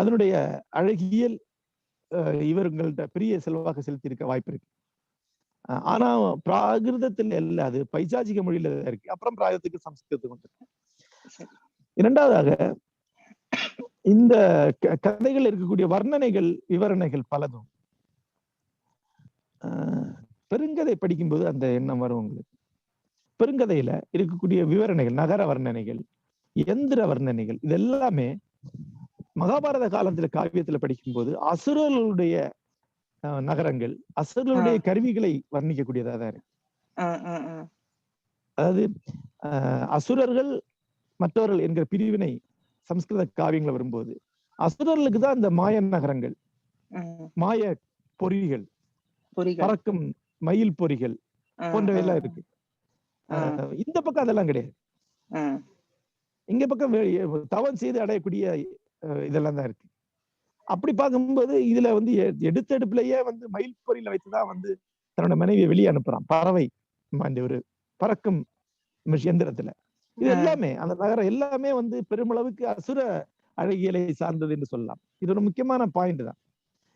அதனுடைய அழகியல் இவர்கள்ட்ட பெரிய செல்வாக்கு செலுத்தி இருக்க வாய்ப்பு இருக்கு. ஆனா பிராகிருதத்துல இல்ல, அது பைசாஜிக மொழியில இருக்கு. அப்புறம் பிராகிருதத்துக்கு சம்ஸ்கிருதத்துக்கு வந்து. இரண்டாவதாக இந்த கதைகள் இருக்கக்கூடிய வர்ணனைகள் விவரணைகள் பலதும் பெருங்கதை படிக்கும்போது அந்த எண்ணம் வரும் உங்களுக்கு. பெருங்கதையில இருக்கக்கூடிய விவரணைகள், நகர வர்ணனைகள், எந்திர வர்ணனைகள், இது எல்லாமே மகாபாரத காலத்துல காவியத்துல படிக்கும்போது அசுரர்களுடைய நகரங்கள், அசுரர்களுடைய கருவிகளை வர்ணிக்கக்கூடியதா தான் இருக்கு. அதாவது அசுரர்கள் மற்றவர்கள் என்கிற பிரிவினை சம்ஸ்கிருத காவியங்களை வரும்போது அசுரர்களுக்கு தான் இந்த மாய நகரங்கள், மாய பொறிகள், பறக்கும் மயில் பொறிகள் போன்றவை எல்லாம் இருக்கு. இந்த பக்கம் அதெல்லாம் கிடையாது. இங்க பக்கம் தவம் செய்து அடையக்கூடிய இதெல்லாம் தான் இருக்கு. அப்படி பார்க்கும்போது இதுல எடுத்தெடுப்புலயே மயில் பொறியில வைத்துதான் தன்னோட மனைவியை வெளியே அனுப்புறான். பறவை அந்த ஒரு பறக்கும் எந்திரத்துல. இது எல்லாமே அந்த நகரம் எல்லாமே பெருமளவுக்கு அசுர அழகியலை சார்ந்தது என்று சொல்லலாம். இது ஒரு முக்கியமான பாயிண்ட் தான்.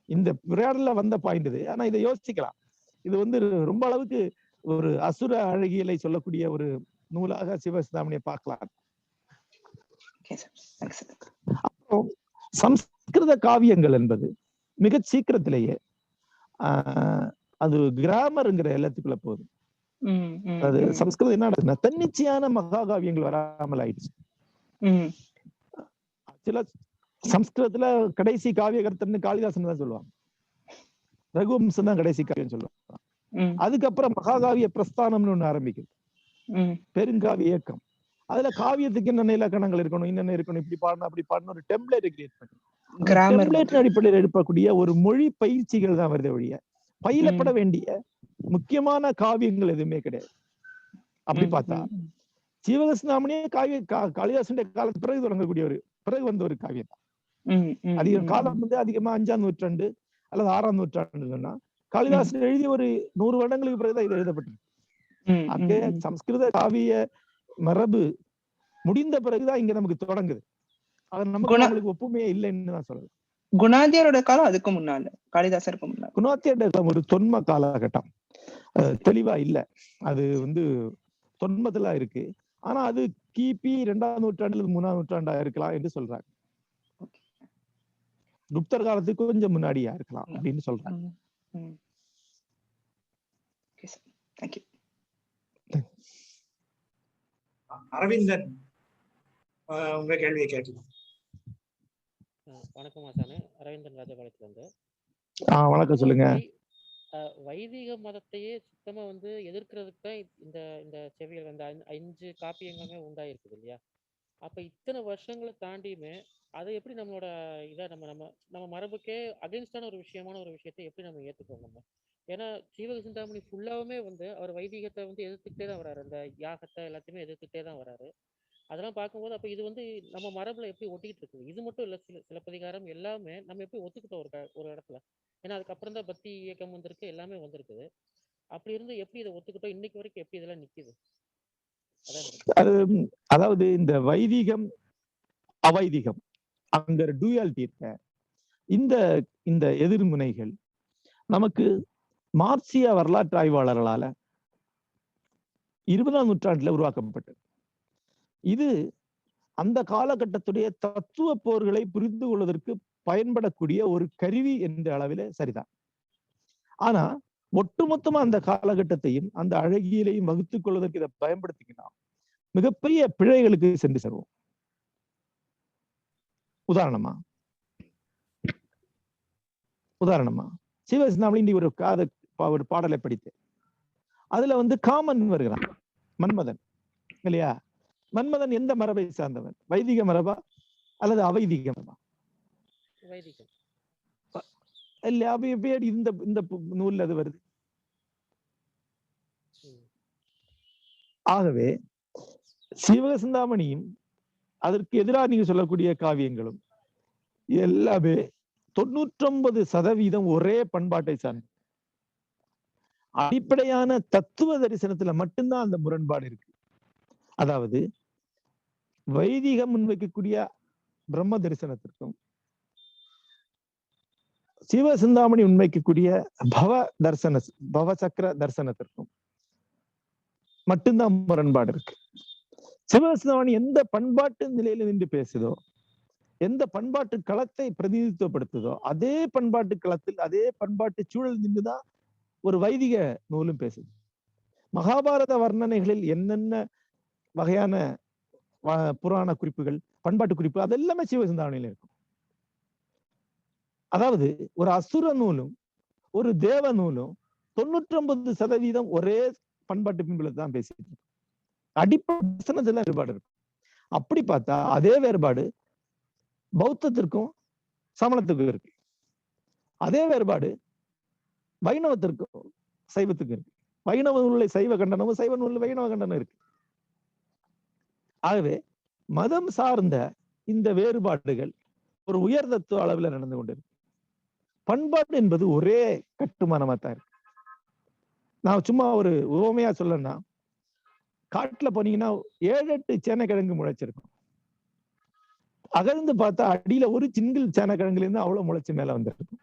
இந்த உரையாடல வந்த பாயிண்ட் இது. ஆனா இதை யோசிக்கலாம். இது ரொம்ப அளவுக்கு ஒரு அசுர அழகியலை சொல்லக்கூடிய ஒரு நூலாக சிவசிந்தாமணியை பார்க்கலாம். சம்ஸ்கிருத காவியங்கள் என்பது மிக சீக்கிரத்திலேயே அது கிராமர்ங்கிற எல்லாத்துக்குள்ள போகுது. அது சம்ஸ்கிருதம் என்ன தன்னிச்சையான மகாகாவியங்கள் வராமல் ஆயிடுச்சு. சில சம்ஸ்கிருதத்துல கடைசி காவியகர்த்தன்னு காளிதாசன் தான் சொல்லுவாங்க. ரகுவம்சம் தான் கடைசி காவியம் சொல்லுவாங்க. அதுக்கப்புறம் மகாகாவிய பிரஸ்தானம்னு ஒண்ணு ஆரம்பிக்குது, பெருங்காவிய இயக்கம். அதுல காவியத்துக்கு என்னென்ன இலக்கணங்கள் இருக்கணும், என்னென்ன இருக்கணும், இப்படி பாடணும் அப்படி பாடணும், ஒரு டெம்ப்ளேட் கிரியேட் பண்ணி டெம்ப்ளேட் அடிப்படையில் எடுக்கக்கூடிய ஒரு மொழி பயிற்சிகள் தான் வருது ஒழிய பயிலப்பட வேண்டிய முக்கியமான காவியங்கள் எதுவுமே கிடையாது. அப்படி பார்த்தா சிவகசிந்தாமணியே காளிதாசனுடைய காலத்து பிறகு தொடங்கக்கூடிய பிறகு வந்த ஒரு காவியம் தான். அதிக காலம் அதிகமா 5ஆம் நூற்றாண்டு அல்லது 6ஆம் நூற்றாண்டு சொன்னா காளிதாசன் எழுதி ஒரு 100 வருடங்களுக்கு பிறகுதான் இது எழுதப்பட்டிருக்கு. அங்கே சம்ஸ்கிருத காவிய மரபு முடிந்த பிறகுதான் இங்க நமக்கு தொடங்குது. அது நமக்கு ஒப்புமையே இல்லைன்னு தான் சொல்லலாம். குணாத்தியரோட காலம் அதுக்கு முன்னால, காளிதாசருக்கு முன்னால. குணாத்தியரோட ஒரு தொன்ம காலகட்டம் தெளிவா இல்ல. அது தொன்மத்துல இருக்கு. ஆனா அது கிபி 2ஆம் நூற்றாண்டு 3ஆம் நூற்றாண்டா இருக்கலாம் என்று சொல்றாங்க. குப்தர் காலத்துக்கு கொஞ்சம் முன்னாடியா இருக்கலாம் அப்படின்னு சொல்றாங்க. அரவிந்தன், உங்க கேள்வியை கேட்கலாம். வணக்கம் ஆசானு. அரவிந்தன் ராஜபாளையத்துல இருந்து. வணக்கம், சொல்லுங்க. வைதிக மதத்தையே சுத்தமா எதிர்க்கிறதுக்கு தான் இந்த இந்த செவியல் 5 காப்பியங்களுமே உண்டாயிருக்குது இல்லையா? அப்ப இத்தனை வருஷங்களை தாண்டியுமே அதை எப்படி நம்மளோட இதை நம்ம மரபுக்கே அகென்ஸ்டான ஒரு விஷயத்தை எப்படி நம்ம ஏத்துக்கிறோம் நம்ம? ஏன்னா சிவகசிந்தாமணி ஃபுல்லாவுமே அவர் வைதிகத்தை எதிர்த்துக்கிட்டே தான் வர்றாரு. அந்த யாகத்தை எல்லாத்தையுமே எதிர்த்துக்கிட்டே தான் வர்றாரு. அதெல்லாம் பார்க்கும்போது அப்ப இது நம்ம மரபுல எப்படி ஒட்டிக்கிட்டு இருக்குது? இது மட்டும் இல்ல, சிலப்பதிகாரம் எல்லாமே நம்ம எப்படி ஒத்துக்கிட்டோம் ஒரு இடத்துல. ஏன்னா அதுக்கப்புறம் தான் பக்தி இயக்கம் வந்திருக்கு, எல்லாமே வந்திருக்குது. அப்படி இருந்து எப்படி இதை ஒத்துக்கிட்டோம், இன்னைக்கு வரைக்கும் எப்படி இதெல்லாம் நிக்குது? அதாவது இந்த வைதிகம் அவைதிகம் அங்க டூயாலிட்டி இருக்க இந்த எதிர்முனைகள் நமக்கு மார்க்சிய வரலாற்று ஆய்வாளர்களால 20ஆம் நூற்றாண்டுல உருவாக்கப்பட்டது. இது அந்த காலகட்டத்துடைய தத்துவ போர்களை புரிந்து கொள்வதற்கு பயன்படக்கூடிய ஒரு கருவி என்ற அளவில சரிதான். ஆனா ஒட்டுமொத்தமா அந்த காலகட்டத்தையும் அந்த அழகியலையும் வகுத்துக் கொள்வதற்கு இதை பயன்படுத்திக்கினா மிகப்பெரிய பிழைகளுக்கு சென்று செல்வோம். உதாரணமா சிவசிந்தாமணி ஒரு பாடலை படித்து அதுல காமன் வருகிறான், மன்மதன் இல்லையா? மன்மதன் எந்த மரபை சார்ந்தவன்? வைதிக மரபா அல்லது அவைதிக மரபா? இல்ல அப்ப எப்படி இந்த இந்த நூல்ல அது வருது? ஆகவே சீவக சிந்தாமணியும் அதற்கு எதிராக நீங்க சொல்லக்கூடிய காவியங்களும் எல்லாமே 99% ஒரே பண்பாட்டை சார்ந்து, அடிப்படையான தத்துவ தரிசனத்துல மட்டும்தான் அந்த முரண்பாடு இருக்கு. அதாவது வைதிகம் முன்வைக்கக்கூடிய பிரம்ம தரிசனத்திற்கும் சிவ சிந்தாமணி முன்வைக்கக்கூடிய பவ சக்கர தரிசனத்திற்கும் மட்டும்தான் முரண்பாடு இருக்கு. சிவ சிந்தாமணி எந்த பண்பாட்டு நிலையில நின்று பேசுதோ, எந்த பண்பாட்டு களத்தை பிரதிநிதித்துவப்படுத்துதோ, அதே பண்பாட்டு களத்தில் அதே பண்பாட்டு சூழல் நின்றுதான் ஒரு வைதிக நூலும் பேசுது. மகாபாரத வர்ணனைகளில் என்னென்ன வகையான புராண குறிப்புகள், பண்பாட்டு குறிப்பு, அது எல்லாமே சிவ சிந்தாமணியில இருக்கும். அதாவது ஒரு அசுர நூலும் ஒரு தேவ நூலும் 99% ஒரே பண்பாட்டு பின்புல தான் பேசிட்டு இருக்கு. அடிப்படை வேறுபாடு இருக்கும். அப்படி பார்த்தா அதே வேறுபாடு பௌத்தத்திற்கும் சமணத்துக்கும் இருக்கு. அதே வேறுபாடு வைணவத்திற்கும் சைவத்துக்கும் இருக்கு. வைணவ நூலில் சைவ கண்டனமும் சைவ நூலில் வைணவ கண்டனம் இருக்கு. ஆகவே மதம் சார்ந்த இந்த வேறுபாடுகள் ஒரு உயர் தத்துவ அளவில் நடந்து கொண்டிருக்கு. பண்பாடு என்பது ஒரே கட்டுமானமா தான் இருக்கு. நான் சும்மா ஒரு உவமையா சொல்லணும்னா, காட்டுல போனீங்கன்னா 7-8 சேனைக்கிழங்கு முளைச்சிருக்கும். அகழ்ந்து பார்த்தா அடியில ஒரு சிங்கிள் சேனைக்கிழங்குல இருந்து அவ்வளவு முளைச்சு மேல வந்திருக்கும்.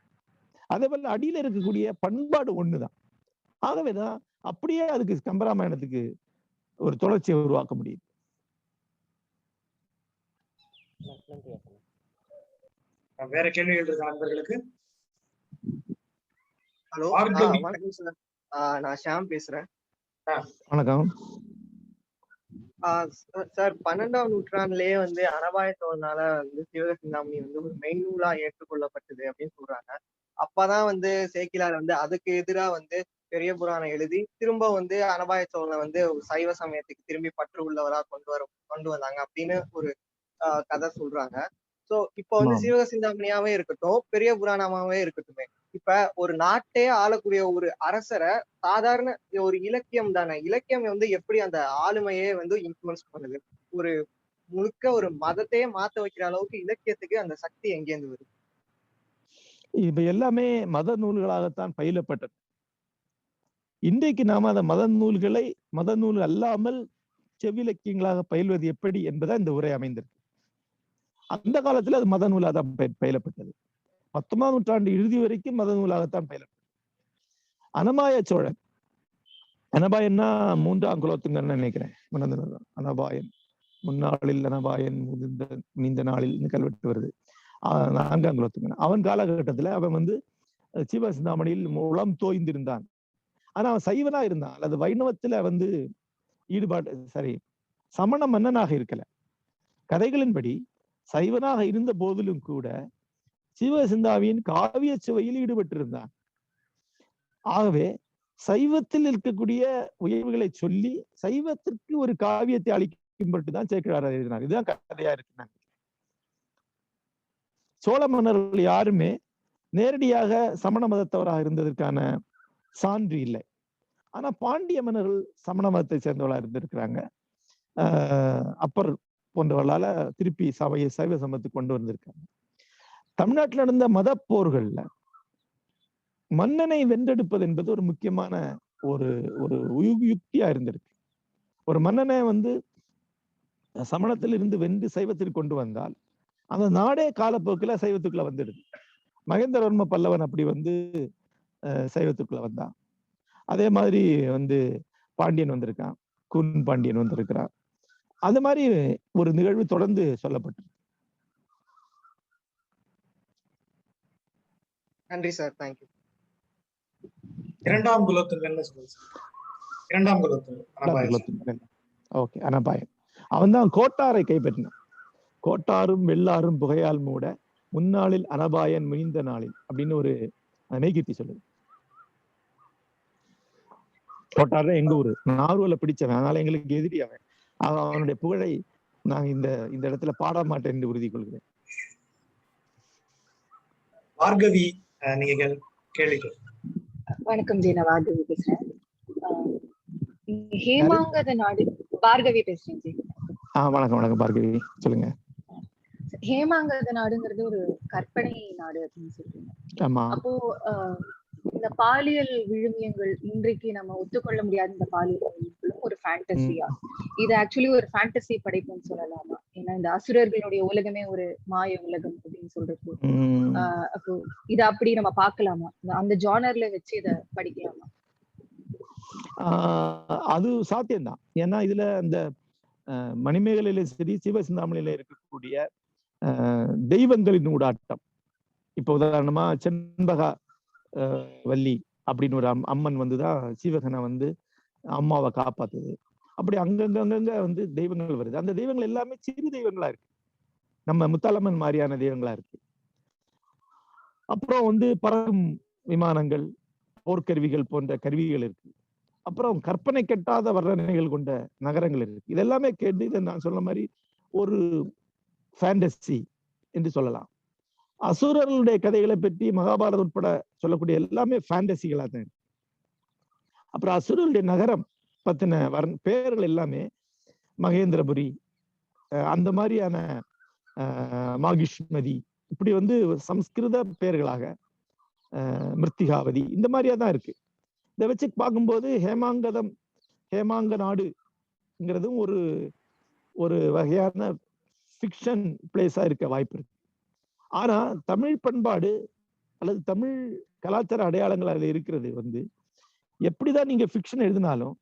அதே போல அடியில இருக்கக்கூடிய பண்பாடு ஒண்ணுதான். ஆகவேதான் அப்படியே அதுக்கு கம்பராமாயணத்துக்கு ஒரு தொடர்ச்சியை உருவாக்க முடியுது. வேற கேள்விகள் இருக்கா நண்பர்களுக்கு? ஹலோ, வணக்கம் சார். நான் ஷாம் பேசுறேன். வணக்கம் சார். 12ஆம் நூற்றாண்டுலயே வந்து அனபாயத்தோனால வந்து சிவக சிந்தாமணி வந்து ஒரு மெய்நூலா ஏற்றுக்கொள்ளப்பட்டது அப்படின்னு சொல்றாங்க. அப்பதான் வந்து சேக்கிலார் வந்து அதுக்கு எதிராக வந்து பெரிய புராணம் எழுதி திரும்ப வந்து அனபாய சோழனை வந்து சைவ சமயத்துக்கு திரும்பி பற்று உள்ளவரா கொண்டு வந்தாங்க அப்படின்னு ஒரு கதை சொல்றாங்க. சோ இப்ப வந்து சிவக சிந்தாமணியாவே இருக்கட்டும், பெரிய புராணமாவே இருக்கட்டுமே, இப்ப ஒரு நாட்டே ஆளக்கூடிய ஒரு அரசரை சாதாரண ஒரு இலக்கியம் தானே, இலக்கியம் வந்து எப்படி அந்த ஆளுமையே வந்து இன்ஃபுளுன்ஸ் பண்ணுது? ஒரு முழுக்க ஒரு மதத்தையே மாத்த வைக்கிற அளவுக்கு இலக்கியத்துக்கு அந்த சக்தி எங்கேருந்து வருது? இப்ப எல்லாமே மத நூல்களாகத்தான் பயிலப்பட்டது. இன்றைக்கு நாம அந்த மத நூல் அல்லாமல் செவ்விலக்கியங்களாக பயில்வது எப்படி என்பதா இந்த உரை அமைந்திருக்கு. அந்த காலத்துல அது மத நூலாக தான் பயிலப்பட்டது. 19ஆம் நூற்றாண்டு இறுதி வரைக்கும் மத நூலாகத்தான் பயிலப்பட்டது. அனபாய சோழன், அனபாயன்னா 3ஆம் குலோத்துங்கன்னு நினைக்கிறேன். அனபாயன் முன்னாளில் அனபாயன் நீண்ட நாளில் கல்வெட்டு வருது. 4ஆம் குலோத்துங்கன். அவன் காலகட்டத்துல அவன் வந்து சிவ சிந்தாமணியில் உளம் தோய்ந்திருந்தான். ஆனா அவன் சைவனா இருந்தான், அல்லது வைணவத்துல வந்து சமண மன்னனாக இருக்கல. கதைகளின்படி சைவனாக இருந்த போதிலும் கூட சிவ சிந்தாமணியின் காவிய சுவையில் ஈடுபட்டிருந்தான். ஆகவே சைவத்தில் இருக்கக்கூடிய உயர்வுகளை சொல்லி சைவத்திற்கு ஒரு காவியத்தை அளிக்கும்பட்டுதான் சேக்கிழார் எழுதினார். இதுதான் கதையா இருக்கு. சோழ மன்னர்கள் யாருமே நேரடியாக சமண மதத்தவராக இருந்ததற்கான சான்று இல்லை. ஆனா பாண்டிய மன்னர்கள் சமண மதத்தை சேர்ந்தவர்களா இருந்திருக்கிறாங்க. அப்பர் போன்றவர்களால திருப்பி சைவ சமயத்துக்கு கொண்டு வந்திருக்காங்க. தமிழ்நாட்டில் நடந்த மத போர்கள்ல மன்னனை வென்றெடுப்பது என்பது ஒரு முக்கியமான ஒரு ஒரு யுக்தியா இருந்திருக்கு. ஒரு மன்னனை வந்து சமணத்தில் இருந்து வென்று சைவத்திற்கு கொண்டு வந்தால் அந்த நாடே காலப்போக்கில சைவத்துக்குள்ள வந்துடுது. மகேந்திரவர்ம பல்லவன் அப்படி வந்து சைவத்துக்குள்ள வந்தான். அதே மாதிரி வந்து பாண்டியன் வந்திருக்கான், கூன் பாண்டியன் வந்திருக்கிறான். அது மாதிரி ஒரு நிகழ்வு தொடர்ந்து சொல்லப்பட்டு. நன்றி சார், தேங்க்யூ. 2ஆம் குலோத்துங்கன் சொல்லுங்க சார். 2ஆம் குலோத்துங்கன். ஓகே, அனபாயன். அவன் தான் கோட்டாரை கைப்பற்றினான். கோட்டாரும் வெள்ளாரும் புகையால் மூட முன்னாளில் அனபாயன் முனிந்த நாளில் அப்படின்னு ஒரு மெய்கீர்த்தி சொல்லுது. கோட்டார எங்க ஊரு, நார்வல பிடிச்சவன், அதனால எங்களுக்கு எதிரி அவன். அவனுடைய புகழை நான் இந்த இடத்துல பாட மாட்டேன் என்று உறுதி கொள்கிறேன். பார்கவி நீங்க கேள்வி. வணக்கம் ஜி, நான் பார்கவி பேசுறேன். ஹேமாங்கத நாடு, பார்கவி பேசுறேன் ஜி. வணக்கம் பார்கவி, சொல்லுங்க. ஹேமாங்கத நாடுங்கிறது ஒரு கற்பனை நாடு அப்படின்னு சொல்றீங்க. அப்போ இந்த பாலியல் விழுமியங்கள் இன்றைக்கு நம்ம ஒத்துக்கொள்ள முடியாத இந்த பாலியல் விழுமியங்களும் ஒரு ஃபேண்டசியா, இது ஆக்சுவலி ஒரு ஃபேண்டசி படைப்புன்னு சொல்லலாமா? ஏன்னா இந்த அசுரர்களுடைய உலகமே ஒரு மாய உலகம் அப்படின்னு சொல்றது, அப்போ இத அப்படி நம்ம பார்க்கலாமா? அந்த ஜானர்ல வச்சு இத படிக்கலாமா? அது சாத்தியம்தான். ஏன்னா இதுல அந்த மணிமேகலையில சரி, சிவசிந்தாமணியில இருக்கக்கூடிய தெய்வங்களின் ஊடாட்டம், இப்ப உதாரணமா செண்பகா வள்ளி அப்படின்னு ஒரு அம்மன் வந்துதான் சீவகனை அம்மாவை காப்பாத்துது. அப்படி அங்கங்க தெய்வங்கள் வருது. அந்த தெய்வங்கள் எல்லாமே சிறு தெய்வங்களா இருக்கு, நம்ம முத்தாலம்மன் மாதிரியான தெய்வங்களா இருக்கு. அப்புறம் பறக்கும் விமானங்கள், போர்க்கருவிகள் போன்ற கருவிகள் இருக்கு. அப்புறம் கற்பனை கெட்டாத வர்ணனைகள் கொண்ட நகரங்கள் இருக்கு. இதெல்லாமே கேட்டு இதை நான் சொன்ன மாதிரி ஒரு ஃபேண்டசி என்று சொல்லலாம். அசுரர்களுடைய கதைகளை பற்றி மகாபாரதம் உட்பட சொல்லக்கூடிய எல்லாமே ஃபேண்டசிகளா தான் இருக்கு. அப்புறம் அசுரருடைய நகரம் பத்தின பெயர்கள் எல்லாமே மகேந்திரபுரி, அந்த மாதிரியான மாகிஷ்மதி, இப்படி சம்ஸ்கிருத பெயர்களாக மிருத்திகாவதி, இந்த மாதிரியா தான் இருக்கு. இதை வச்சு பார்க்கும்போது ஹேமாங்க நாடுங்கிறதும் ஒரு வகையான ஃபிக்ஷன் பிளேஸா இருக்க வாய்ப்பு இருக்கு. ஆனா தமிழ் பண்பாடு அல்லது தமிழ் கலாச்சார அடையாளங்கள் அதுல இருக்கிறது எப்படிதான் நீங்க ஃபிக்ஷன் எழுதினாலும்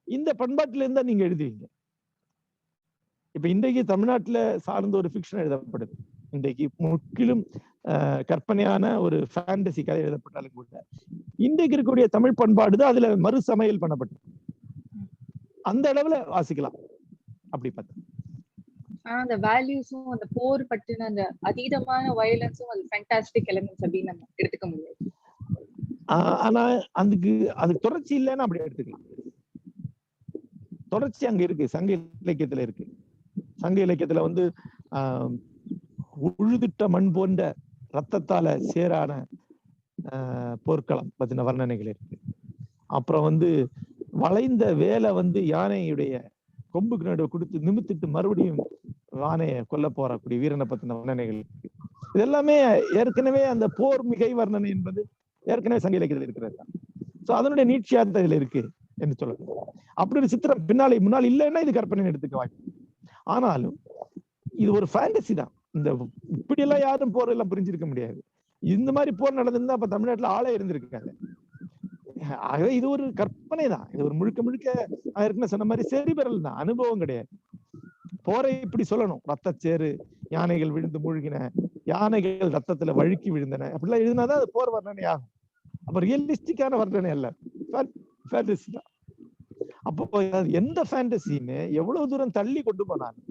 இந்த பண்பாட்டில இருந்தா நீங்க எழுதுவீங்க. இப்ப இன்றைக்கு தமிழ்நாட்டுல சார்ந்த ஒரு ஃபிக்ஷன் எழுதப்படுது, இன்றைக்கு முற்றிலும் கற்பனையான ஒரு ஃபேண்டசி கதை எழுதப்பட்டாலும் கூட இன்றைக்கு இருக்கக்கூடிய தமிழ் பண்பாடு தான் அதுல மறுசமையல் பண்ணப்பட்டது. அந்த அளவுல வாசிக்கலாம். அப்படி பார்த்தா அந்த வேல்யூஸும் அந்த போர் பற்றின அந்த அதீதமான வயலன்ஸும் அது ஃபேண்டாஸ்டிக் எலிமெண்ட்ஸ் அப்படின்னு நம்ம எடுத்துக்க முடியாது. ஆனா அது தொடர்ச்சி இல்லைன்னா அப்படி எடுத்துக்கலாம். தொடர்ச்சி அங்க இருக்கு, சங்க இலக்கியத்துல இருக்கு. சங்க இலக்கியத்துல உழுதிட்ட மண் போன்ற ரத்தத்தால சேரான போர்க்களம் பத்தின வர்ணனைகள் இருக்கு. அப்புறம் வளைந்த வேலை யானையுடைய கொம்புக்கு நடுவை கொடுத்து நிமித்திட்டு மறுபடியும் யானையை கொல்ல போறக்கூடிய வீரனை பத்தின வர்ணனைகள் இருக்கு. இது எல்லாமே ஏற்கனவே அந்த போர் மிகை வர்ணனை என்பது ஏற்கனவே சங்க இலக்கியத்தில் இருக்கிறது தான். சோ அதனுடைய நீட்சியாத்த இதுல இருக்கு என்று சொல்லலாம். அப்படி ஒரு சித்திரம் முன்னால் இல்லைன்னா இது கற்பனை எடுத்துக்க வாய்ப்பு. ஆனாலும் இது ஒரு ஃபேண்டசி தான். இந்த இப்படி எல்லாம் யாரும் போர் எல்லாம் புரிஞ்சிருக்க முடியாது. இந்த மாதிரி போர் நடந்திருந்தா அப்ப தமிழ்நாட்டுல ஆளே இருந்திருக்காங்க. ஆகவே இது ஒரு கற்பனை தான். இது ஒரு முழுக்க ஏற்கனவே சொன்ன மாதிரி செறிபெறல் தான், அனுபவம் கிடையாது. போரை இப்படி சொல்லணும், ரத்தச்சேரு, யானைகள் விழுந்து மூழ்கின, யானைகள் ரத்தத்துல வழுக்கி விழுந்தன, அப்படிலாம் எழுதினாதான் அது போர் வர்ணனை ஆகும். அப்ப ரியலிஸ்டிக்கான வர்ணனை அல்ல, ஃபேண்டசி தான். அப்போ எந்த ஃபேண்டசியுமே எவ்வளவு தூரம் தள்ளி கொண்டு போனாலும்,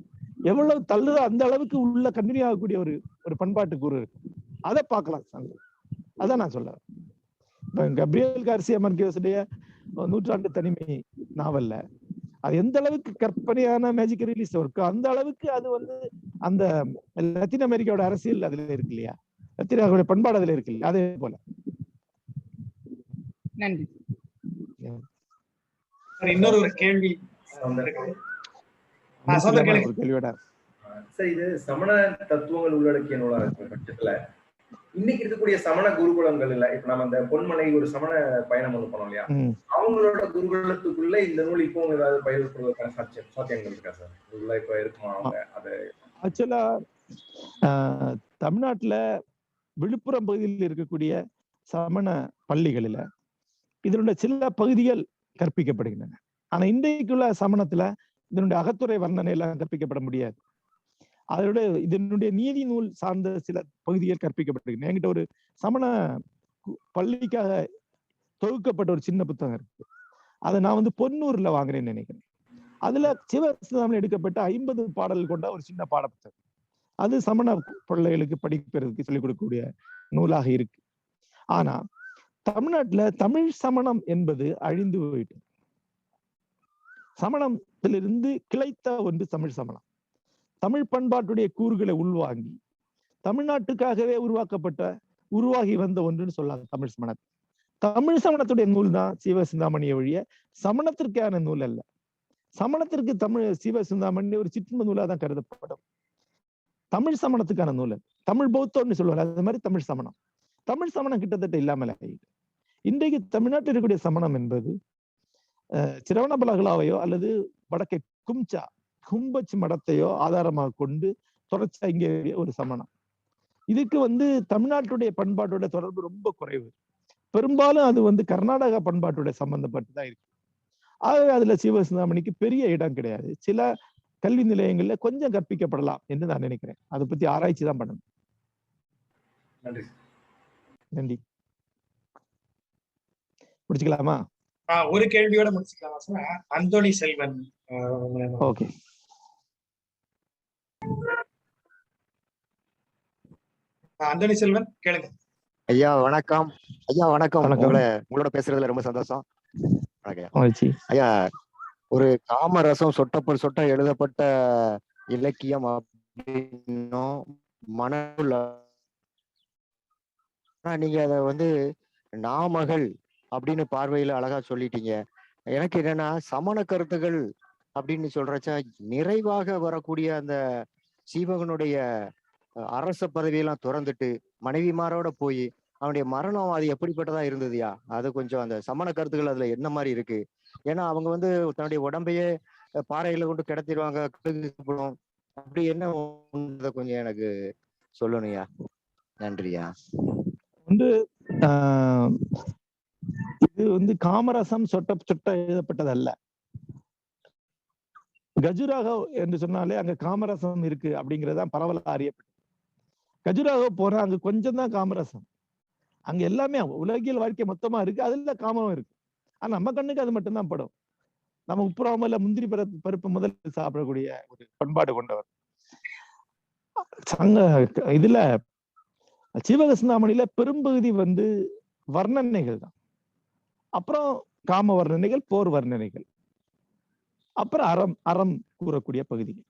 எவ்வளவு தள்ளுதோ அந்த அளவுக்கு உள்ள கண்டினியூ ஆகக்கூடிய ஒரு பண்பாட்டு கூறு இருக்கு. அதை பார்க்கலாம். அதான் நான் சொல்றேன். இப்ப கப்ரியல் கார்சியா மார்கேஸுடைய 100 தனிமை நாவல்ல அது எந்த அளவுக்கு கற்பனையான மேஜிக் ரிலீஸ் இருக்கோ அந்த அளவுக்கு அது அந்த லத்தீன் அமெரிக்காவோட அரசியல் அதுல இருக்கு இல்லையா, லத்தீன் அமெரிக்காவோட பண்பாடு அதுல இருக்கு இல்லையா, அதே போல. நன்றி. இன்னொரு ஒரு கேள்வி கேள்வியோட சார், இது சமண தத்துவங்கள் உள்ளடக்கிய நூலா இருக்கிற பட்சத்துல இன்னைக்கு இருக்கக்கூடிய சமண குருகுலங்கள் இல்ல, இப்ப நம்ம அந்த பொன்மலை ஒரு சமண பயணம் பண்ணோம் இல்லையா, அவங்களோட குருகுலத்துக்குள்ள இந்த நூல் இப்போ ஏதாவது பயிர்வதற்கான சாத்தியங்கள் இருக்கா சார்? உள்ள இப்ப இருக்குமா அவங்க? அது ஆக்சுவலா தமிழ்நாட்டுல விழுப்புரம் பகுதியில் இருக்கக்கூடிய சமண பள்ளிகளில இதனுடைய சில பகுதிகள் கற்பிக்கப்படுகின்றன. ஆனா இன்றைக்குள்ள சமணத்துல இதனுடைய அகத்துறை வர்ணனை எல்லாம் கற்பிக்கப்பட முடியாது. அதோட இதனுடைய நீதி நூல் சார்ந்த சில பகுதிகள் கற்பிக்கப்பட்டிருக்கு. என்கிட்ட ஒரு சமண பள்ளிக்காக தொகுக்கப்பட்ட ஒரு சின்ன புத்தகம் இருக்கு. அதை நான் பொன்னூர்ல வாங்குறேன்னு நினைக்கிறேன். அதுல சிவசிந்தாமணியில் எடுக்கப்பட்ட 50 பாடல் கொண்ட ஒரு சின்ன பாட புத்தகம். அது சமண பிள்ளைகளுக்கு படிப்பதற்கு சொல்லிக் கொடுக்கக்கூடிய நூலாக இருக்கு. ஆனா தமிழ்நாட்டுல தமிழ் சமணம் என்பது அழிந்து போயிட்டு, சமணத்திலிருந்து கிளைத்த ஒன்று தமிழ் சமணம். தமிழ் பண்பாட்டுடைய கூறுகளை உள்வாங்கி தமிழ்நாட்டுக்காகவே உருவாக்கப்பட்ட உருவாகி வந்த ஒன்றுன்னு சொல்லலாம் தமிழ் சமணத்தை. தமிழ் சமணத்துடைய நூல் தான் சிவசிந்தாமணியை ஒழிய சமணத்திற்கான நூல் அல்ல. சமணத்திற்கு தமிழ் சிவசிந்தாமணி ஒரு சிற்றுண்மை நூலா தான் கருதப்படும். தமிழ் சமணத்துக்கான நூல், தமிழ் பௌத்தம்னு சொல்லுவாங்க, அது மாதிரி தமிழ் சமணம். தமிழ் சமணம் கிட்டத்தட்ட இல்லாமல் ஆகிட்டு. இன்றைக்கு தமிழ்நாட்டில் இருக்கக்கூடிய சமணம் என்பது சிரவணபலகலாவையோ அல்லது வடக்கே கும்பச் மடத்தையோ ஆதாரமாக கொண்டு தொடர்ச்சியா இங்கே ஒரு சமணம். இதுக்கு தமிழ்நாட்டுடைய பண்பாட்டோட தொடர்பு ரொம்ப குறைவு. பெரும்பாலும் அது கர்நாடகா பண்பாட்டோட சம்பந்தப்பட்டு தான் இருக்கு. ஆகவே அதுல சிவசிந்தாமணிக்கு பெரிய இடம் கிடையாது. சில கல்வி நிலையங்கள்ல கொஞ்சம் கற்பிக்கப்படலாம் என்று நான் நினைக்கிறேன். அதை பத்தி ஆராய்ச்சி தான் பண்ணணும். நன்றி. நன்றி. முடிச்சுக்கலாமா? ஒரு கேள்வியோட முடிச்சுக்கலாமா சார்? அந்தோணி செல்வன். ஓகே. அந்தோணி செல்வன் கேளுங்க. ஐயா வணக்கம். ஐயா வணக்கம். உங்களோட பேசுறதுல ரொம்ப சந்தோஷம். ஐயா, ஒரு காமரசம் சொட்டப்பல் சொட்ட எழுதப்பட்ட இலக்கியம் அப்படின்னும் மனநூல், நீங்க அத நாமகள் அப்படின்னு பார்வையில அழகா சொல்லிட்டீங்க. எனக்கு என்னன்னா, சமண கருத்துகள் அப்படின்னு சொல்றச்சா நிறைவாக வரக்கூடிய அந்த சீவகனுடைய அரச பதவியெல்லாம் துறந்துட்டு மனைவிமாரோட போய் அவனுடைய மரணம் அது எப்படிப்பட்டதா இருந்ததுயா? அது கொஞ்சம் அந்த சமண கருத்துக்கள் அதுல என்ன மாதிரி இருக்கு? ஏன்னா அவங்க தன்னுடைய உடம்பையே பாறையில கொண்டு கிடத்திடுவாங்க, அப்படி என்ன கொஞ்சம் எனக்கு சொல்லணும்யா. நன்றியா. இது காமரசம் சொட்ட எழுதப்பட்டது அல்ல. கஜுராகோ என்று சொன்னாலே அங்க காமரசம் இருக்கு அப்படிங்கறதான் பரவலா அறியப்பட்டது. கஜுராகோ போனா அங்க கொஞ்சம் தான் காமரசம், அங்க எல்லாமே உலகியல் வாழ்க்கை மொத்தமா இருக்கு, அதுல காமம் இருக்கு. ஆனா நம்ம கண்ணுக்கு அது மட்டும்தான் படும். நம்ம உப்புறாமல முந்திரி பருப்பு முதல்ல சாப்பிடக்கூடிய ஒரு பண்பாடு கொண்டவர். இதுல சிவகசிந்தாமணியில பெரும்பகுதி வர்ணனைகள் தான். அப்புறம் காம வர்ணனைகள், போர் வர்ணனைகள், அப்புறம் அறம் கூறக்கூடிய பகுதிகள்.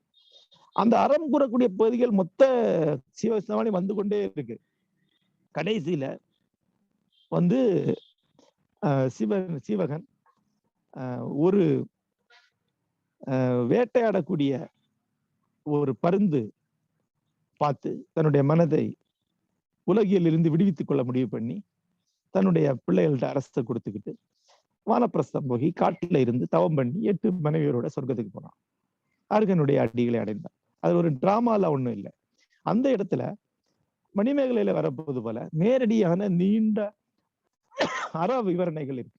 அந்த அறம் கூறக்கூடிய பகுதிகள் மொத்த சிவகசிந்தாமணி வந்து கொண்டே இருக்கு. கடைசியில சிவகன் ஒரு வேட்டையாடக்கூடிய ஒரு பருந்து பார்த்து தன்னுடைய மனதை உலகியல் இருந்து விடுவித்துக் கொள்ள முடிவு பண்ணி தன்னுடைய பிள்ளைகள்கிட்ட அரசை கொடுத்துக்கிட்டு வானப்பிரஸ்தம் போகி காட்டுல இருந்து தவம் பண்ணி 8 மனைவியரோட சொர்க்கத்துக்கு போனான். அருகனுடைய அடிகளை அடைந்தான். அது ஒரு டிராமால ஒண்ணும் இல்லை. அந்த இடத்துல மணிமேகலையில வரப்போது போல நேரடியான நீண்ட அற விவரணைகள் இருக்கு.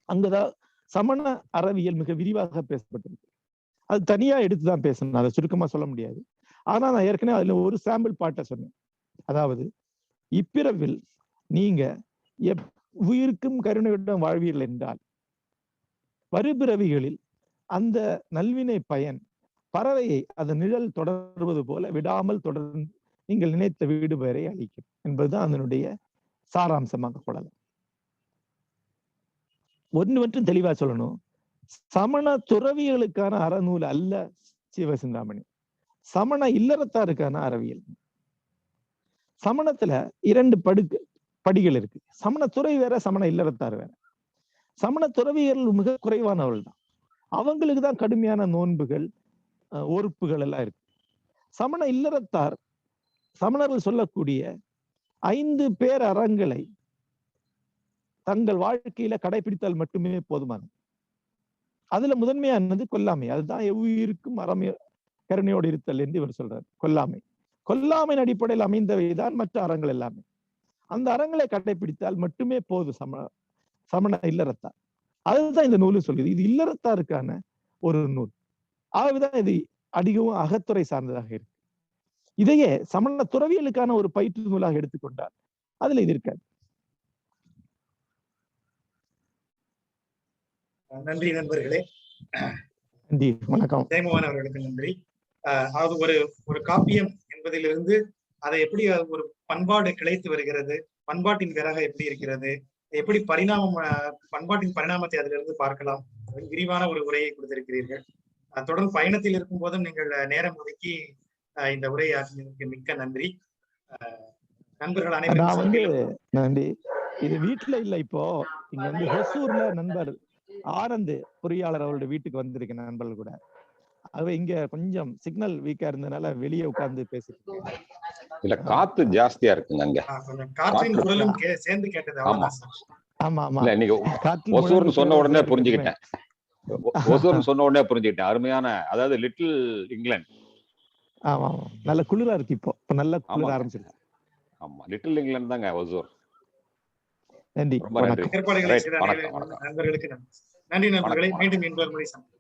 அங்கதான் சமண அறவியல் மிக விரிவாக பேசப்பட்டிருக்கு. அது தனியா எடுத்துதான் பேசணும், அதை சுருக்கமா சொல்ல முடியாது. ஆனா நான் ஏற்கனவே அதுல ஒரு சாம்பிள் பாட்டை சொன்னேன். அதாவது, இப்பிறவில் நீங்க உயிருக்கும் கருணையுடன் வாழ்வீர்கள் என்றால் வருபிறவிகளில் அந்த நல்வினை பயன் பறவையை அதன் நிழல் தொடர்வது போல விடாமல் தொடர்ந்து நீங்கள் நினைத்த வீடு பெயரை அளிக்கும் என்பதுதான் அதனுடைய சாராம்சமாக கொள்ளலாம். ஒன்று மட்டும் தெளிவா சொல்லணும், சமண துறவிகளுக்கான அறநூல் அல்ல சிவசிந்தாமணி, சமண இல்லறத்தாருக்கான அறவியல். சமணத்துல 2 படிகள் இருக்கு. சமண துறை வேற, சமண இல்லறத்தார் வேற. சமண துறவியர்கள் மிக குறைவானவர்கள் தான், அவங்களுக்கு தான் கடுமையான நோன்புகள் ஒறுப்புகள் எல்லாம் இருக்கு. சமண இல்லறத்தார் சமணர்கள் சொல்லக்கூடிய 5 பேர் அறங்களை தங்கள் வாழ்க்கையில கடைபிடித்தால் மட்டுமே போதுமானது. அதுல முதன்மையானது கொல்லாமை. அதுதான் எவ்வுயிருக்கும் அறம் கருணையோடு இருத்தல் என்று இவர் சொல்றார். கொல்லாமையின் அடிப்படையில் அமைந்தவைதான் மற்ற அறங்கள் எல்லாமே. அந்த அறங்களை கடைபிடித்தால் மட்டுமே போதும் சமண இல்லறத்தார். அதுதான் இந்த நூலும் சொல்லுது. இது இல்லறத்தாருக்கான ஒரு நூல். ஆகவேதான் இது அதிகவும் அகத்துறை சார்ந்ததாக இருக்கு. இதையே சமண துறவியலுக்கான ஒரு பயிற்று நூலாக எடுத்துக்கொண்டால் அதுல இது இருக்காது. நன்றி நண்பர்களே. நன்றி, வணக்கம். ஜெயமோகன் அவர்களுக்கு நன்றி. அதாவது ஒரு காப்பியம் என்பதிலிருந்து அதை எப்படி ஒரு பண்பாடு கிளைத்து வருகிறது, பண்பாட்டின் வேறாக எப்படி இருக்கிறது, எப்படி பண்பாட்டின் பரிணாமத்தை அதிலிருந்து பார்க்கலாம், விரிவான ஒரு உரையை கொடுத்திருக்கிறீர்கள். தொடர்ந்து பயணத்தில் இருக்கும் போதும் நீங்கள் நேரம் ஒதுக்கி இந்த உரையை ஆற்றியதற்கு மிக்க நன்றி. நண்பர்கள் நான் அனைவரும் வந்து சார்பிலும் நன்றி. இது வீட்டுல இல்ல, இப்போ இங்க வந்து ஹொசூர்ல நண்பர் ஆனந்த் பொறியாளர் அவருடைய வீட்டுக்கு வந்திருக்கேன் நண்பர்கள் கூட. ஆகவே இங்க கொஞ்சம் சிக்னல் வீக்கா இருந்ததுனால வெளியே உட்கார்ந்து பேசிட்டு இருக்கேன். இல்ல காத்து ஜாஸ்தியா இருக்குங்க அங்க. கொஞ்சம் காற்றின் காற்று குரலும் சேர்ந்து கேட்டது. ஆமா அவ்வளவுதான் சார். ஆமா ஆமா இல்ல நீங்க காற்றில் ஒசூர்னு முழங்கு சொன்ன சேர உடனே கேட்கிறதுமே. புரிஞ்சுக்கிட்டேன். ஒசூர்னு சொன்ன உடனே புரிஞ்சுக்கிட்டேன். அருமையான, அதாவது லிட்டில் இங்கிலாந்து. ஆமா ஆமா நல்ல குளிரா இருக்கு இப்போ. இப்ப நல்ல குளிர ஆமாங்க. ஆரம்பிச்சிருச்சு. ஆமா லிட்டில் இங்கிலாந்து தாங்க ஒசூர். நன்றி, ரொம்ப நன்றி. வணக்கம். ஏற்பாடுகளை ரைட், செய்த வணக்கம் வணக்கம் நண்பர்களுக்கு நன்றி. நன்றி நண்பர்களை. வணக்கம் மீண்டும் இன்னொரு முறை சந்திப்போம்.